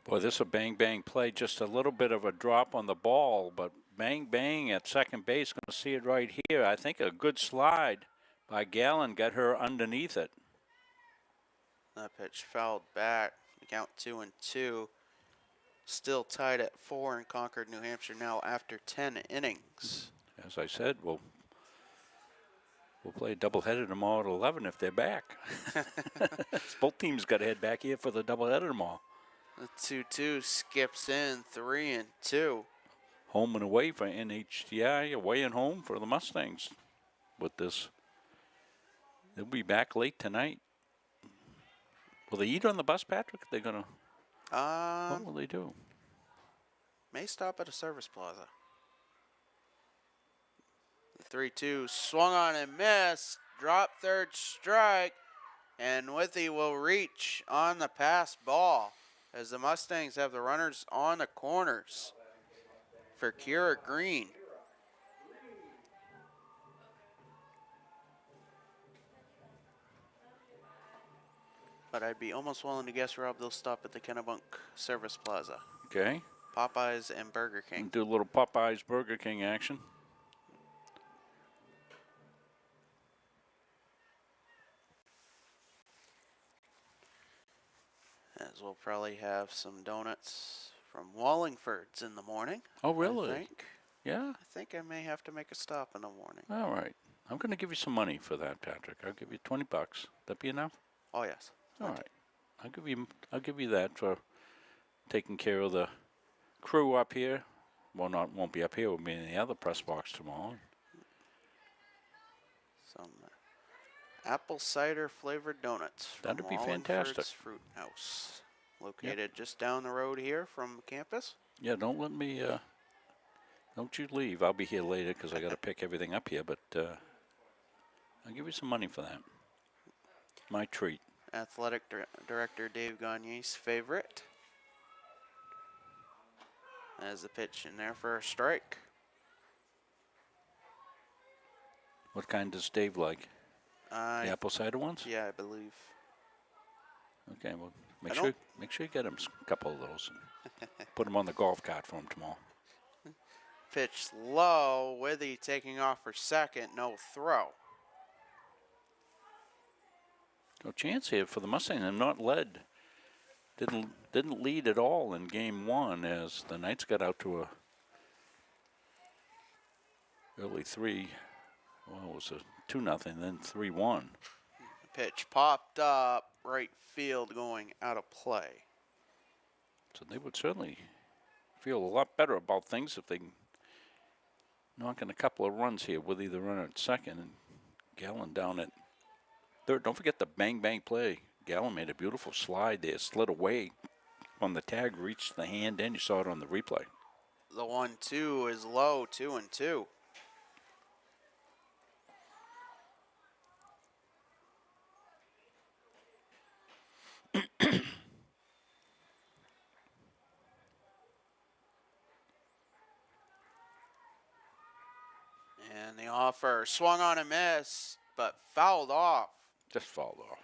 Boy, this is a bang-bang play. Just a little bit of a drop on the ball, but bang-bang at second base. Going to see it right here. I think a good slide by Gallen got her underneath it. That pitch fouled back. Count 2-2. Still tied at 4 in Concord, New Hampshire now after 10 innings. As I said, we'll play a doubleheader tomorrow at 11 if they're back. Both teams got to head back here for the doubleheader tomorrow. The 2-2 skips in, 3-2. Home and away for NHTI, away and home for the Mustangs. With this, they'll be back late tonight. Will they eat on the bus, Patrick? They're gonna. What will they do? May stop at a service plaza. The 3-2 swung on and missed. Drop third strike. And Withy will reach on the pass ball as the Mustangs have the runners on the corners for Kira Green. But I'd be almost willing to guess, Rob, they'll stop at the Kennebunk Service Plaza. Okay. Popeyes and Burger King. Do a little Popeyes Burger King action. As we'll probably have some donuts from Wallingford's in the morning. Oh, really? I think. Yeah. I think I may have to make a stop in the morning. All right. I'm going to give you some money for that, Patrick. I'll give you $20. That be enough? Oh, yes. All right. I'll give you that for taking care of the crew up here. Well, won't be up here. We'll be in the other press box tomorrow. Some apple cider flavored donuts from That'd be Wallingford's fantastic. Fruit House, located just down the road here from campus. Yeah, don't let me. Don't you leave. I'll be here later because I got to pick everything up here. But I'll give you some money for that. My treat. Athletic Director Dave Gagne's favorite. As the pitch in there for a strike. What kind does Dave like? The apple cider ones? Yeah, I believe. Okay, well, make sure you get him a couple of those. And put them on the golf cart for him tomorrow. Pitch low, Withy taking off for second, no throw. No chance here for the Mustangs. They're not led. Didn't lead at all in game one as the Knights got out to a early 3. Well, it was a 2-0, then 3-1. Pitch popped up, right field going out of play. So they would certainly feel a lot better about things if they can knock in a couple of runs here with either runner at second and Gallen down at third. Don't forget the bang-bang play. Gallen made a beautiful slide there, slid away on the tag, reached the hand in. You saw it on the replay. The 1-2 is low, 2-2. And the offer swung on a miss, but fouled off. Just fouled off.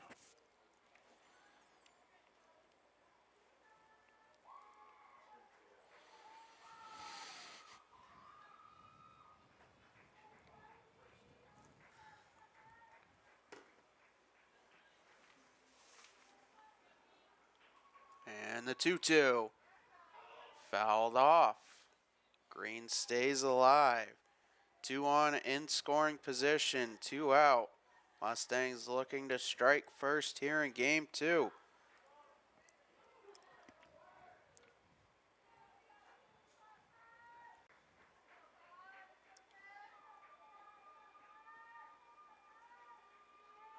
And the 2-2 fouled off. Green stays alive. 2 on in scoring position, 2 out. Mustangs looking to strike first here in game 2.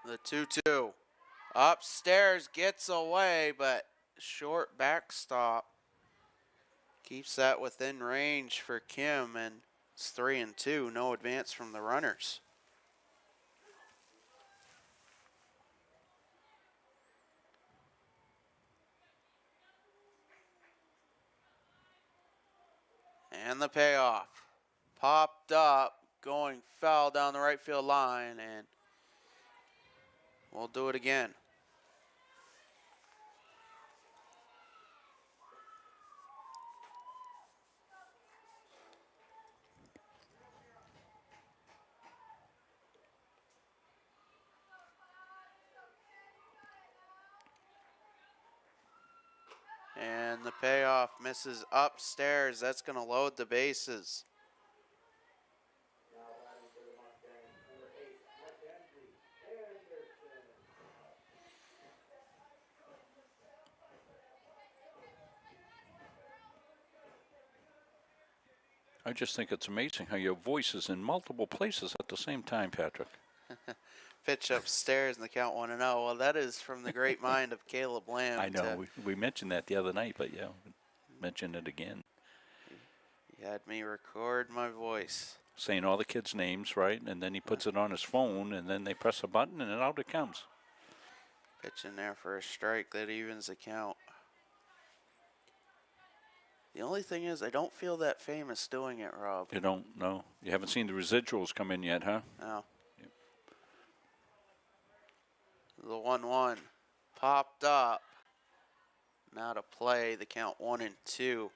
The 2-2 upstairs gets away, but short backstop keeps that within range for Kim, and it's 3-2. No advance from the runners. And the payoff. Popped up, going foul down the right field line, and we'll do it again. And the payoff misses upstairs. That's going to load the bases. I just think it's amazing how your voice is in multiple places at the same time, Patrick. Pitch upstairs and the count 1-0. Well, that is from the great mind of Caleb Lamb. I know. We mentioned that the other night, but yeah, mention it again. He had me record my voice. Saying all the kids' names, right? And then he puts it on his phone, and then they press a button, and out it comes. Pitch in there for a strike. That evens the count. The only thing is, I don't feel that famous doing it, Rob. You don't know? You haven't seen the residuals come in yet, huh? No. Yep. The 1-1 popped up. Now to play the count 1-2.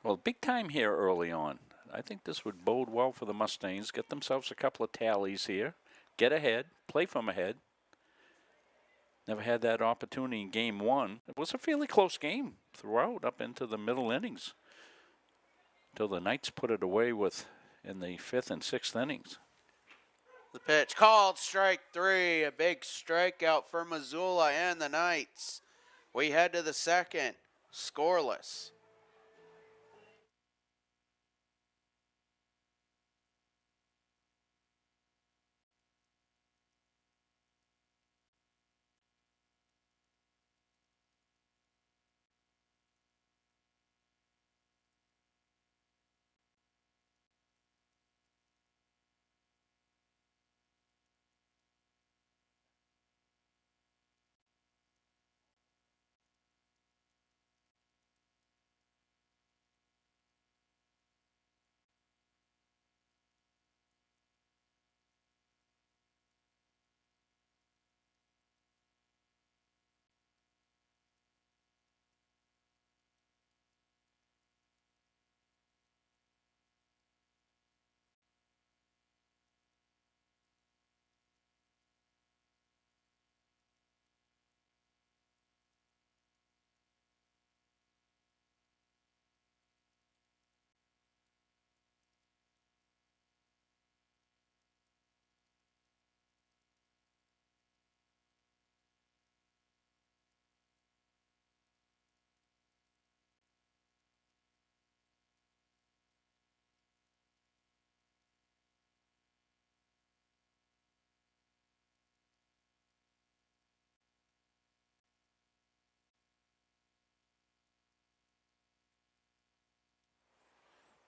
Well, big time here early on. I think this would bode well for the Mustangs. Get themselves a couple of tallies here. Get ahead. Play from ahead. Never had that opportunity in game 1. It was a fairly close game throughout, up into the middle innings, until the Knights put it away in the 5th and 6th innings. The pitch called strike 3. A big strikeout for Missoula and the Knights. We head to the 2nd, scoreless.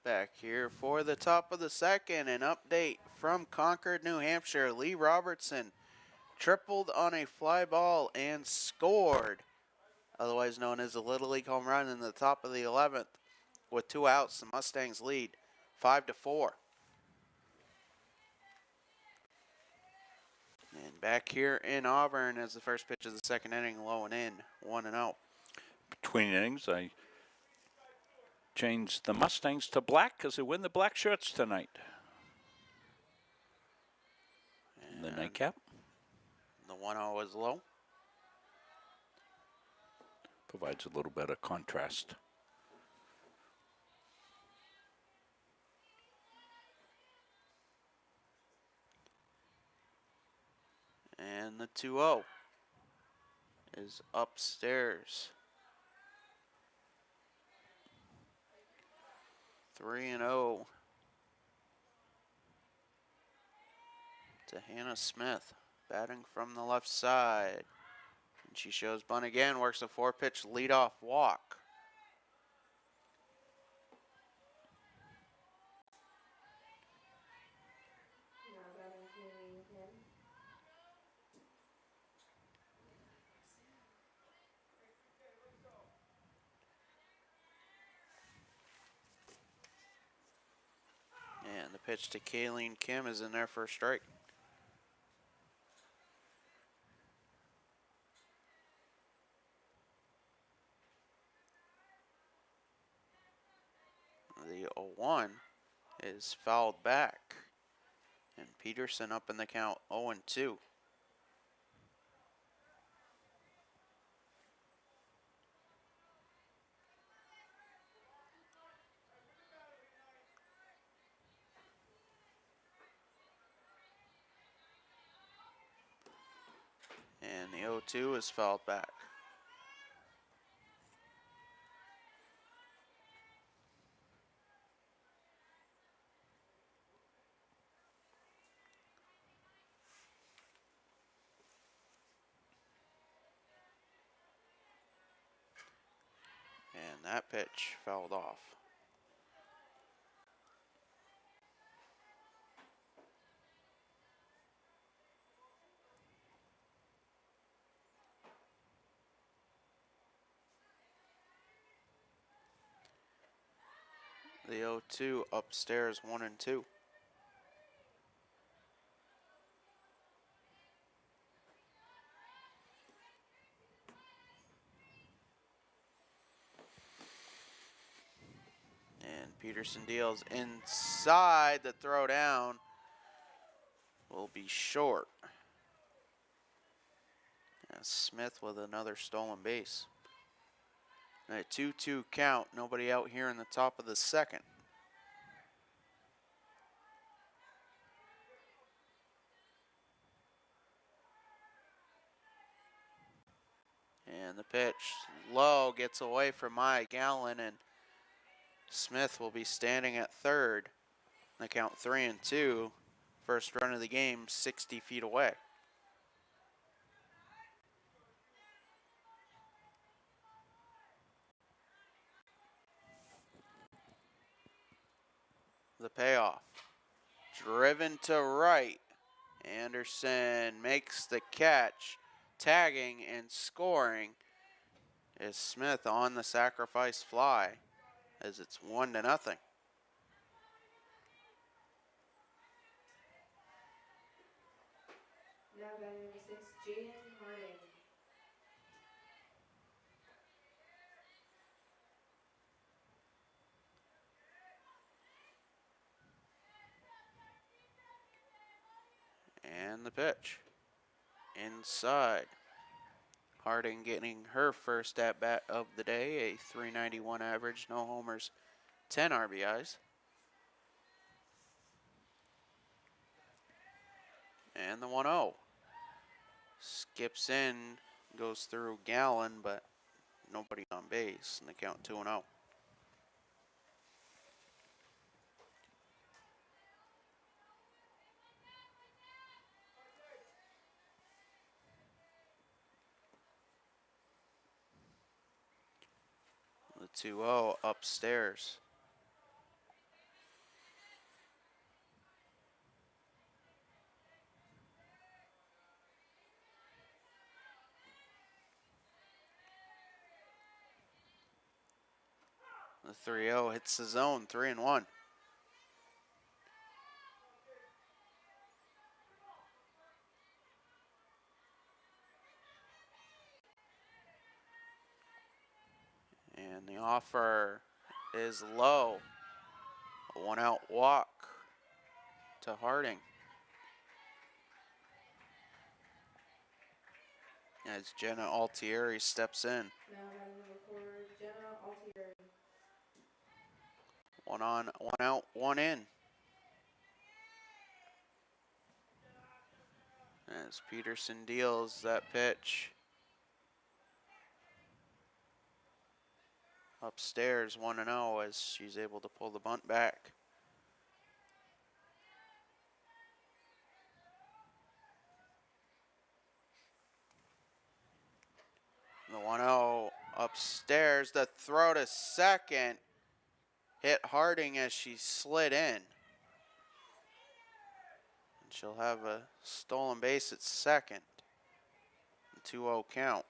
Back here for the top of the second, an update from Concord, New Hampshire. Lee Robertson tripled on a fly ball and scored, otherwise known as a Little League home run in the top of the 11th. With 2 outs, the Mustangs lead 5-4. And back here in Auburn as the first pitch of the second inning, low and in, 1-0. Between innings, I changed the Mustangs to black because they win the black shirts tonight. And the nightcap. The 1-0 is low. Provides a little bit of contrast. And the 2-0 is upstairs. 3-0 to Hannah Smith, batting from the left side. And she shows bunt again, works a 4-pitch leadoff walk. Now batting Kayleen Kim. And the pitch to Kayleen Kim is in there for a strike. The 0-1 is fouled back. And Peterson up in the count 0-2. And the 0-2 is fouled back. And that pitch fouled off. The 0-2 upstairs 1-2. And Peterson deals inside. The throw down will be short. And Smith with another stolen base. A 2-2 count. Nobody out here in the top of the second. And the pitch low gets away from Maya Gallen, and Smith will be standing at third. The count 3-2. First run of the game, 60 feet away. The payoff. Driven to right. Anderson makes the catch. Tagging and scoring is Smith on the sacrifice fly as it's 1-0. Now batting number 6, Jaden Harding. And the pitch. Inside. Harding getting her first at-bat of the day, a .391 average, no homers, 10 RBIs. And the 1-0. Skips in, goes through Gallen, but nobody on base, and the count 2-0. The 2-0 upstairs. The 3-0 hits the zone, 3-1. And the offer is low. A 1-out walk to Harding. As Jenna Altieri steps in. Now batting number 4, Jenna Altieri. 1 on, 1 out, 1 in. As Peterson deals that pitch. Upstairs 1-0 as she's able to pull the bunt back. The 1-0 upstairs, the throw to second. Hit Harding as she slid in. And she'll have a stolen base at second. 2-0 count.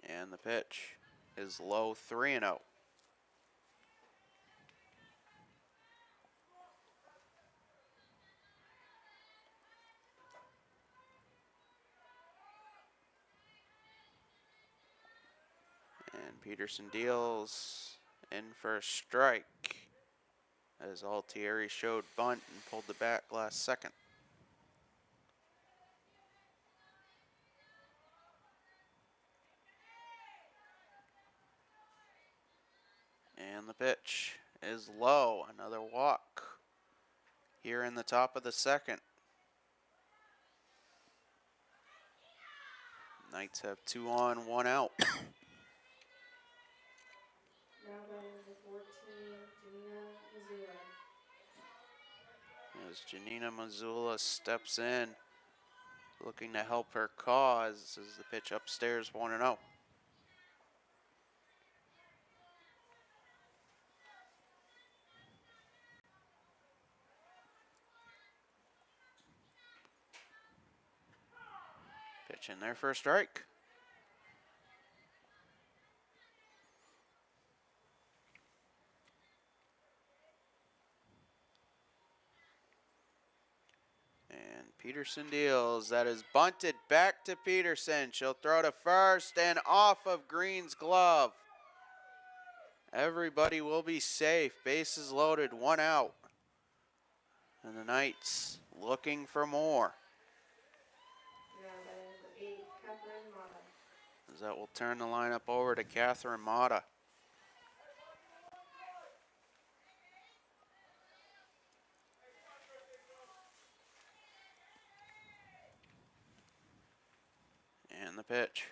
And the pitch is low, 3-0. And Peterson deals in for a strike as Altieri showed bunt and pulled the back last second. And the pitch is low, another walk here in the top of the second. Knights have 2 on, 1 out. Now batting number 14, Janina Missoula. As Janina Mazzulla steps in, looking to help her cause as the pitch upstairs 1-0. Pitch in there for a strike. And Peterson deals. That is bunted back to Peterson. She'll throw to first and off of Green's glove. Everybody will be safe. Bases loaded, 1 out. And the Knights looking for more. Now batting number 8, Catherine Mata. As that will turn the lineup over to Catherine Mata. And the pitch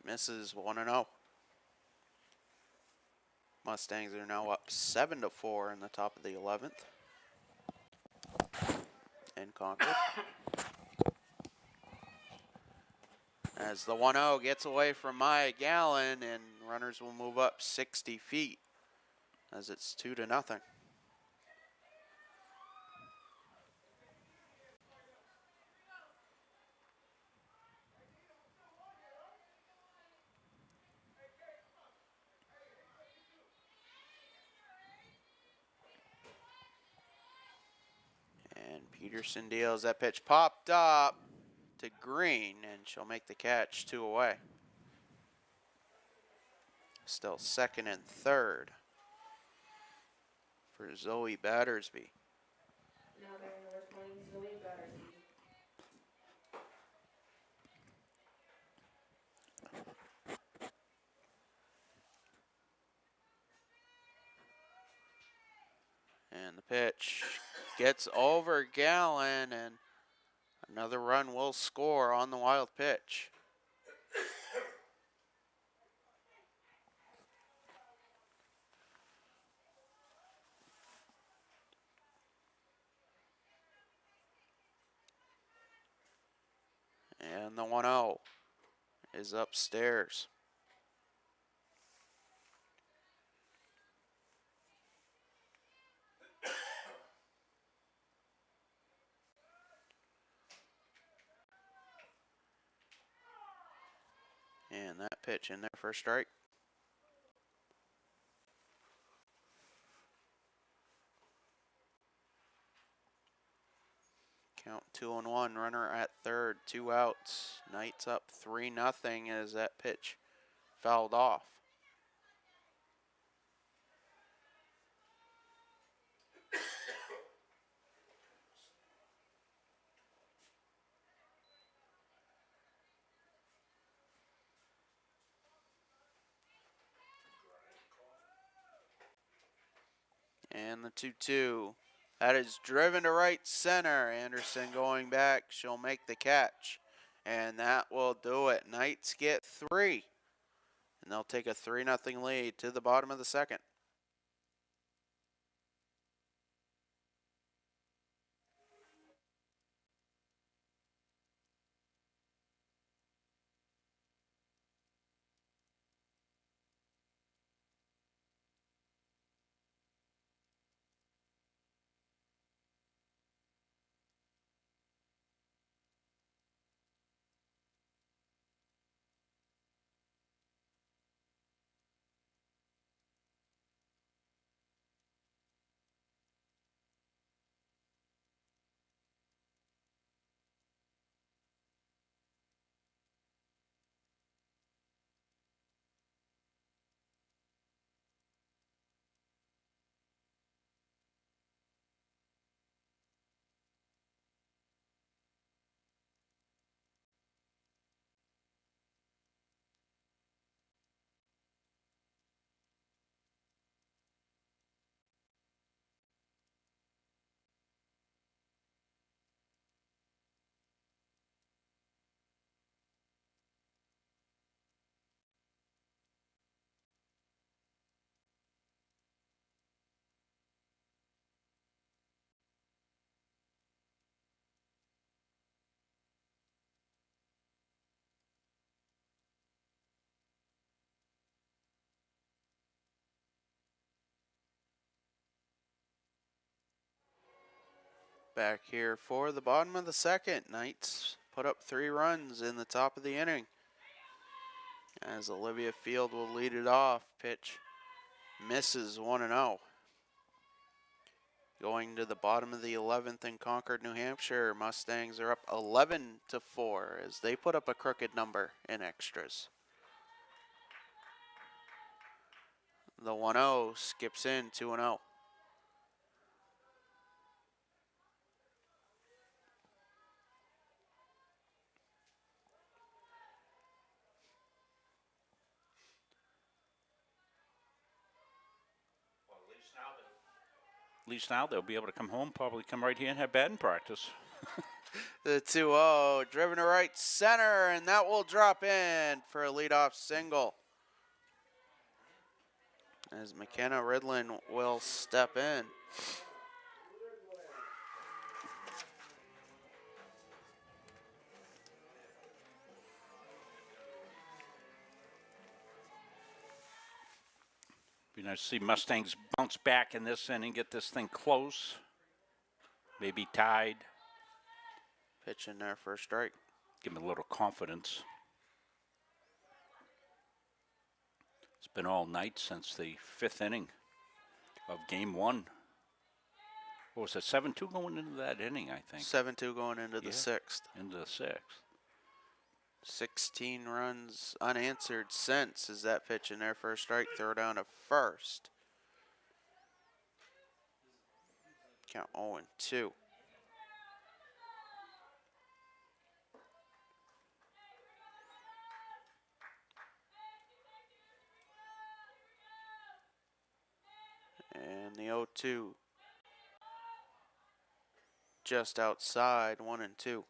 misses 1-0. Mustangs are now up 7-4 in the top of the 11th. In Concord. As the 1-0 gets away from Maya Gallen, and runners will move up 60 feet as it's 2-0. And Peterson deals. That pitch popped up to Green, and she'll make the catch, 2 away. Still second and third for Zoe Battersby. Now batting number 20, Zoe Battersby. And the pitch gets over Gallen, and another run will score on the wild pitch. And the 1-0 is upstairs. Pitch in there for a strike. Count 2-1, runner at third, 2 outs. Knights up 3-0 as that pitch fouled off. And the 2-2. That is driven to right center. Anderson going back. She'll make the catch. And that will do it. Knights get 3. And they'll take a 3-0 lead to the bottom of the second. Back here for the bottom of the second. Knights put up 3 runs in the top of the inning. As Olivia Field will lead it off. Pitch misses 1-0. Going to the bottom of the 11th in Concord, New Hampshire. Mustangs are up 11-4 as they put up a crooked number in extras. The 1-0 skips in 2-0. At least now they'll be able to come home, probably come right here and have batting practice. The 2-0 driven to right center, and that will drop in for a leadoff single. As McKenna Ridlin will step in. Be nice to see Mustangs bounce back in this inning, get this thing close, maybe tied. Pitch in there for a strike. Give them a little confidence. It's been all night since the 5th inning of game 1. What was it, 7-2 going into that inning, I think? 7-2 going into the 6th. Into the 6th. 16 runs unanswered since. Is that pitch in there for a strike? Throw down to first. Count 0-2. And the 0-2 just outside, 1-2.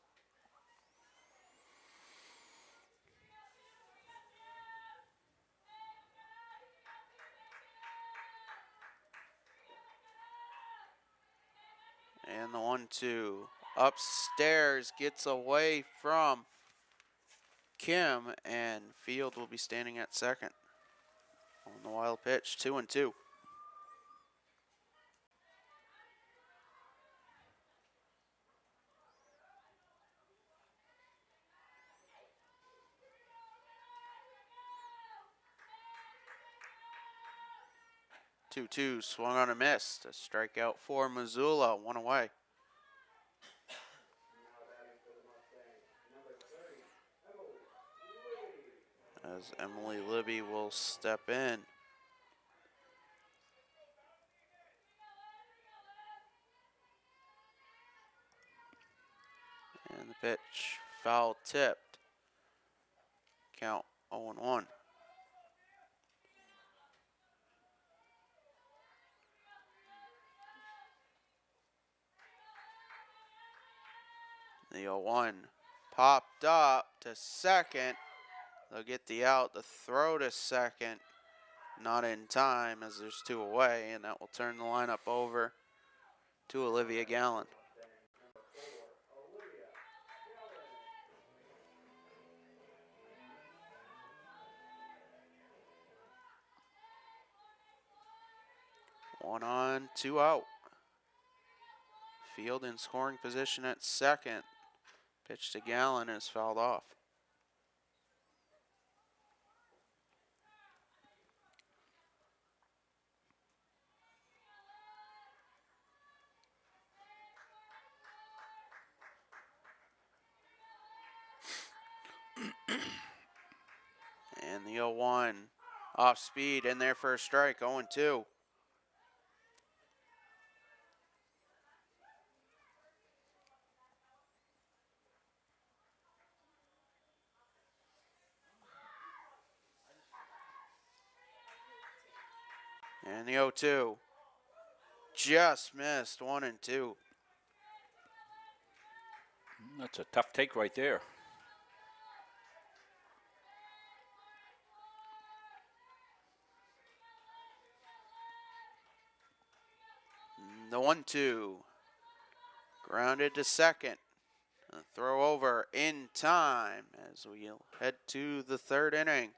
And the 1-2 upstairs gets away from Kim, and Field will be standing at second. On the wild pitch, 2-2. 2-2, swung on a miss. A strikeout for Missoula, 1 away. As Emily Libby will step in. And the pitch, foul tipped. Count 0-1. The 0-1 popped up to second. They'll get the out. The throw to second, not in time as there's 2 away, and that will turn the lineup over to Olivia Gallen. One on, 2 out. Field in scoring position at second. Pitch to Gallen is fouled off. And the 0-1 off speed in there for a strike, 0-2. And the 0-2 just missed, 1-2. That's a tough take right there. The 1-2 grounded to second. A throw over in time as we head to the 3rd inning.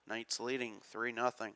Knights leading 3-0.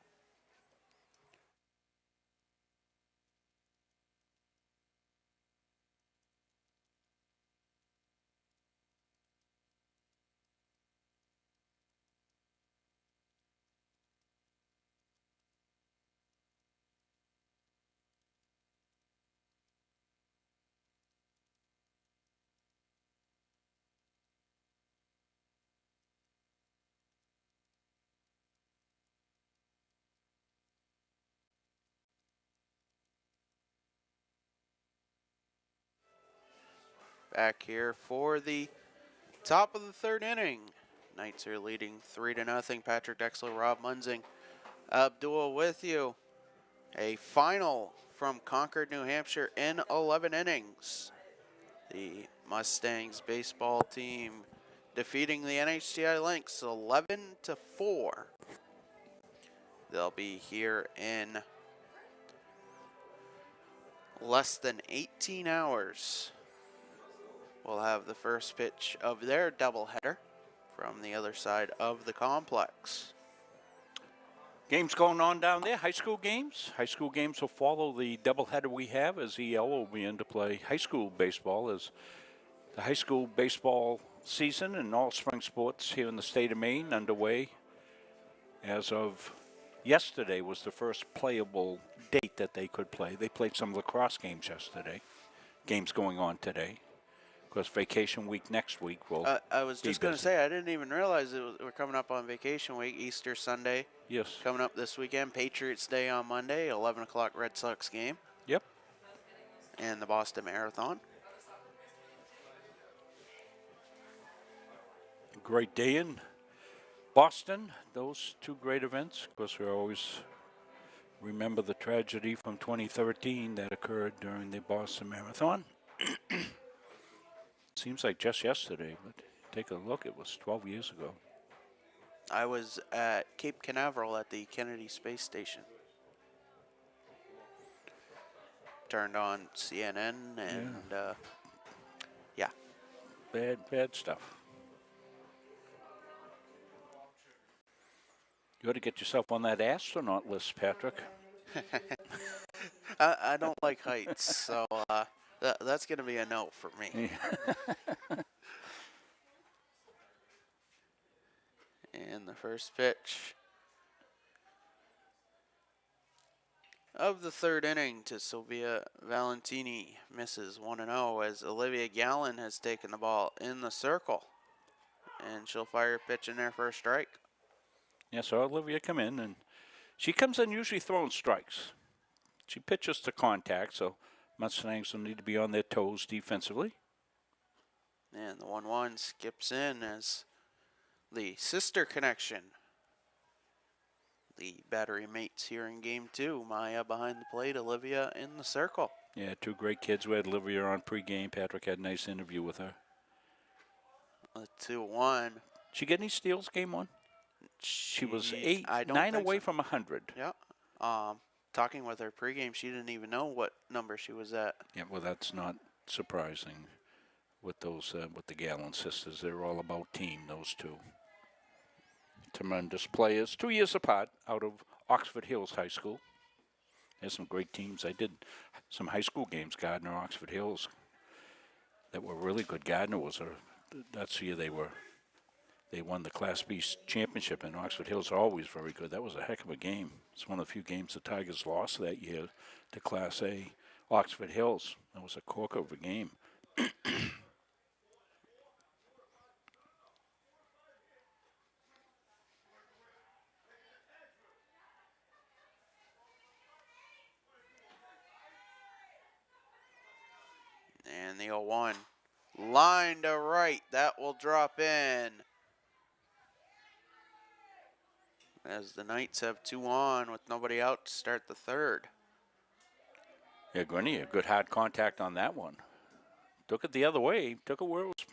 Back here for the top of the 3rd inning. Knights are leading 3-0. Patrick Dexler, Rob Munzing, Abdul with you. A final from Concord, New Hampshire in 11 innings. The Mustangs baseball team defeating the NHTI Lynx 11-4. They'll be here in less than 18 hours. We'll have the first pitch of their doubleheader from the other side of the complex. Games going on down there, high school games. High school games will follow the doubleheader we have as EL will be in to play high school baseball as the high school baseball season and all spring sports here in the state of Maine underway. As of yesterday was the first playable date that they could play. They played some lacrosse games yesterday. Games going on today. Of course, vacation week next week will I was just going to say, I didn't even realize we're coming up on vacation week, Easter Sunday. Yes. Coming up this weekend, Patriots Day on Monday, 11 o'clock Red Sox game. Yep. And the Boston Marathon. Great day in Boston. Those 2 great events. Of course, we always remember the tragedy from 2013 that occurred during the Boston Marathon. Seems like just yesterday, but take a look, it was 12 years ago. I was at Cape Canaveral at the Kennedy Space Station. Turned on CNN and, yeah. Bad stuff. You ought to get yourself on that astronaut list, Patrick. I don't like heights, so that's going to be a no for me. And the first pitch. of the third inning to Sylvia Valentini. Misses 1-0 as Olivia Gallen has taken the ball in the circle. And she'll fire a pitch in there for a strike. Yeah, so Olivia come in, and she comes in usually throwing strikes. She pitches to contact, so Mustangs will need to be on their toes defensively. And the 1-1 skips in as the sister connection. The battery mates here in game 2. Maya behind the plate, Olivia in the circle. Yeah, two great kids. We had Olivia on pregame. Patrick had a nice interview with her. A 2-1. She get any steals game 1? She was 9 away from 100. Yeah. Talking with her pregame, she didn't even know what number she was at. Yeah, well, that's not surprising with those with the Gallen sisters. They're all about team, those two. Tremendous players, 2 years apart, out of Oxford Hills High School. There's some great teams. I did some high school games, Gardner, Oxford Hills, that were really good. Gardner was that's the year they won the Class B championship, and Oxford Hills are always very good. That was a heck of a game. It's one of the few games the Tigers lost that year to Class A Oxford Hills. That was a corker of a game. And the 0-1. Line to right. That will drop in. As the Knights have 2 on with nobody out to start the third. Yeah, Grenier, good hard contact on that one. Took it the other way. Took it where it was.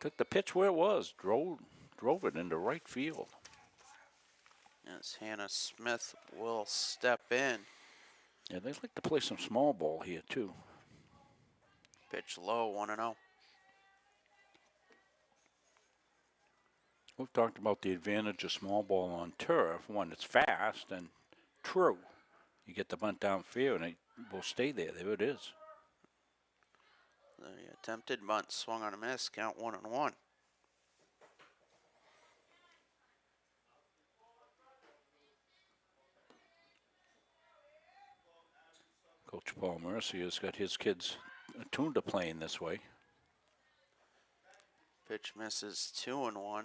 Took the pitch where it was. Drove it into right field. As Hannah Smith will step in. Yeah, they like to play some small ball here too. Pitch low, 1-0. We've talked about the advantage of small ball on turf. One, it's fast, and true. You get the bunt downfield, and it will stay there. There it is. The attempted bunt swung on a miss. Count 1-1. Coach Paul Mercier has got his kids attuned to playing this way. Pitch misses 2-1.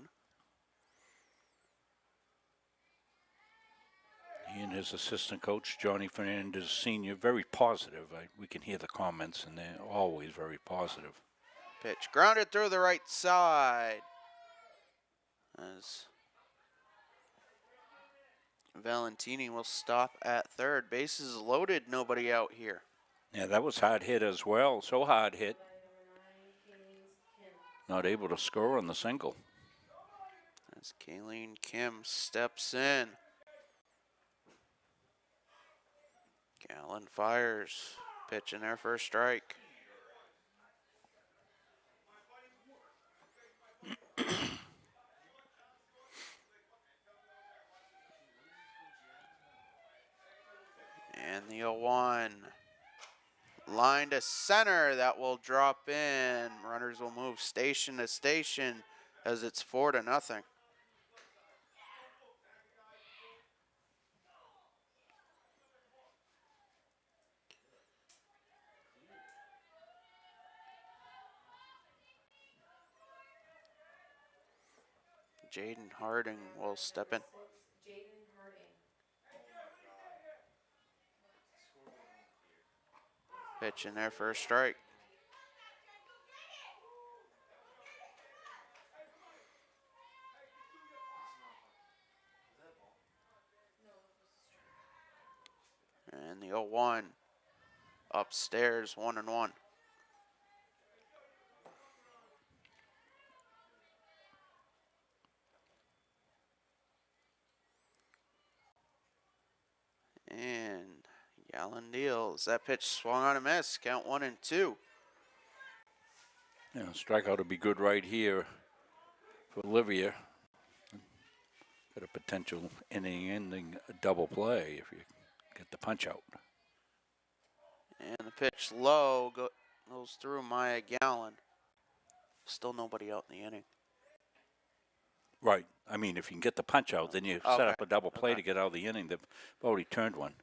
He and his assistant coach, Johnny Fernandez Sr., very positive. We can hear the comments, and they're always very positive. Pitch grounded through the right side. As Valentini will stop at third. Bases loaded, nobody out here. Yeah, that was hard hit as well. So hard hit. Not able to score on the single. As Kayleen Kim steps in. Gallen fires. Pitch in there for a strike. And the 0-1. Line to center. That will drop in. Runners will move station to station as it's 4-0. Jaden Harding will step in. Pitch in there for a strike. And the 0-1 upstairs, 1-1. And Gallen deals. That pitch swung on a miss. Count 1-2. Yeah, strikeout would be good right here for Olivia. Got a potential inning-ending double play if you get the punch out. And the pitch low goes through Maya Gallen. Still nobody out in the inning. Right. I mean, if you can get the punch out, then you set up a double play to get out of the inning. They've already turned one.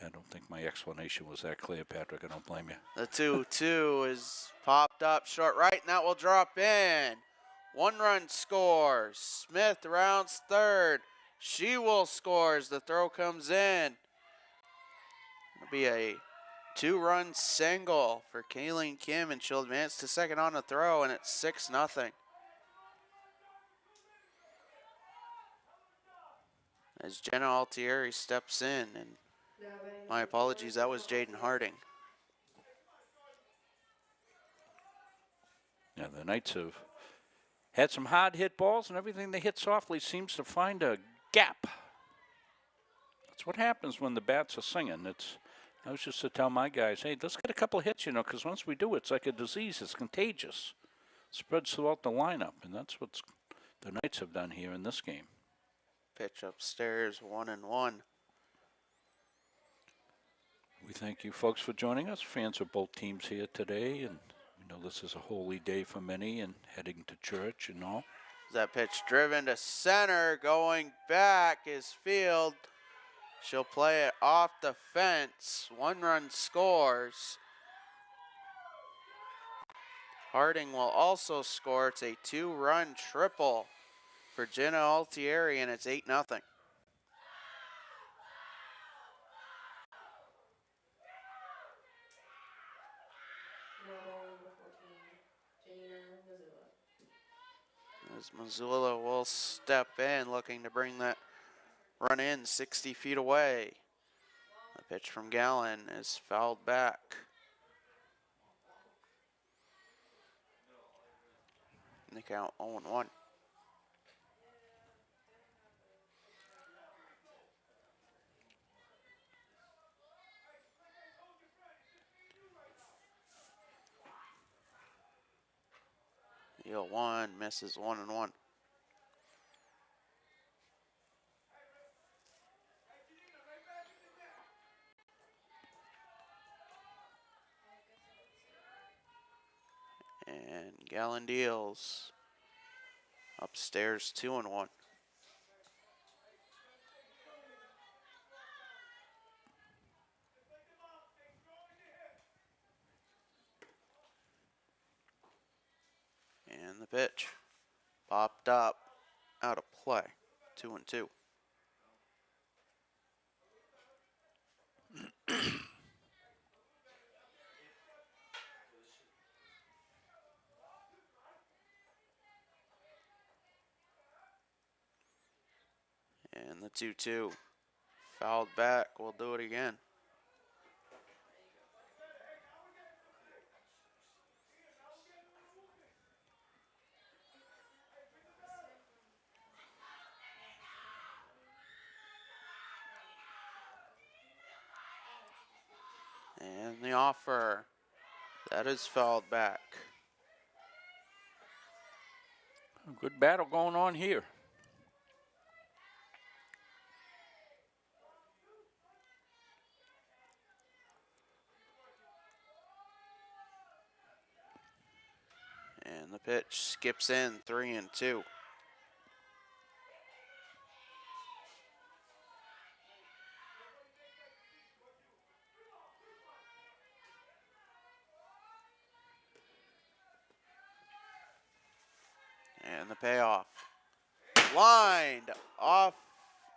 I don't think my explanation was that clear, Patrick. I don't blame you. The 2-2 is popped up short right, and that will drop in. 1-run score. Smith rounds third. She will scores. The throw comes in. It'll be a 2-run single for Kayleen Kim, and she'll advance to second on the throw, and it's 6-0. As Jenna Altieri steps in, and my apologies, that was Jaden Harding. Yeah, the Knights have had some hard hit balls, and everything they hit softly seems to find a gap. That's what happens when the bats are singing. I was just to tell my guys, hey, let's get a couple of hits, because once we do, it's like a disease. It's contagious. It spreads throughout the lineup, and that's what the Knights have done here in this game. Pitch upstairs, 1-1. We thank you folks for joining us, fans of both teams here today, and we know this is a holy day for many and heading to church and all. That pitch driven to center, going back is Field. She'll play it off the fence. 1-run scores. Harding will also score. It's a 2-run triple for Jenna Altieri, and it's 8-0. As Missoula will step in, looking to bring that run in 60 feet away. The pitch from Gallen is fouled back. And they count 0-1. Deal 1, misses 1-1. And Gallen deals upstairs 2-1. And the pitch popped up out of play. 2-2. And the 2-2 fouled back. We'll do it again. And the offer, that is fouled back. A good battle going on here. And the pitch skips in 3-2. And the payoff. Lined off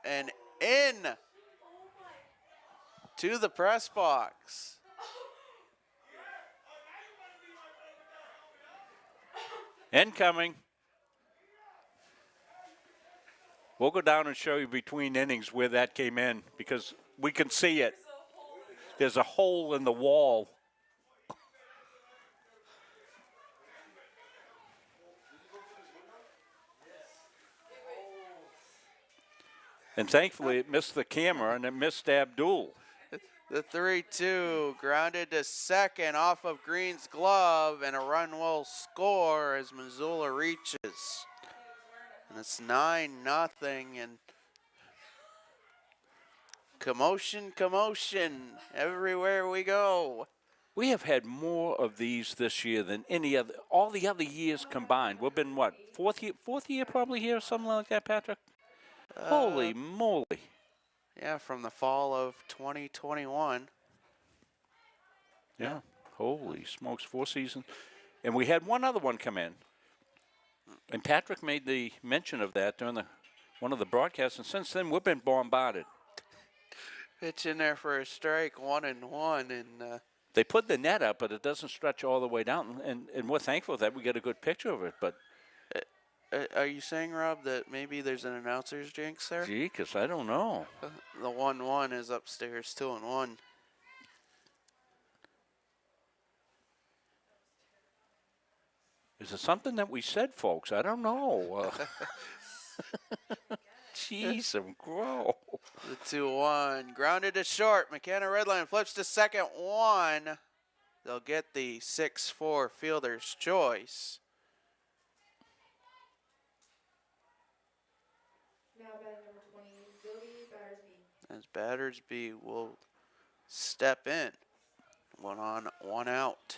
and in to the press box. Incoming. We'll go down and show you between innings where that came in because we can see it. There's a hole in the wall. And thankfully it missed the camera and it missed Abdul. The 3-2 grounded to second off of Green's glove, and a run will score as Missoula reaches. And it's 9-0, and commotion, commotion everywhere we go. We have had more of these this year than all the other years combined. We've been, what, fourth year probably here, something like that, Patrick? Holy moly. Yeah, from the fall of 2021. Yeah. Holy smokes, 4 seasons. And we had one other one come in. And Patrick made the mention of that during one of the broadcasts. And since then, we've been bombarded. Pitch in there for a strike, 1-1, and They put the net up, but it doesn't stretch all the way down. And we're thankful that we get a good picture of it. But, are you saying, Rob, that maybe there's an announcer's jinx there? gee, because I don't know. The 1-1 is upstairs, 2-1. Is it something that we said, folks? I don't know. Jeez, I'm grow. The 2-1, grounded to short. McKenna Redline flips to second, 1. They'll get the 6-4 fielder's choice. Now batting number 20, Zoe Battersby. As Battersby will step in. 1 on, 1 out.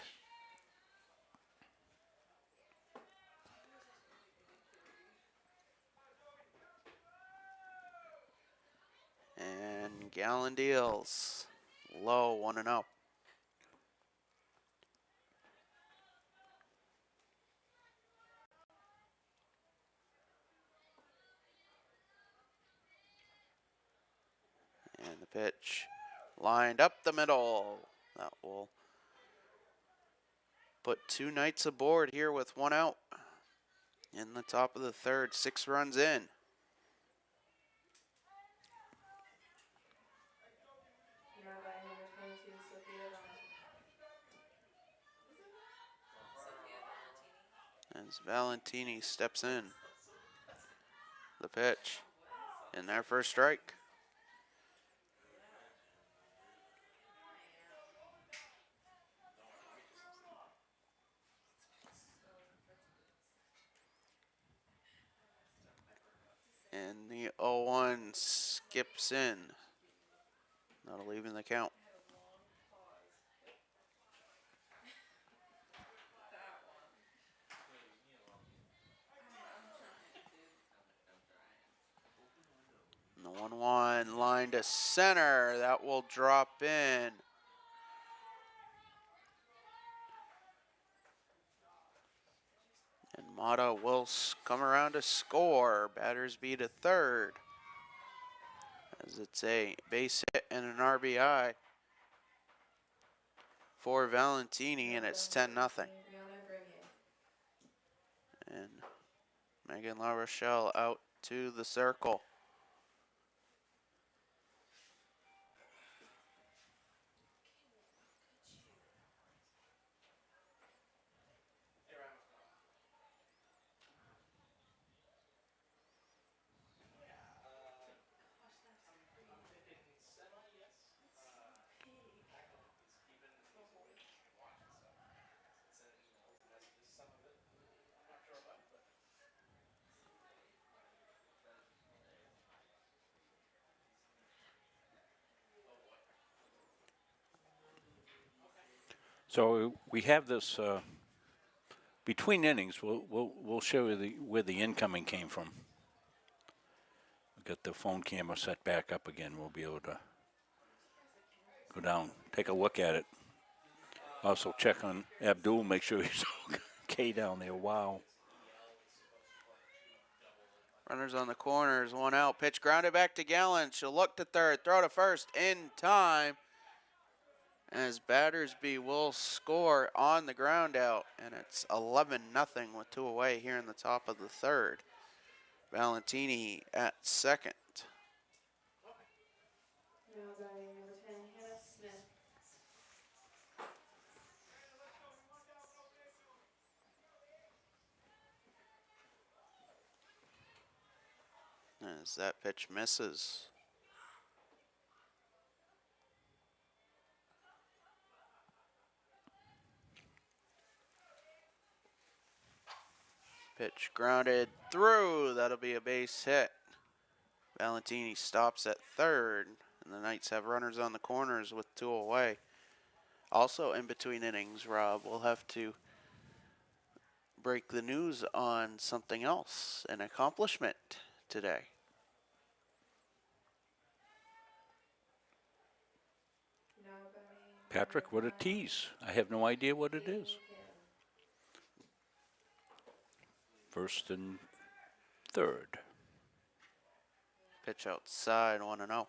And Gallon deals low, 1-0. And the pitch lined up the middle. That will put 2 Knights aboard here with 1 out. In the top of the third, 6 runs in. Now batting number 22, Sophia Valentini. As Valentini steps in. The pitch. In there for a strike. And the 0-1 skips in. Not leaving the count. And the 1-1 line to center. That will drop in. And Mata will come around to score. Battersby to third. As it's a base hit and an RBI for Valentini, and it's 10-0. And Megan La Rochelle out to the circle. So we have this between innings. We'll show you where the incoming came from. We've got the phone camera set back up again. We'll be able to go down, take a look at it. Also check on Abdul, make sure he's okay down there. Wow. Runners on the corners, 1 out. Pitch grounded back to Gallen. She'll look to third, throw to first in time. As Battersby will score on the ground out. And it's 11-0 with 2 away here in the top of the third. Valentini at second. Now batting number 10, Hannah Smith. As that pitch misses. Pitch grounded through. That'll be a base hit. Valentini stops at third. And the Knights have runners on the corners with 2 away. Also in between innings, Rob, we'll have to break the news on something else, an accomplishment today. Patrick, what a tease. I have no idea what it is. First and third. Pitch outside, 1-0.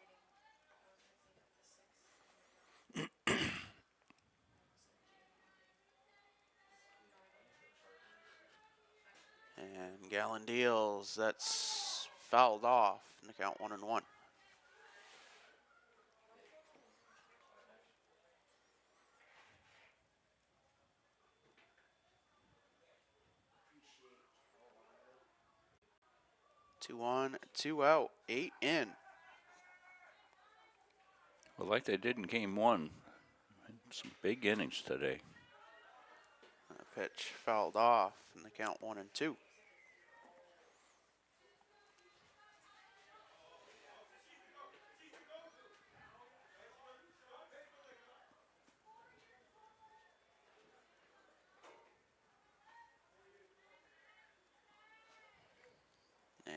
And Gallon deals. That's fouled off. And the count 1-1. Two on, 2 out, 8 in. Well, like they did in game one, some big innings today. The pitch fouled off, and the count 1-2.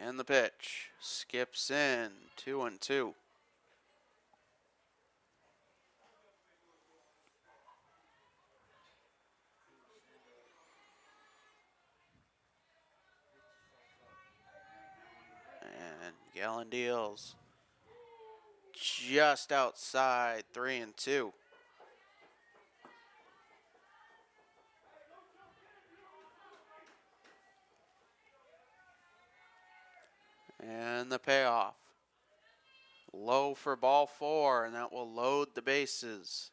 And the pitch skips in, 2-2. And Gallon deals just outside, 3-2. And the payoff. Low for ball 4, and that will load the bases.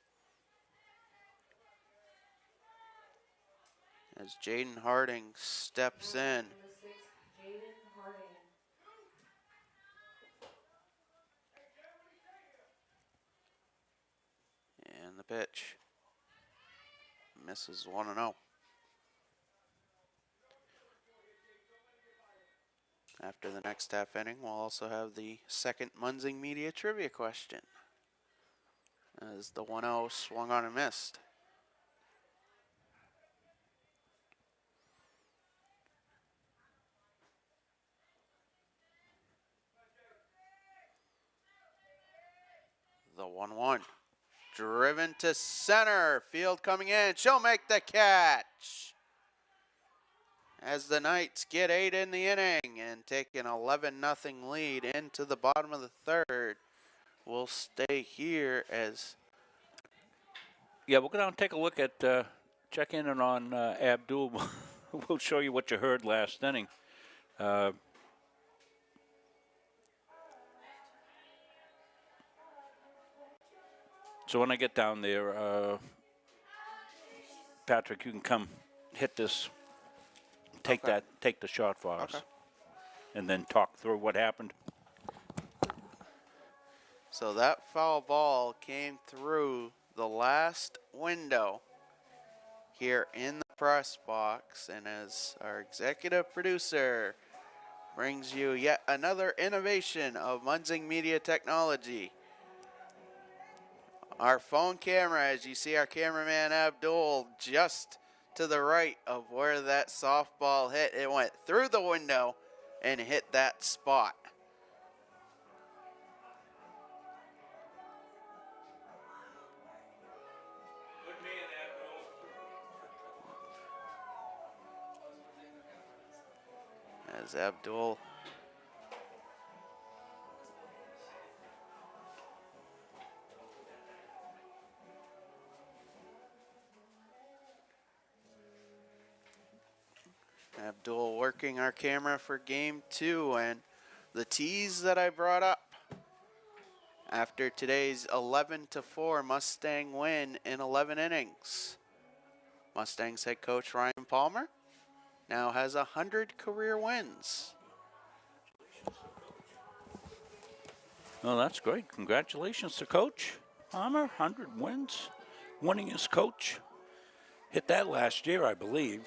As Jaden Harding steps in. Number 6, Jaden Harding. And the pitch misses 1-0. After the next half inning, we'll also have the second Munzing Media Trivia question, as the 1-0 swung on and missed. The 1-1. Driven to center. Field coming in. She'll make the catch. As the Knights get 8 in the inning and take an 11-0 lead into the bottom of the third. We'll stay here as... Yeah, we'll go down and take a look at, check in on Abdul. We'll show you what you heard last inning. So when I get down there, Patrick, you can come hit this, take the shot for us, and then talk through what happened. So that foul ball came through the last window here in the press box, and as our executive producer brings you yet another innovation of Munzing Media Technology, our phone camera, as you see our cameraman Abdul just to the right of where that softball hit. It went through the window and hit that spot. As Abdul working our camera for game 2, and the tease that I brought up after today's 11-4 Mustang win in 11 innings. Mustangs head coach Ryan Palmer now has 100 career wins. Well, that's great. Congratulations to Coach Palmer, 100 wins, winningest coach. Hit that last year, I believe.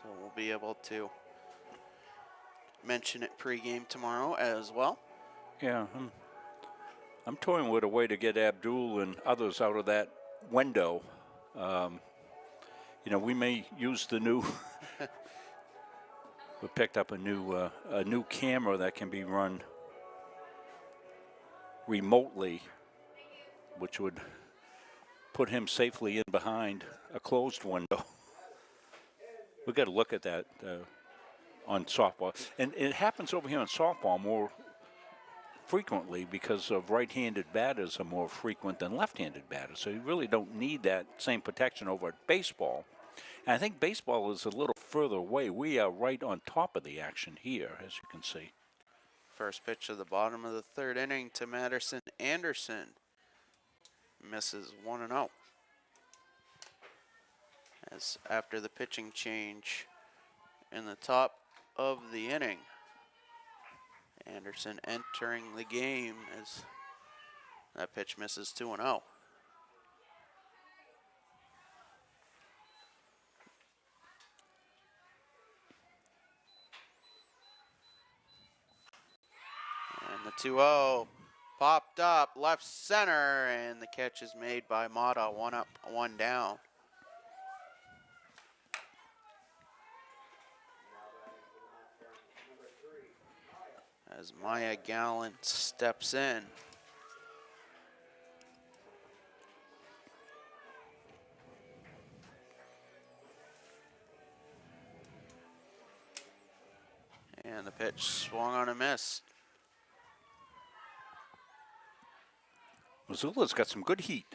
So we'll be able to mention it pregame tomorrow as well. Yeah, I'm toying with a way to get Abdul and others out of that window. You know, we may use the new We picked up a new camera that can be run remotely, which would put him safely in behind a closed window. We got to look at that on softball, and it happens over here in softball more frequently because of right-handed batters are more frequent than left-handed batters. So you really don't need that same protection over at baseball. And I think baseball is a little further away. We are right on top of the action here, as you can see. First pitch of the bottom of the third inning to Madison Anderson. Misses 1-0. As after the pitching change in the top of the inning, Anderson entering the game as that pitch misses 2-0. And the 2-0 popped up left center, and the catch is made by Mata. 1 up, 1 down. As Maya Gallant steps in. And the pitch swung on a miss. Missoula's got some good heat.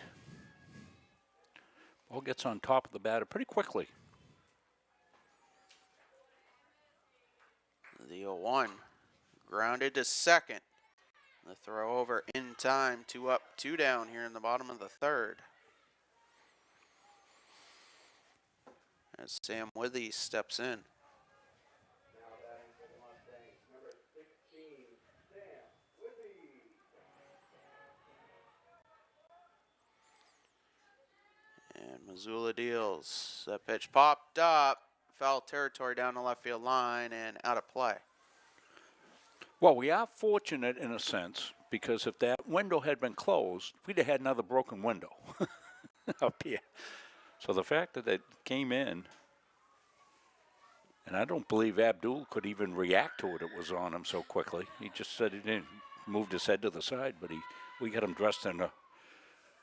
Ball gets on top of the batter pretty quickly. The 0-1 grounded to second. The throw over in time. 2 up, 2 down here in the bottom of the third. As Sam Withy steps in. And Missoula deals. That pitch popped up. Foul territory down the left field line and out of play. Well, we are fortunate in a sense because if that window had been closed, we'd have had another broken window up here. So the fact that it came in, and I don't believe Abdul could even react to it. It was on him so quickly. He just said he didn't move his head to the side, but we got him dressed in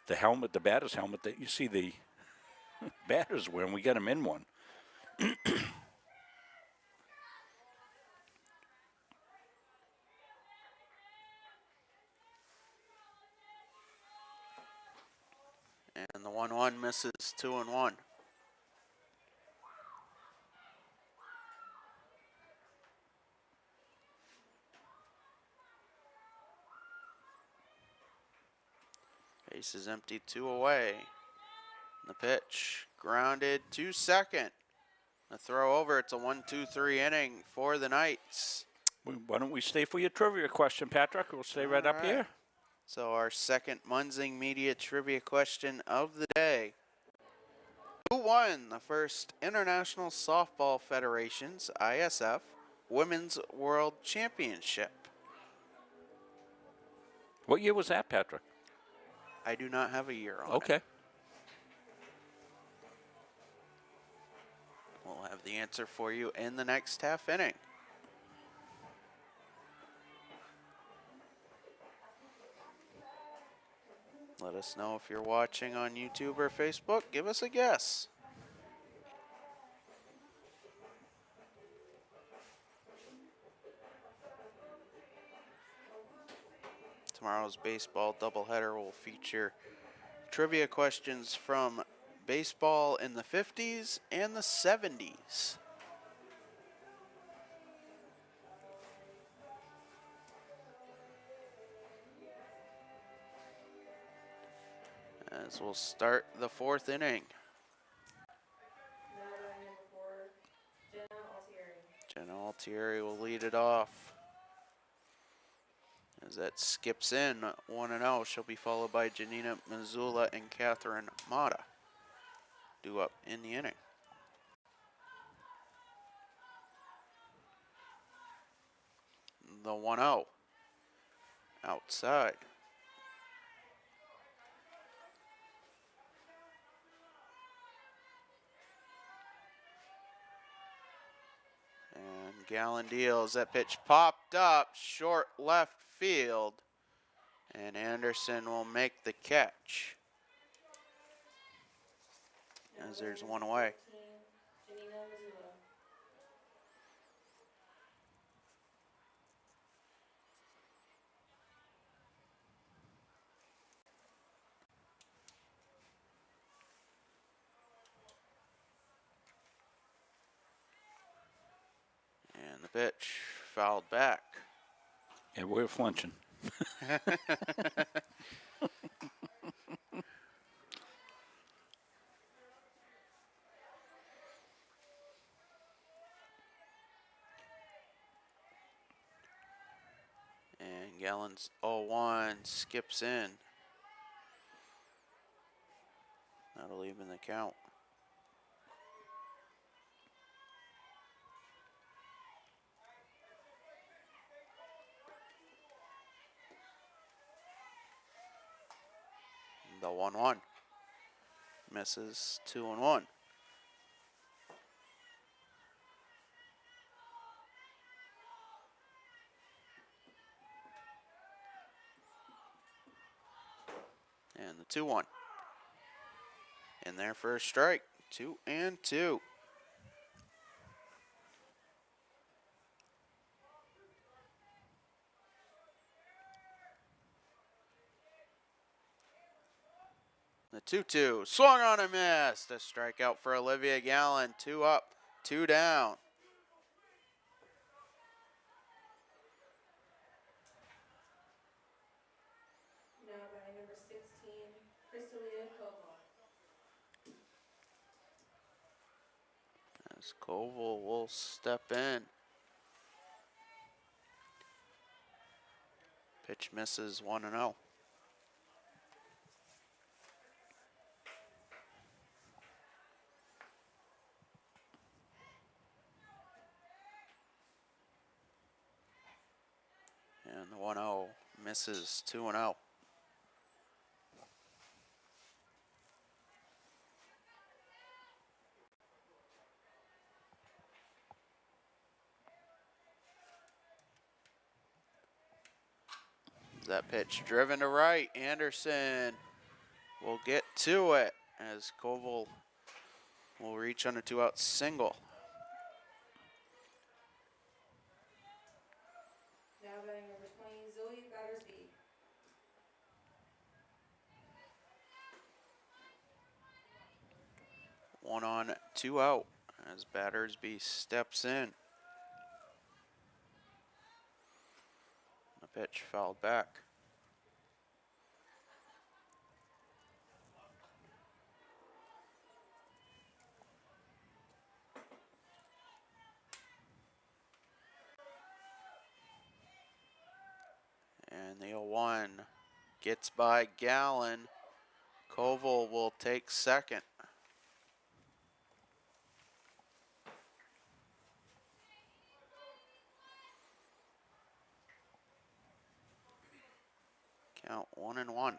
the helmet, the batter's helmet that you see the batters wearing. We got him in one. And the 1-1 misses 2-1. Base is empty, 2 away. The pitch grounded to second. The throw over. It's a 1-2-3 inning for the Knights. Why don't we stay for your trivia question, Patrick? We'll stay right up here. So our second Munzing Media trivia question of the day. Who won the first International Softball Federation's ISF Women's World Championship? What year was that, Patrick? I do not have a year on it. Okay. We'll have the answer for you in the next half inning. Let us know if you're watching on YouTube or Facebook. Give us a guess. Tomorrow's baseball doubleheader will feature trivia questions from baseball in the 50s and the 70s. As we'll start the fourth inning. Now batting number 4, Jenna Altieri. Jenna Altieri will lead it off. As that skips in 1-0, she'll be followed by Janina Missoula and Catherine Mata. Due up in the inning. The 1-0. Outside. And Gallon deals. That pitch popped up short left field. And Anderson will make the catch. As there's one away. And the pitch fouled back. Yeah, we're flinching. And Gallon's 0-1 skips in. That'll even the count. The 1-1 misses. 2-1. And the 2-1. In there for a strike. 2-2. The 2-2 swung on and missed. A strikeout for Olivia Gallon. 2 up, 2 down. Now batting number 16, Crystalia Koval. As Koval will step in. Pitch misses 1-0. And the 1-0 misses. 2-0. That pitch driven to right. Anderson will get to it as Koval will reach on a 2-out single. Now batting number 20, Zoe Battersby. One on, 2 out as Battersby steps in. The pitch fouled back. And the 0-1 gets by Gallon. Koval will take second. Count 1-1.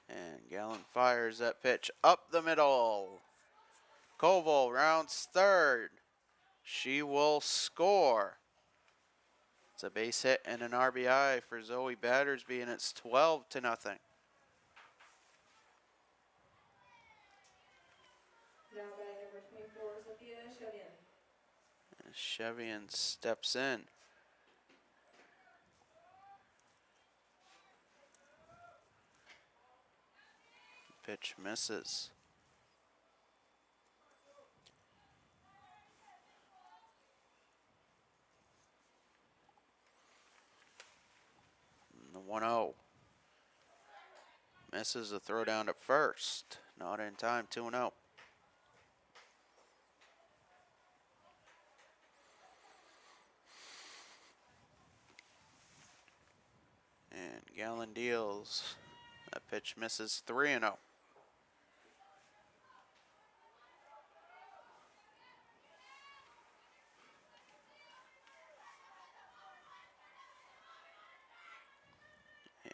And Gallon fires that pitch up the middle. Koval rounds third. She will score. It's a base hit and an RBI for Zoe Battersby, and it's 12-0. Now batting number 24, Sophia Chevian. Chevian steps in. Pitch misses. And the 1-0 misses a throw down at first. Not in time. 2-0. And Gallon deals. That pitch misses. 3-0.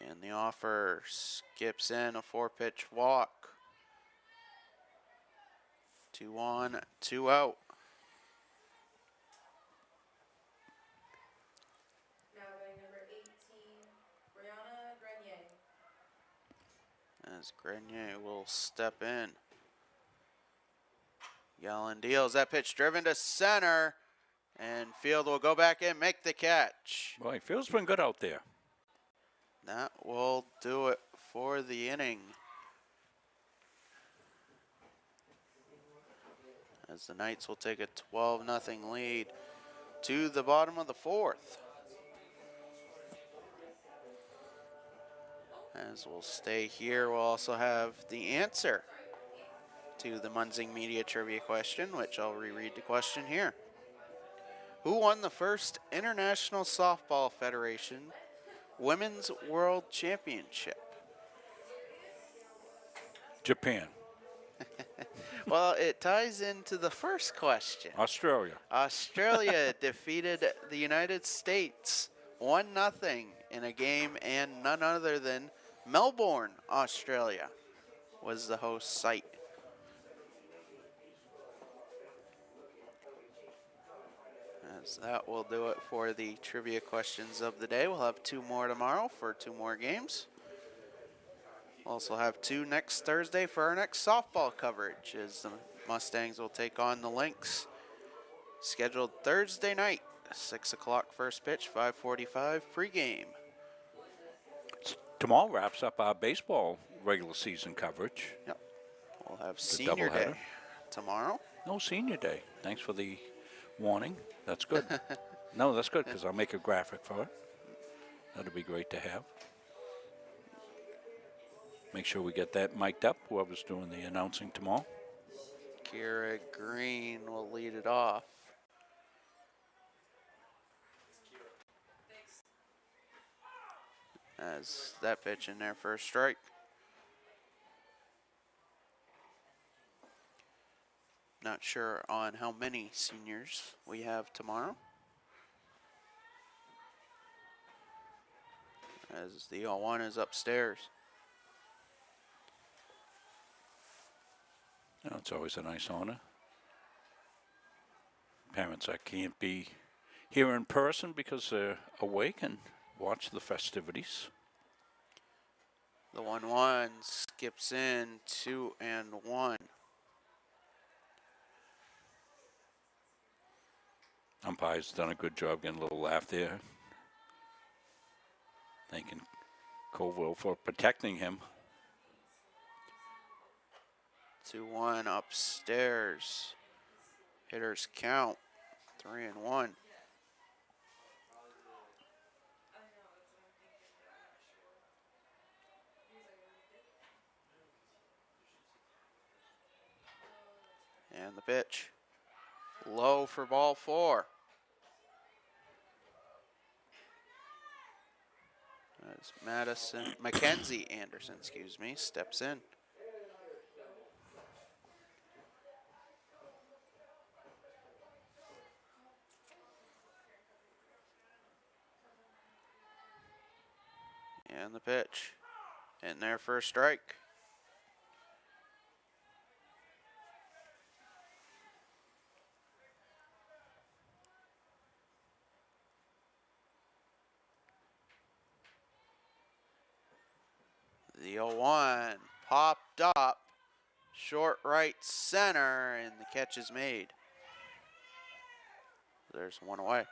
And the offer skips in a 4-pitch walk. 2 on, 2 out. Now batting number 18, Brianna Grenier. As Grenier will step in. Gallen deals that pitch driven to center. And Field will go back in, make the catch. Boy, Field's been good out there. That will do it for the inning. As the Knights will take a 12-0 lead to the bottom of the 4th. As we'll stay here, we'll also have the answer to the Munzing Media Trivia question, which I'll reread the question here. Who won the first International Softball Federation Women's World Championship? Japan. Well, it ties into the first question. Australia. Australia defeated the United States 1-0 in a game, and none other than Melbourne, Australia, was the host site. As that will do it for the trivia questions of the day. We'll have 2 more tomorrow for 2 more games. We'll also have 2 next Thursday for our next softball coverage, as the Mustangs will take on the Lynx. Scheduled Thursday night, 6 o'clock first pitch, 5:45 pregame. Tomorrow wraps up our baseball regular season coverage. Yep. We'll have Senior doubleheader. Day tomorrow. No Senior Day. Thanks for the warning. That's good. No, that's good because I'll make a graphic for it. That'll be great to have. Make sure we get that mic'd up, whoever's doing the announcing tomorrow. Kira Green will lead it off. As that pitch in there for a strike. Not sure on how many seniors we have tomorrow, as the 0-1 is upstairs. You know, it's always a nice honor. Parents that can't be here in person because they're awake and watch the festivities. The 1-1 skips in, 2-1. Umpire's done a good job getting a little laugh there. Thanking Colville for protecting him. 2-1 upstairs. Hitters count 3-1. And the pitch. Low for ball 4. As Mackenzie Anderson, steps in. And the pitch. In there for a strike. The 0-1 popped up, short right center, and the catch is made. There's 1 away.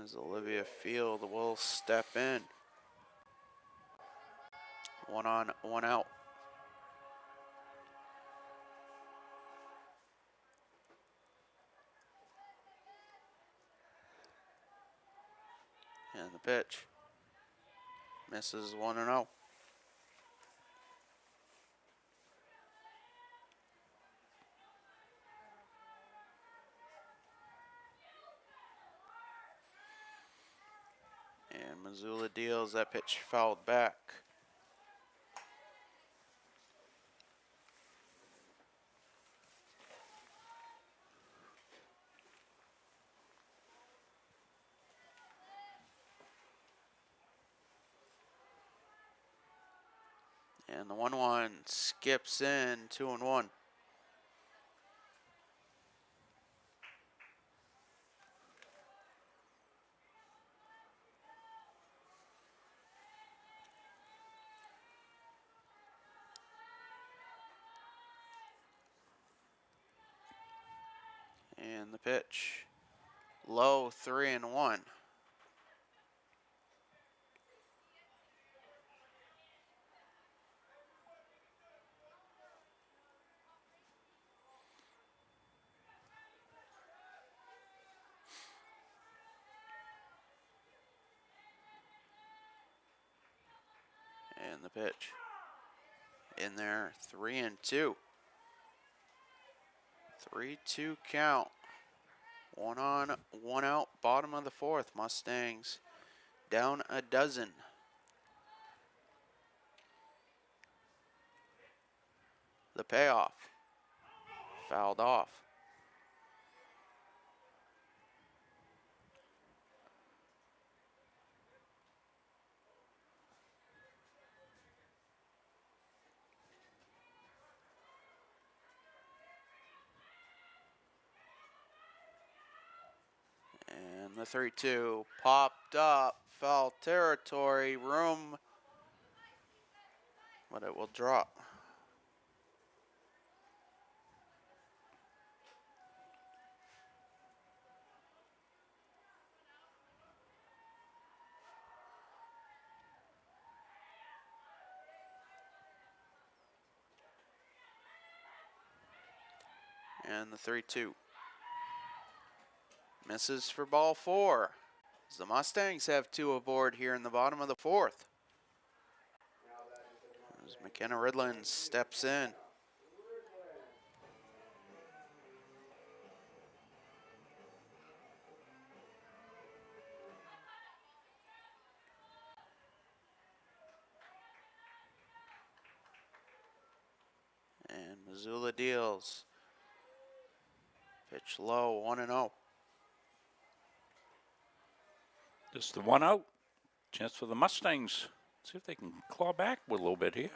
As Olivia Field will step in. 1 on, 1 out. And the pitch. Misses 1-0. And Missoula deals that pitch fouled back. And the 1-1 skips in, 2-1. And the pitch, low, 3-1. And the pitch in there, 3-2. 3-2 count. 1 on, 1 out, bottom of the 4th. Mustangs down a dozen. The payoff, fouled off. And the 3-2 popped up, foul territory, room, but it will drop. And the 3-2 misses for ball 4. As the Mustangs have 2 aboard here in the bottom of the 4th. As McKenna Ridland steps in. And Missoula deals. Pitch low, 1-0. Just the 1 out. Chance for the Mustangs. See if they can claw back with a little bit here.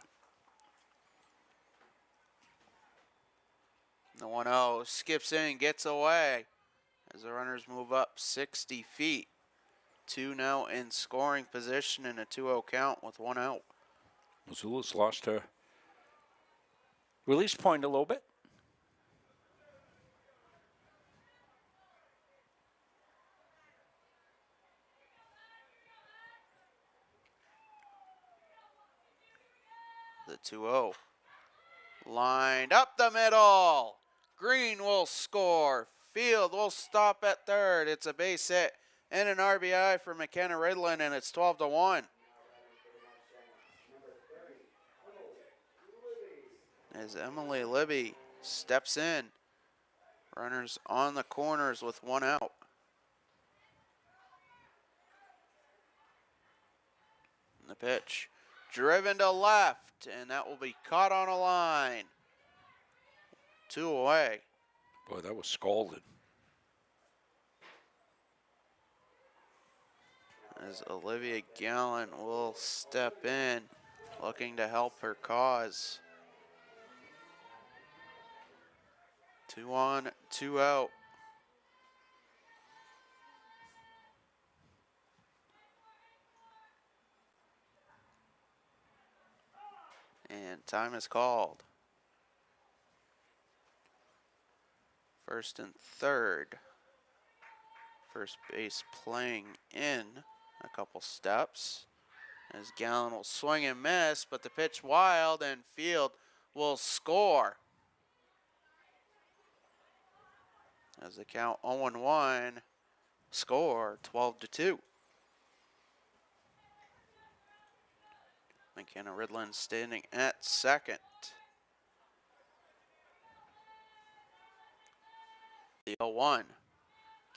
The 1-0 skips in, gets away as the runners move up 60 feet. 2 now in scoring position in a 2-0 count with 1 out. Missoula's lost her release point a little bit. The 2-0 lined up the middle. Green will score. Field will stop at third. It's a base hit and an RBI for McKenna Ridland, and it's 12-1. As Emily Libby steps in. Runners on the corners with 1 out. And the pitch driven to left, and that will be caught on a line. 2 away. Boy, that was scalded. As Olivia Gallant will step in, looking to help her cause. 2 on, 2 out. And time is called. First and third. First base playing in a couple steps. As Gallen will swing and miss, but the pitch wild and Field will score. As the count 0-1, score 12-2. McKenna Ridland standing at second. The 0-1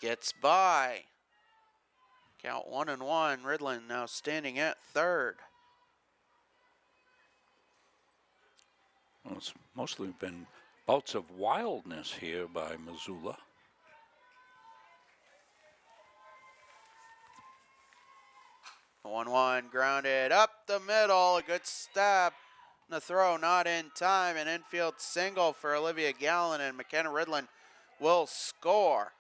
gets by. Count 1-1. Ridland now standing at third. Well, it's mostly been bouts of wildness here by Missoula. The 1-1 grounded up the middle. A good stab The throw not in time, an infield single for Olivia Gallen, and McKenna Ridland will score.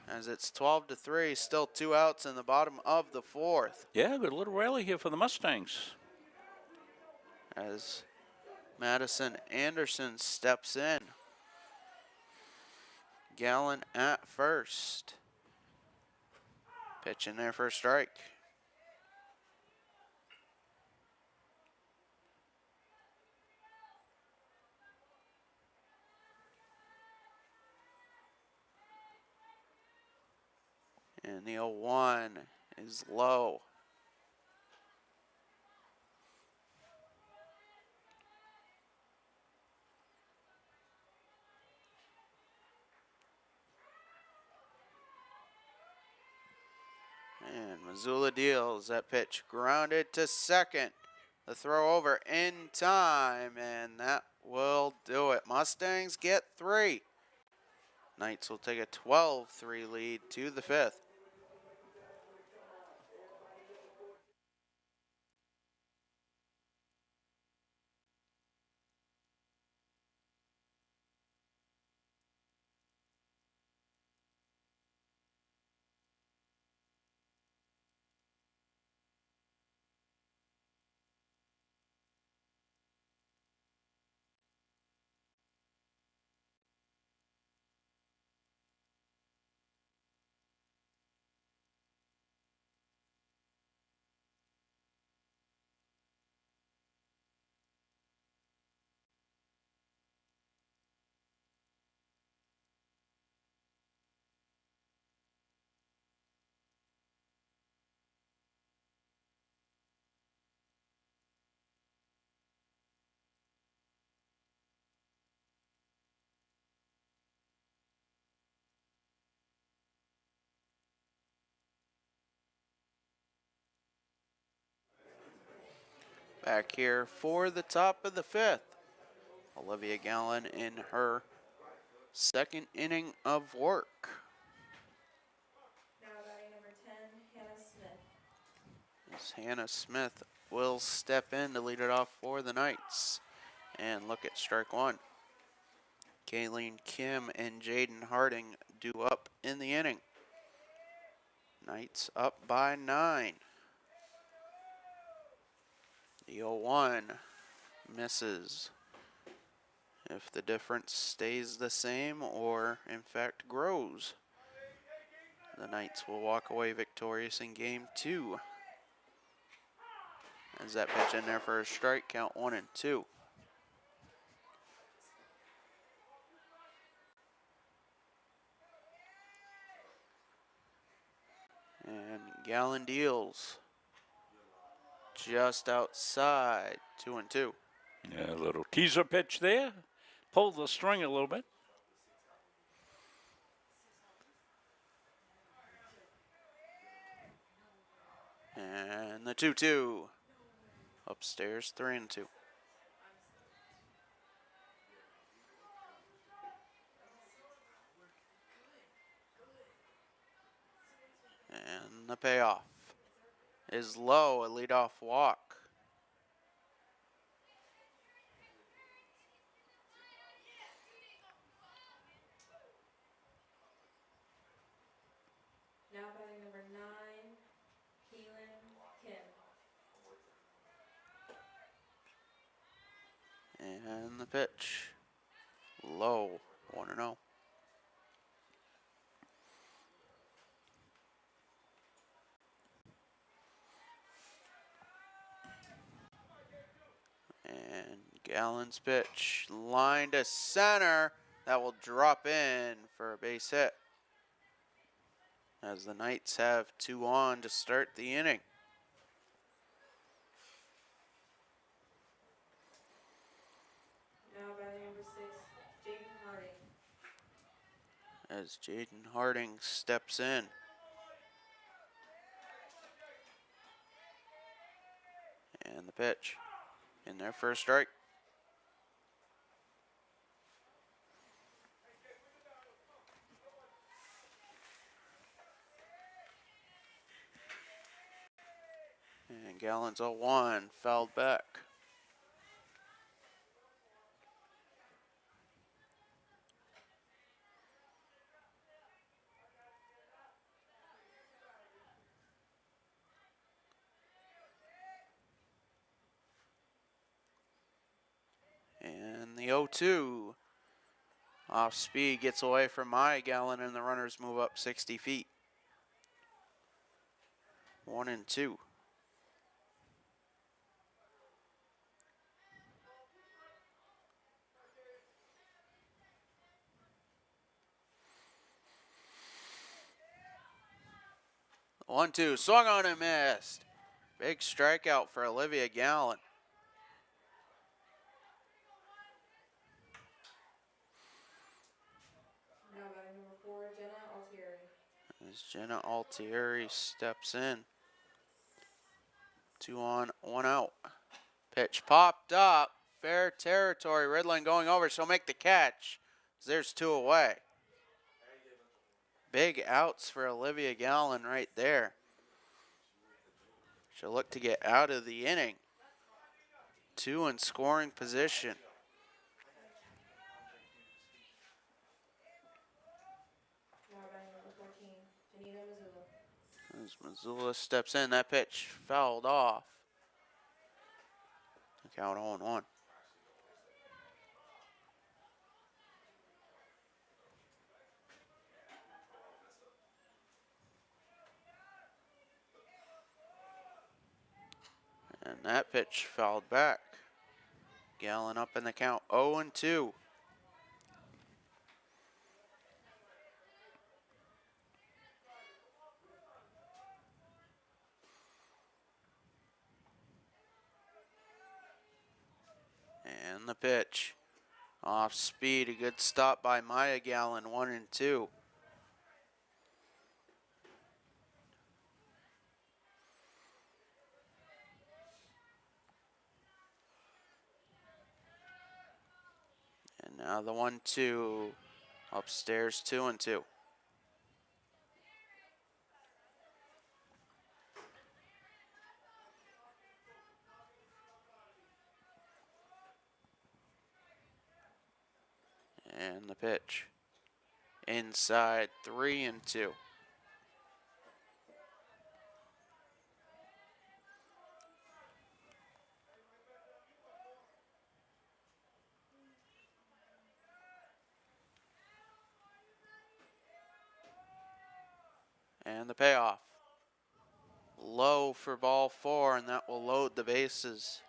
As it's 12-3, still 2 outs in the bottom of the 4th. Yeah, good little rally here for the Mustangs. As Madison Anderson steps in. Gallen at first. Pitch in there for a strike. And the 0-1 is low. And Missoula deals that pitch. Grounded to second. The throw over in time, and that will do it. Mustangs get 3. Knights will take a 12-3 lead to the 5th. Back here for the top of the 5th. Olivia Gallen in her 2nd inning of work. Now batting number 10, Hannah Smith. As Hannah Smith will step in to lead it off for the Knights. And look at strike 1. Kayleen Kim and Jaden Harding due up in the inning. Knights up by 9. The 0-1 misses. If the difference stays the same or in fact grows, the Knights will walk away victorious in game 2. As that pitch in there for a strike, count 1-2. And Gallen deals just outside, 2-2. Yeah, a little teaser pitch there. Pulled the string a little bit. And the 2-2. Upstairs, 3-2. And the payoff is low, a leadoff walk. Now batting number 9, Keelan Kim. And the pitch, low, 1-0. And Gallen's pitch, line to center. That will drop in for a base hit. As the Knights have 2 on to start the inning. Now batting number 6, Jaden Harding. As Jaden Harding steps in. And the pitch in there for a strike. And Gallon's 0-1, fouled back. And the 0-2. Off speed gets away from Maya Gallon, and the runners move up 60 feet. 1-2. One, two, swung on and missed. Big strikeout for Olivia Gallen. Now batting number 4, Jenna Altieri. As Jenna Altieri steps in. 2 on, 1 out. Pitch popped up. Fair territory. Redline going over. She'll make the catch. There's 2 away. Big outs for Olivia Gallen right there. She'll look to get out of the inning. 2 in scoring position. Now batting number 14, Janina Missoula. As Missoula steps in, that pitch fouled off. Count 0-1. And that pitch fouled back. Gallen up in the count, 0-2. And the pitch. Off speed, a good stop by Maya Gallen, 1-2. And now the 1-2 upstairs, 2-2. And the pitch. Inside, 3-2. And the payoff. Low for ball 4, and that will load the bases.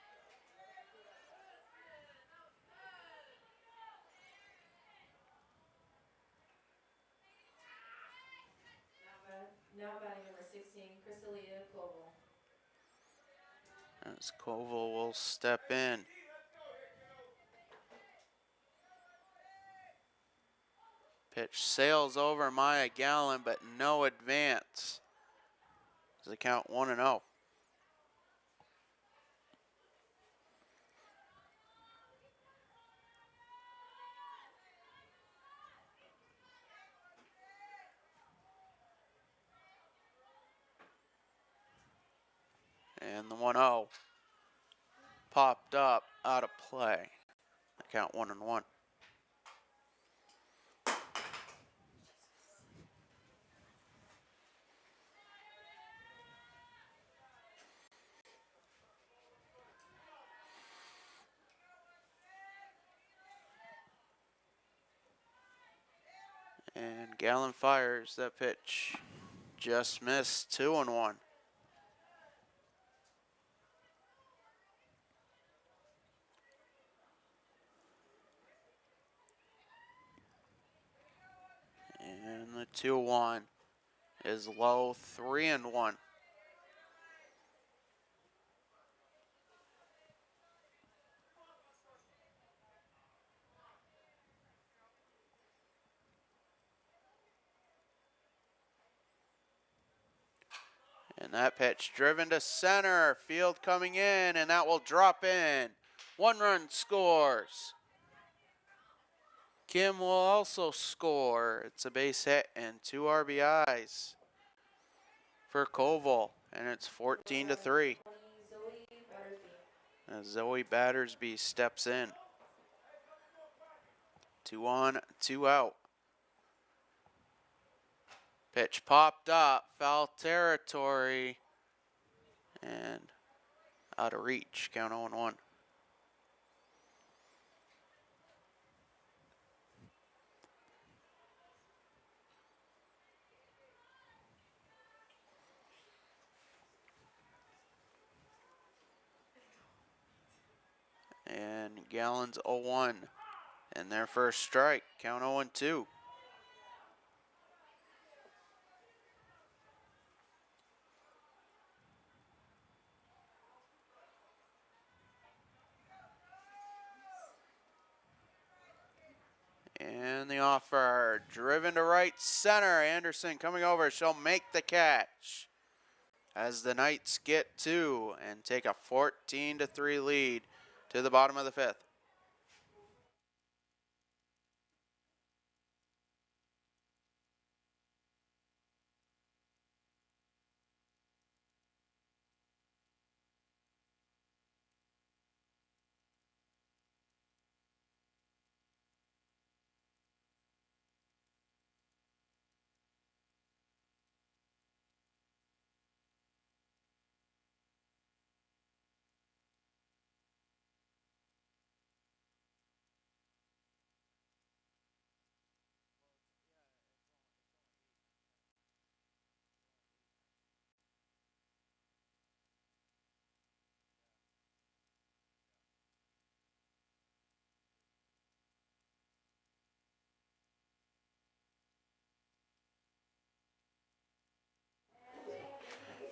Now batting number 16, Crystalia Koval. As Koval will step in. Pitch sails over Maya Gallen, but no advance. Does it count 1-0? And the 1-0 popped up out of play. Count 1-1. And Gallen fires that pitch. Just missed, 2-1. And the 2-1 is low, 3-1. And that pitch driven to center. Field coming in, and that will drop in. 1 run scores. Kim will also score. It's a base hit and 2 RBIs for Koval, and it's 14-3. Zoe as Zoe Battersby steps in. 2 on, 2 out. Pitch popped up, foul territory, and out of reach. Count 0-1. And Gallons 0-1. And their first strike. Count 0-2. And the offer, driven to right center. Anderson coming over, she'll make the catch as the Knights get 2 and take a 14-3 lead to the bottom of the 5th.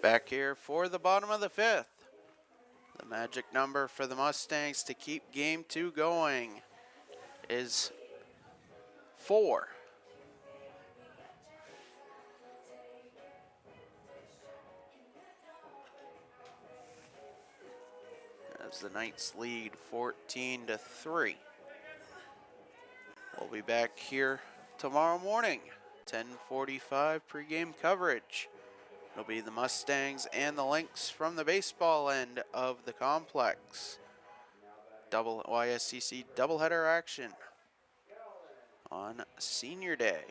Back here for the bottom of the 5th. The magic number for the Mustangs to keep game 2 going is 4. As the Knights lead 14-3. We'll be back here tomorrow morning, 10:45 pregame coverage. It'll be the Mustangs and the Lynx from the baseball end of the complex. Double YSCC doubleheader action on Senior Day.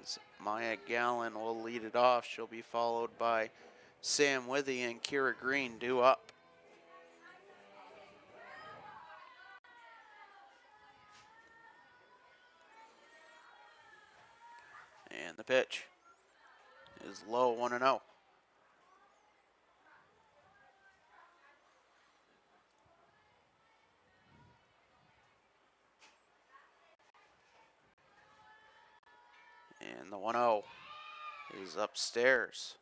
As Maya Gallen will lead it off, she'll be followed by Sam Withy and Kira Green due up. And the pitch is low, 1-0. And the 1-0 is upstairs.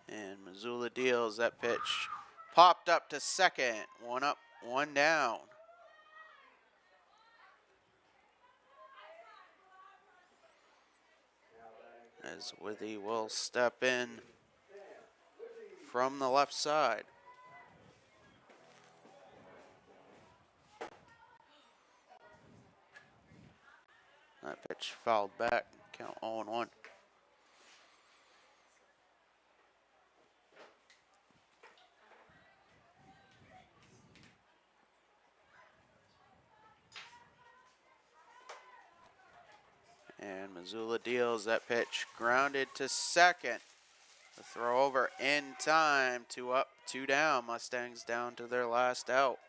And Missoula deals that pitch. Popped up to second. 1 up, 1 down. As Withy will step in from the left side. That pitch fouled back. Count 0-1. And Missoula deals that pitch. Grounded to second. The throw over in time. 2 up, 2 down. Mustangs down to their last out.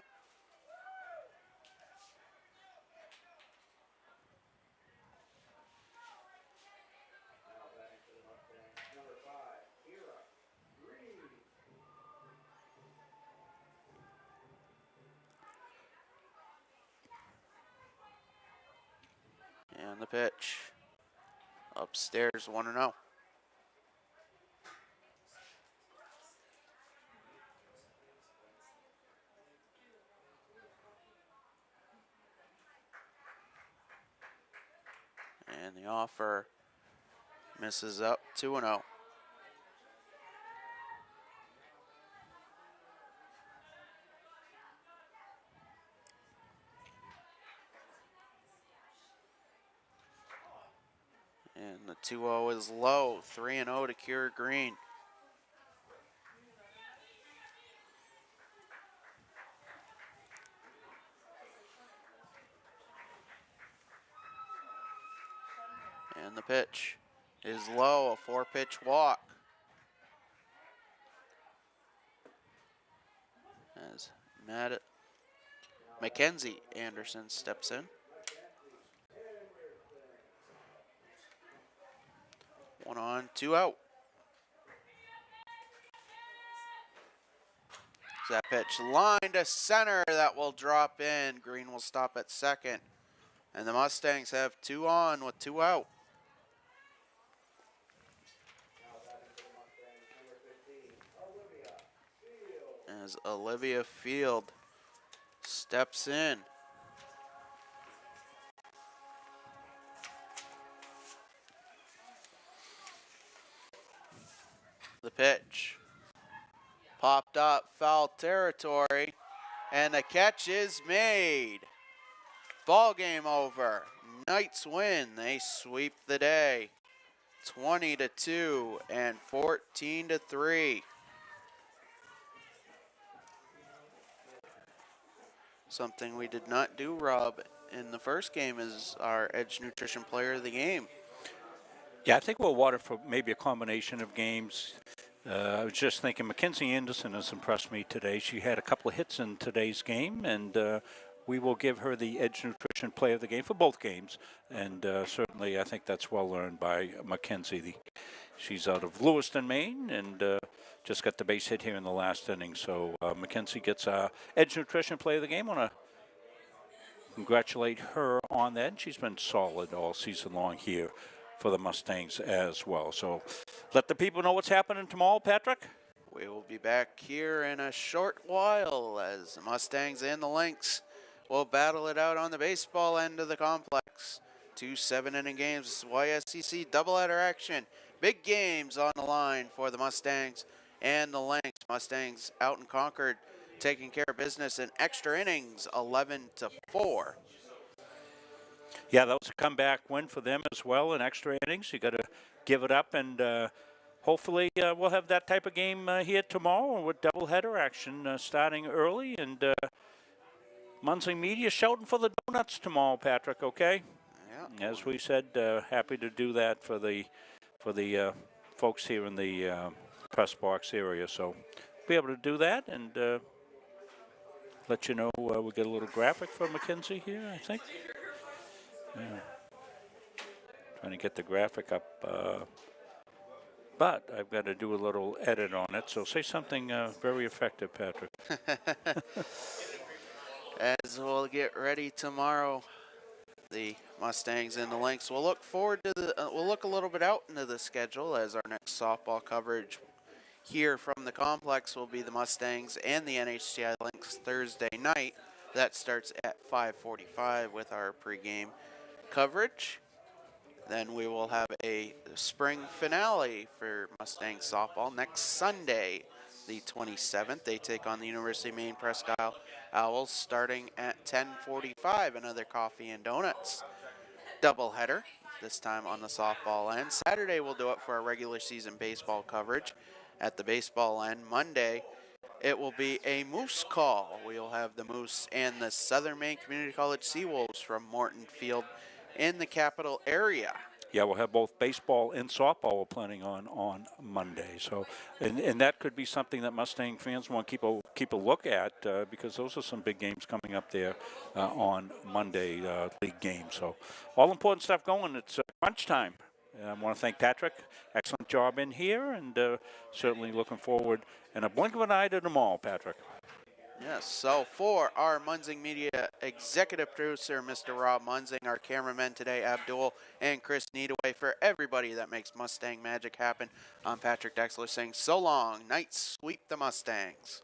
And the pitch upstairs, 1-0. And the offer misses up, 2-0. And the 2-0 is low. 3-0 to Cure Green. And the pitch is low, a 4-pitch walk. As Mackenzie Anderson steps in. 1 on, 2 out. That pitch line to center, that will drop in. Green will stop at second. And the Mustangs have 2 on with 2 out. As Olivia Field steps in. The pitch popped up, foul territory, and the catch is made. Ball game over. Knights win. They sweep the day. 20-2 and 14-3. Something we did not do, Rob, in the first game is our Edge Nutrition Player of the Game. Yeah, I think we'll award it for maybe a combination of games. I was just thinking Mackenzie Anderson has impressed me today. She had a couple of hits in today's game, and we will give her the Edge Nutrition Player of the Game for both games. And certainly I think that's well earned by Mackenzie. She's out of Lewiston, Maine, and just got the base hit here in the last inning. So Mackenzie gets Edge Nutrition Player of the Game. I want to congratulate her on that. She's been solid all season long here for the Mustangs as well. So let the people know what's happening tomorrow, Patrick. We will be back here in a short while as the Mustangs and the Lynx will battle it out on the baseball end of the complex. 2 7-inning games, YSCC doubleheader action. Big games on the line for the Mustangs and the Lynx. Mustangs out in Concord taking care of business in extra innings, 11-4. Yeah, that was a comeback win for them as well in extra innings. You got to give it up, and hopefully we'll have that type of game here tomorrow with doubleheader action starting early. And Muncie Media shouting for the donuts tomorrow, Patrick. Okay. Yeah. As we said, happy to do that for the folks here in the press box area. So be able to do that and let you know we get a little graphic for Mackenzie here, I think. Yeah. Trying to get the graphic up, but I've got to do a little edit on it. So say something very effective, Patrick. As we'll get ready tomorrow, the Mustangs and the Lynx. We'll look forward to we'll look a little bit out into the schedule as our next softball coverage here from the complex will be the Mustangs and the NHCI Lynx Thursday night. That starts at 5:45 with our pregame coverage. Then we will have a spring finale for Mustang softball next Sunday, the 27th. They take on the University of Maine Presque Isle Owls starting at 10:45. Another coffee and donuts doubleheader, this time on the softball end. Saturday we'll do it for our regular season baseball coverage at the baseball end. Monday it will be a Moose call. We'll have the Moose and the Southern Maine Community College Seawolves from Morton Field in the capital area. Yeah, we'll have both baseball and softball we're planning on Monday. So, and that could be something that Mustang fans want to keep a look at because those are some big games coming up there on Monday, league games. So, all important stuff going. It's crunch time. I want to thank Patrick. Excellent job in here, and certainly looking forward in a blink of an eye to tomorrow, Patrick. Yes, so for our Munzing Media executive producer, Mr. Rob Munzing, our cameramen today, Abdul and Chris Needaway, for everybody that makes Mustang magic happen, I'm Patrick Dexler saying so long. Knights sweep the Mustangs.